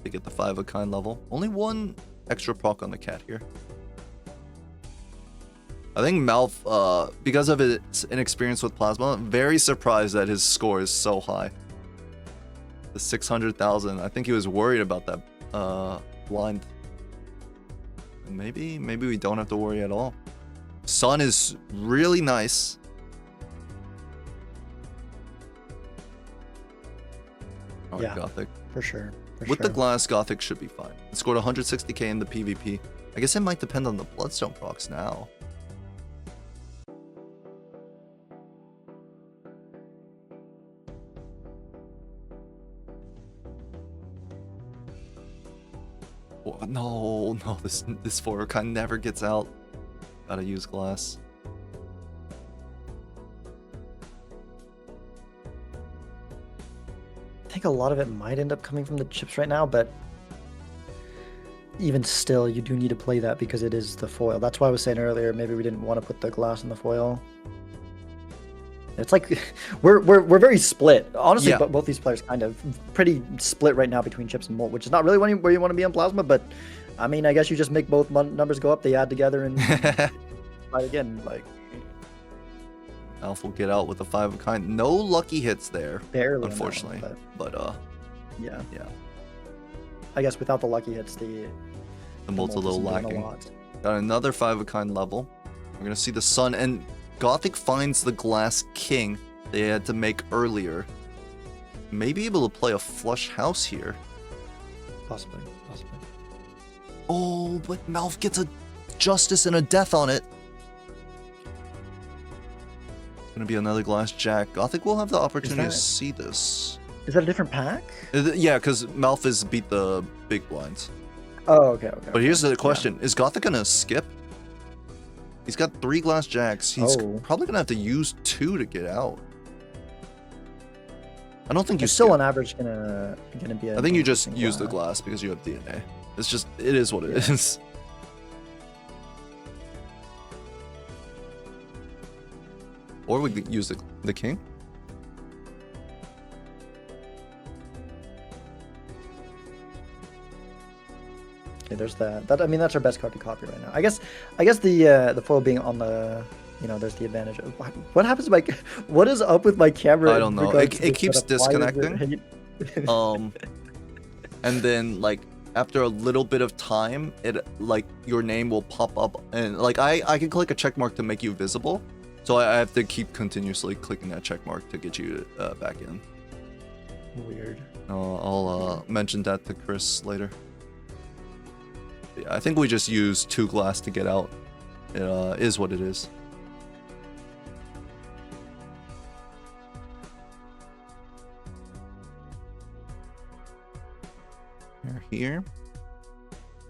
to get the 5 of a kind level. Only 1 extra proc on the cat here. I think MALF, because of its inexperience with Plasma, very surprised that his score is so high. The 600,000. I think he was worried about that blind. And maybe we don't have to worry at all. Sun is really nice. All right, Yeah. Gothic. For sure. With the glass, Gothic should be fine. It scored 160k in the PvP. I guess it might depend on the Bloodstone procs now. Oh, no, this 4 of kind never gets out. Gotta use glass. I think a lot of it might end up coming from the chips right now, but even still, you do need to play that because it is the foil. That's why I was saying earlier, maybe we didn't want to put the glass in the foil. It's like we're very split, honestly. Yeah. But both these players kind of pretty split right now between chips and Molt, which is not really where you want to be on Plasma. But I mean, I guess you just make both numbers go up. They add together and fight again. Like MALF will get out with a 5 of a kind. No lucky hits there, barely, unfortunately. But yeah. yeah, I guess without the lucky hits, the Molt's a little isn't doing lacking. lot. Got another 5 of a kind level. We're gonna see the Sun, and Gothic finds the glass king they had to make earlier. Maybe able to play a flush house here. Possibly. Oh, but MALF gets a justice and a death on it. Gonna be another glass jack. Gothic will have the opportunity to see this. Is that a different pack? Yeah, because MALF has beat the big blinds. Oh, okay. But here's the question: is Gothic gonna skip? He's got 3 glass jacks. He's probably gonna have to use 2 to get out. I don't think You're you still skip. on average gonna be. I think you just use the glass because you have DNA. It's just, it is what it is. Or we could use the king. Okay, there's that. I mean, that's our best card to copy right now. I guess the foil being on the, there's the advantage. What happens to my? What is up with my camera? I don't know. It keeps disconnecting. And then like after a little bit of time, it like your name will pop up, and like I can click a check mark to make you visible. So I have to keep continuously clicking that check mark to get you back in. Weird. I'll mention that to Chris later. Yeah, I think we just use 2 glass to get out. It is what it is. We're here.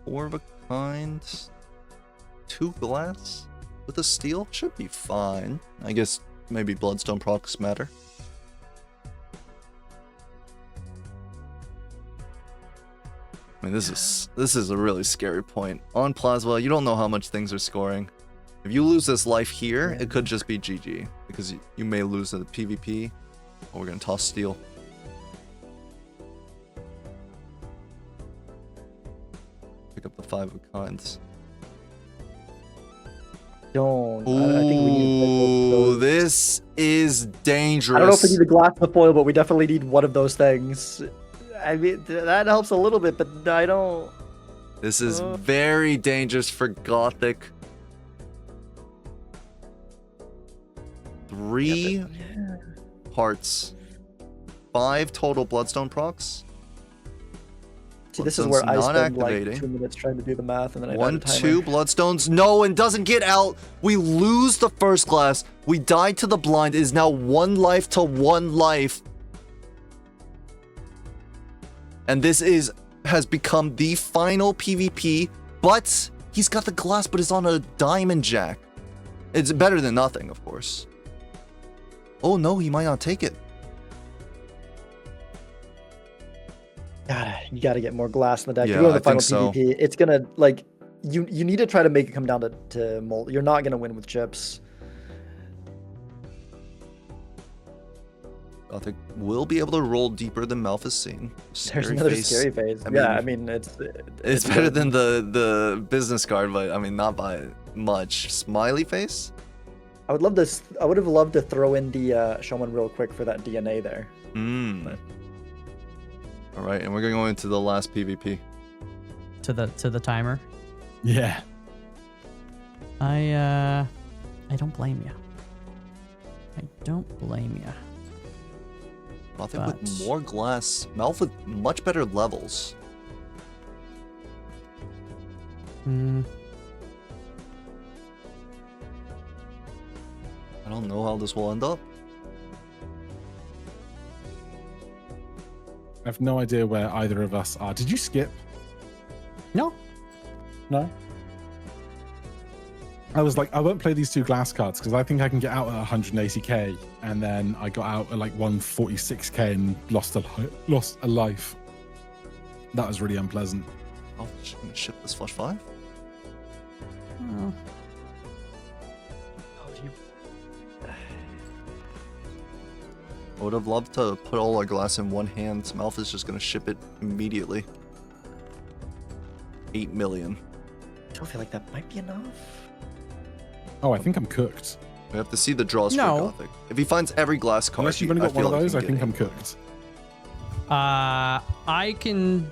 4 of a kind. 2 glass with a steel should be fine. I guess maybe Bloodstone procs matter. I mean, this is a really scary point. On Plasma, you don't know how much things are scoring. If you lose this life here, it could just be GG. Because you may lose the PvP, or we're going to toss steel. Pick up the 5 of kinds. Don't. Ooh, I think we need those. This is dangerous. I don't know if we need the glass and the foil, but we definitely need one of those things. I mean, that helps a little bit, but I don't. This is very dangerous for Gothic. 3. hearts, 5 total bloodstone procs. See, this is where I spend like activating. 2 minutes trying to do the math, and then I 1, die 2 bloodstones. No, and doesn't get out. We lose the first glass. We die to the blind. It is now 1 life to 1 life. And this has become the final PvP, but he's got the glass, but it's on a diamond jack. It's better than nothing, of course. Oh no, he might not take it. You gotta get more glass in the deck. Yeah, You go to the I final think so. PvP. It's gonna like you need to try to make it come down to Molt. You're not gonna win with chips. Gothic will be able to roll deeper than MALF has seen. There's another scary phase. I mean it's better than the business card, but I mean not by much. Smiley face. I would love this. I would have loved to throw in the Showman real quick for that DNA there. But... All right, and we're gonna go into the last PvP. To the timer. Yeah. I don't blame you. I don't blame you. Gothic with more glass. MALF with much better levels. Hmm. I don't know how this will end up. I have no idea where either of us are. Did you skip? No. No. I was like, I won't play these 2 glass cards because I think I can get out at 180k, and then I got out at like 146k and lost a life. That was really unpleasant. Oh, I'm gonna ship this flush 5. Oh. I would have loved to put all our glass in one hand. MALF is just gonna ship it immediately. 8 million. I don't feel like that might be enough. Oh, I think I'm cooked. We have to see the draws for No. Gothic. If he finds every glass card, Unless you've only got one feel of like those, he I can think get I'm 8 cooked. I can,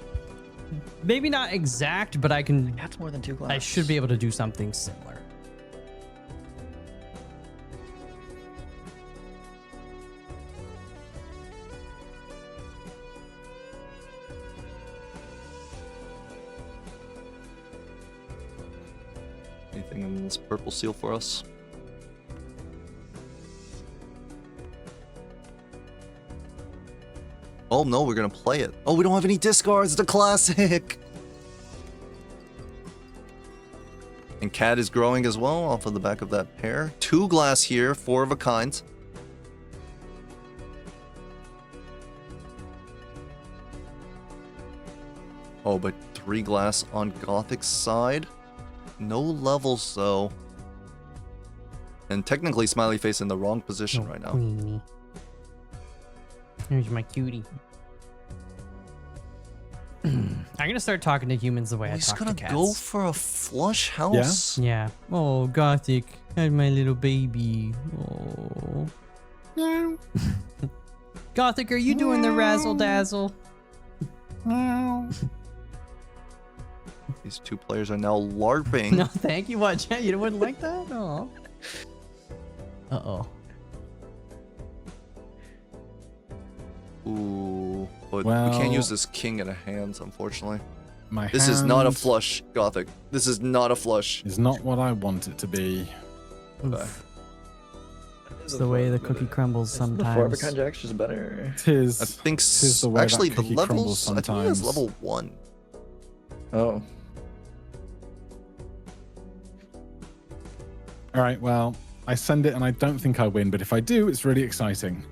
maybe not exact, but I can. That's more than 2 glass. I should be able to do something similar. Anything in this purple seal for us? Oh no, we're gonna play it. Oh, we don't have any discards. It's a classic. And Cat is growing as well off of the back of that pair. 2 glass here, 4 of a kind. Oh, but 3 glass on Gothic's side. No levels though. And technically Smiley Face in the wrong position right now. Queenie. Here's my cutie. I'm gonna start talking to humans the way I He's talk to gonna cats. go for a flush house. Yeah. Oh, Gothic. That's my little baby. Oh. No. Gothic, are you doing the razzle dazzle? No. These 2 players are now LARPing. No, thank you. What? You wouldn't like that? Oh. Uh-oh. Ooh, but Well, we can't use this king in a hands, unfortunately. My This is not a hand flush, Gothic. This is not a flush. is not what I want it to be. Oof. It's the way the cookie crumbles The 4 of a sometimes. kind jack's just better. Tis. I think Tis the way actually that the cookie crumbles levels. I think that's sometimes. level 1. Oh. All right, well, I send it and I don't think I win, but if I do, it's really exciting.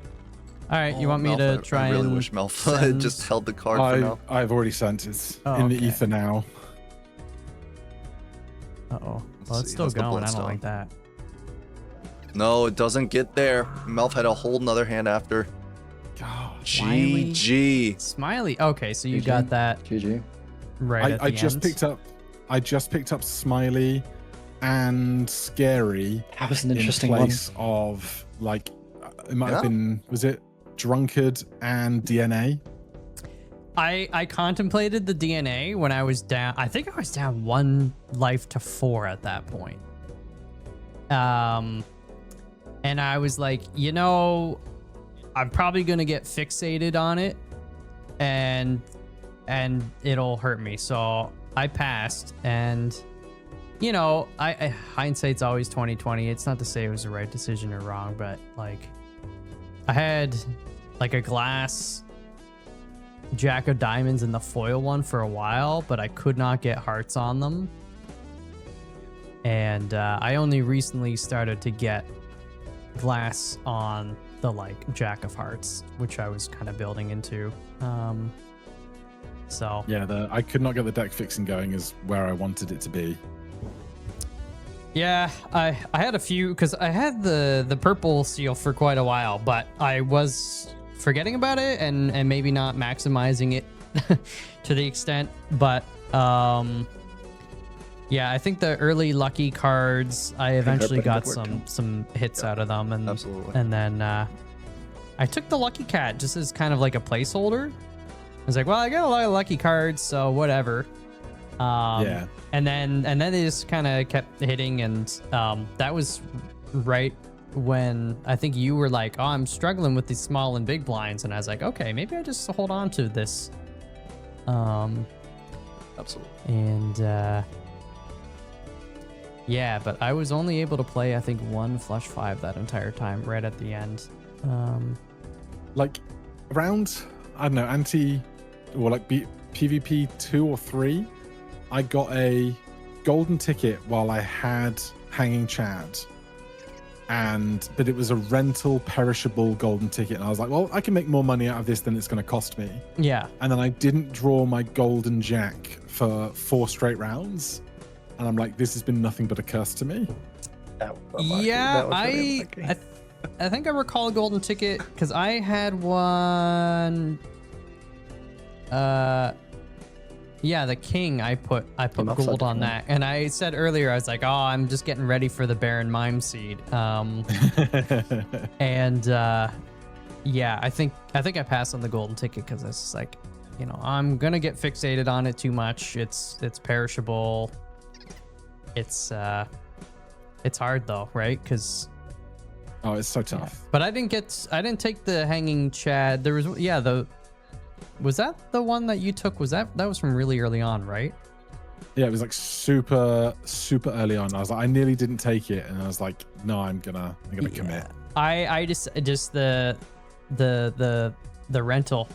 All right, you Oh, want me Malf, to try I really and wish Malf send- just held the card for now. I've already sent it. Oh, in the okay. ether now. Uh-oh. Let's Well, it's see, still how's the going. I don't bloodstone? like that. No, it doesn't get there. Malf had a whole nother hand after. Gosh. Wiley. GG. Smiley. Okay, so you GG. got that GG. right at the I just end. picked up Smiley and Scary That was an in interesting one. place of like it might have Yeah. been, was it Drunkard and DNA? I contemplated the DNA when I was down. I think I was down 1 life to 4 at that point. And I was like, you know, I'm probably gonna get fixated on it, and it'll hurt me. So I passed, and you know, I hindsight's always 20/20. It's not to say it was the right decision or wrong, but like I had like a glass Jack of Diamonds in the foil one for a while, but I could not get hearts on them. And I only recently started to get glass on the like Jack of Hearts, which I was kind of building into. So yeah, I could not get the deck fixing going is where I wanted it to be. Yeah, I had a few because I had the purple seal for quite a while, but I was forgetting about it and maybe not maximizing it to the extent. But yeah, I think the early lucky cards I eventually got some hits out of them, and absolutely. And then I took the lucky cat just as kind of like a placeholder. I was like, well, I got a lot of lucky cards, so whatever. Yeah. And then they just kind of kept hitting, and that was right when I think you were like, oh, I'm struggling with these small and big blinds, and I was like, okay, maybe I just hold on to this. Absolutely. And yeah, but I was only able to play, I think, one flush 5 that entire time, right at the end. Like around, I don't know, PvP 2 or 3, I got a golden ticket while I had Hanging Chad, but it was a rental perishable golden ticket, and I was like, well, I can make more money out of this than it's going to cost me. Yeah. And then I didn't draw my golden jack for 4 straight rounds, and I'm like, this has been nothing but a curse to me. Yeah, I think I recall a golden ticket because I had one. Yeah, the king. I put gold on that, and I said earlier I was like, oh, I'm just getting ready for the Baron Mime Seed. And yeah, I think I passed on the golden ticket because it's just like, you know, I'm gonna get fixated on it too much. It's perishable. It's hard though, right? Because it's so tough. Yeah. But I didn't take the Hanging Chad. There was was that the one that you took? That was from really early on, right? Yeah, it was like super early on. I was like, I nearly didn't take it, and I was like, no, I'm gonna commit. I just the rental.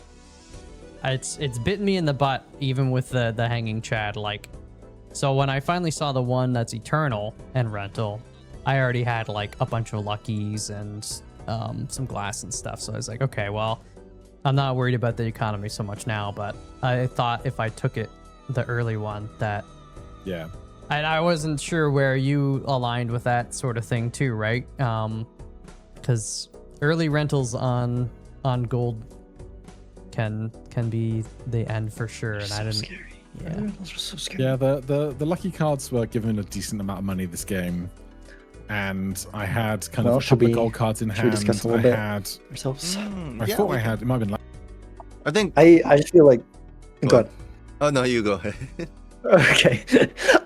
It's bitten me in the butt, even with the Hanging Chad. Like, so when I finally saw the one that's eternal and rental, I already had like a bunch of luckies and some glass and stuff. So I was like, okay, well, I'm not worried about the economy so much now, but I thought if I took it, the early one, that... Yeah. And I wasn't sure where you aligned with that sort of thing too, right? Because early rentals on gold can be the end for sure, and I didn't... Scary. Yeah. Those were so scary. Yeah, the lucky cards were given a decent amount of money this game. And I had kind of a couple of gold cards in hand. Should we discuss a little bit ourselves? I Yeah, thought I had. It might have been. I think. I just feel like. Go ahead. Oh no, you go ahead. Okay.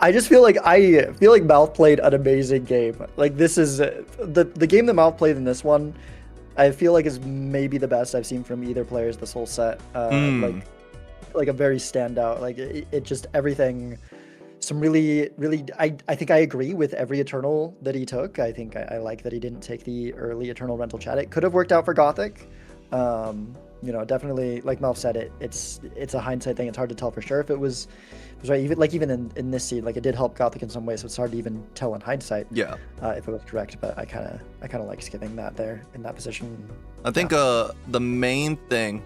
I just feel like MALF played an amazing game. Like, this is the game that MALF played in this one. I feel like is maybe the best I've seen from either players this whole set. Like a very standout. Like it just everything. Some really, I think I agree with every Eternal that he took. I think I like that he didn't take the early Eternal rental chat. It could have worked out for Gothic. You know, definitely, like Malf said, it's a hindsight thing. It's hard to tell for sure if it was right. Even in this seed, like, it did help Gothic in some ways, so it's hard to even tell in hindsight. Yeah. If it was correct, but I kind of like skipping that there in that position. I think the main thing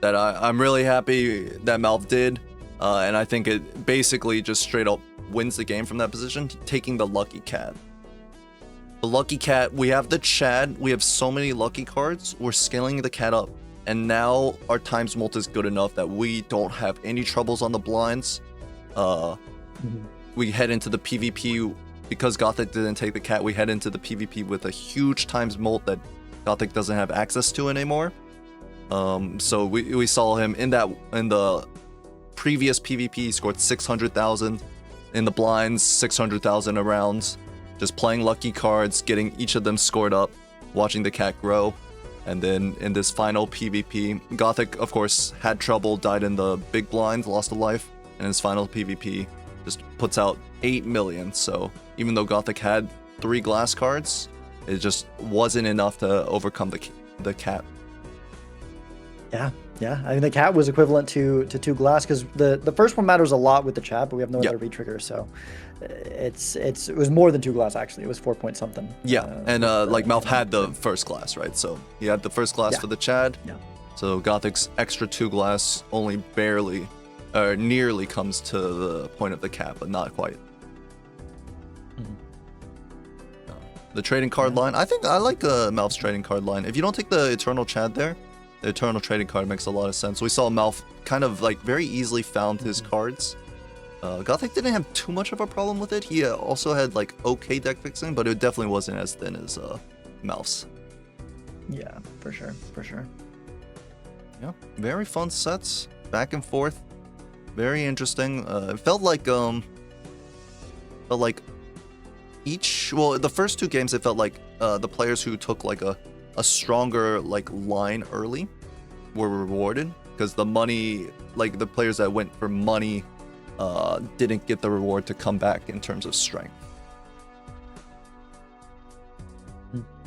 that I'm really happy that Malf did. And I think it basically just straight up wins the game from that position, taking the lucky cat. The lucky cat, we have the Chad, we have so many lucky cards, we're scaling the cat up. And now our times mult is good enough that we don't have any troubles on the blinds. We head into the PvP, because Gothic didn't take the cat, we head into the PvP with a huge times mult that Gothic doesn't have access to anymore. So we saw him in the previous PvP, scored 600,000 in the blinds, 600,000 around, just playing lucky cards, getting each of them scored up, watching the cat grow. And then in this final PvP, Gothic, of course, had trouble, died in the big blind, lost a life. And his final PvP just puts out 8 million. So even though Gothic had 3 glass cards, it just wasn't enough to overcome the cat. Yeah. I mean, the cat was equivalent to 2 glass, because the first one matters a lot with the chat, but we have no other retrigger, so it was more than 2 glass actually. It was 4 point something. Yeah, and like MALF had the first glass, right? So he had the first glass for the Chad. Yeah. So Gothic's extra 2 glass only barely, or nearly comes to the point of the cap, but not quite. The trading card line, I think I like MALF's trading card line. If you don't take the Eternal Chad there, the Eternal trading card makes a lot of sense. We saw MALF kind of like very easily found his cards. Gothic didn't have too much of a problem with it. He also had like okay deck fixing, but it definitely wasn't as thin as MALF's. Yeah, for sure. Yeah, very fun sets, back and forth, very interesting. It felt like the first 2 games, it felt like the players who took like a stronger like line early were rewarded, because the money, like the players that went for money didn't get the reward to come back in terms of strength.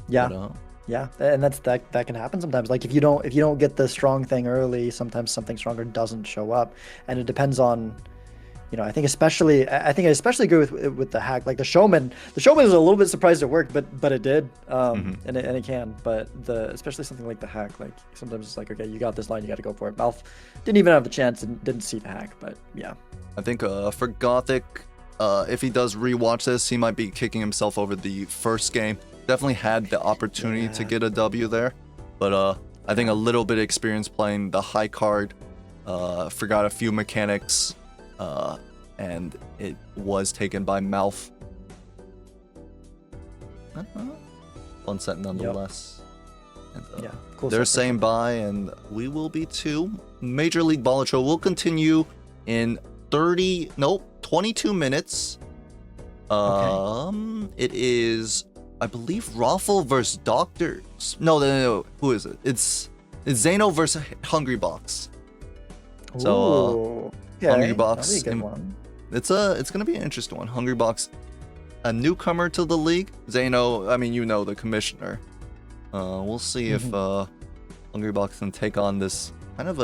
Yeah. But, yeah, and that can happen sometimes. Like if you don't get the strong thing early, sometimes something stronger doesn't show up, and it depends on, I think I especially agree with the hack. Like the showman was a little bit surprised it worked, but it did, and it can. But especially something like the hack, like sometimes it's like, okay, you got this line, you got to go for it. MALF didn't even have the chance and didn't see the hack, but yeah. I think for Gothic, if he does rewatch this, he might be kicking himself over the first game. Definitely had the opportunity to get a W there, but I think a little bit of experience playing the high card, forgot a few mechanics, and it was taken by MALF. Fun set nonetheless. And, cool. They're saying bye, and we will be too. Major League Balatro will continue in 22 minutes. It is, I believe, Raffle versus Doctors. No. Who is it? It's Zeno versus Hungry Box. So, Hungry Box. That'd be a good one. It's gonna be an interesting one. Hungry Box, a newcomer to the league. Zeno, I mean, the commissioner. We'll see if Hungry Box can take on this kind of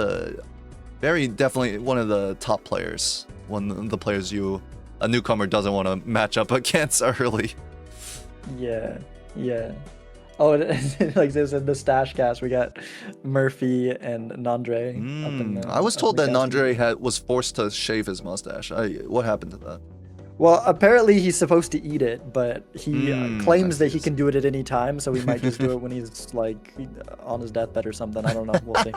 definitely one of the top players. One of the players a newcomer doesn't want to match up against early. Yeah. Oh, like this in the stash cast, we got Murphy and Nandre. I was told that Nandre was forced to shave his mustache. What happened to that? Well, apparently he's supposed to eat it, but he claims that he can do it at any time, so he might just do it when he's like on his deathbed or something. I don't know. We'll see.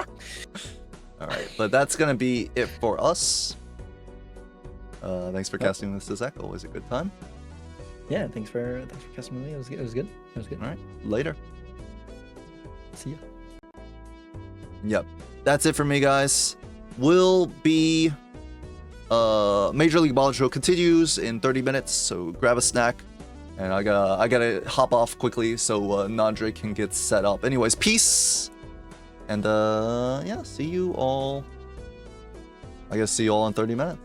All right, but that's gonna be it for us. Thanks for casting this to Zach. Always a good time. Yeah, thanks for casting with me. It was good. All right, later. See ya. Yep, that's it for me, guys. We'll be Major League Balatro continues in 30 minutes, so grab a snack, and I gotta hop off quickly so Nandre can get set up. Anyways, peace, and see you all. I guess see you all in 30 minutes.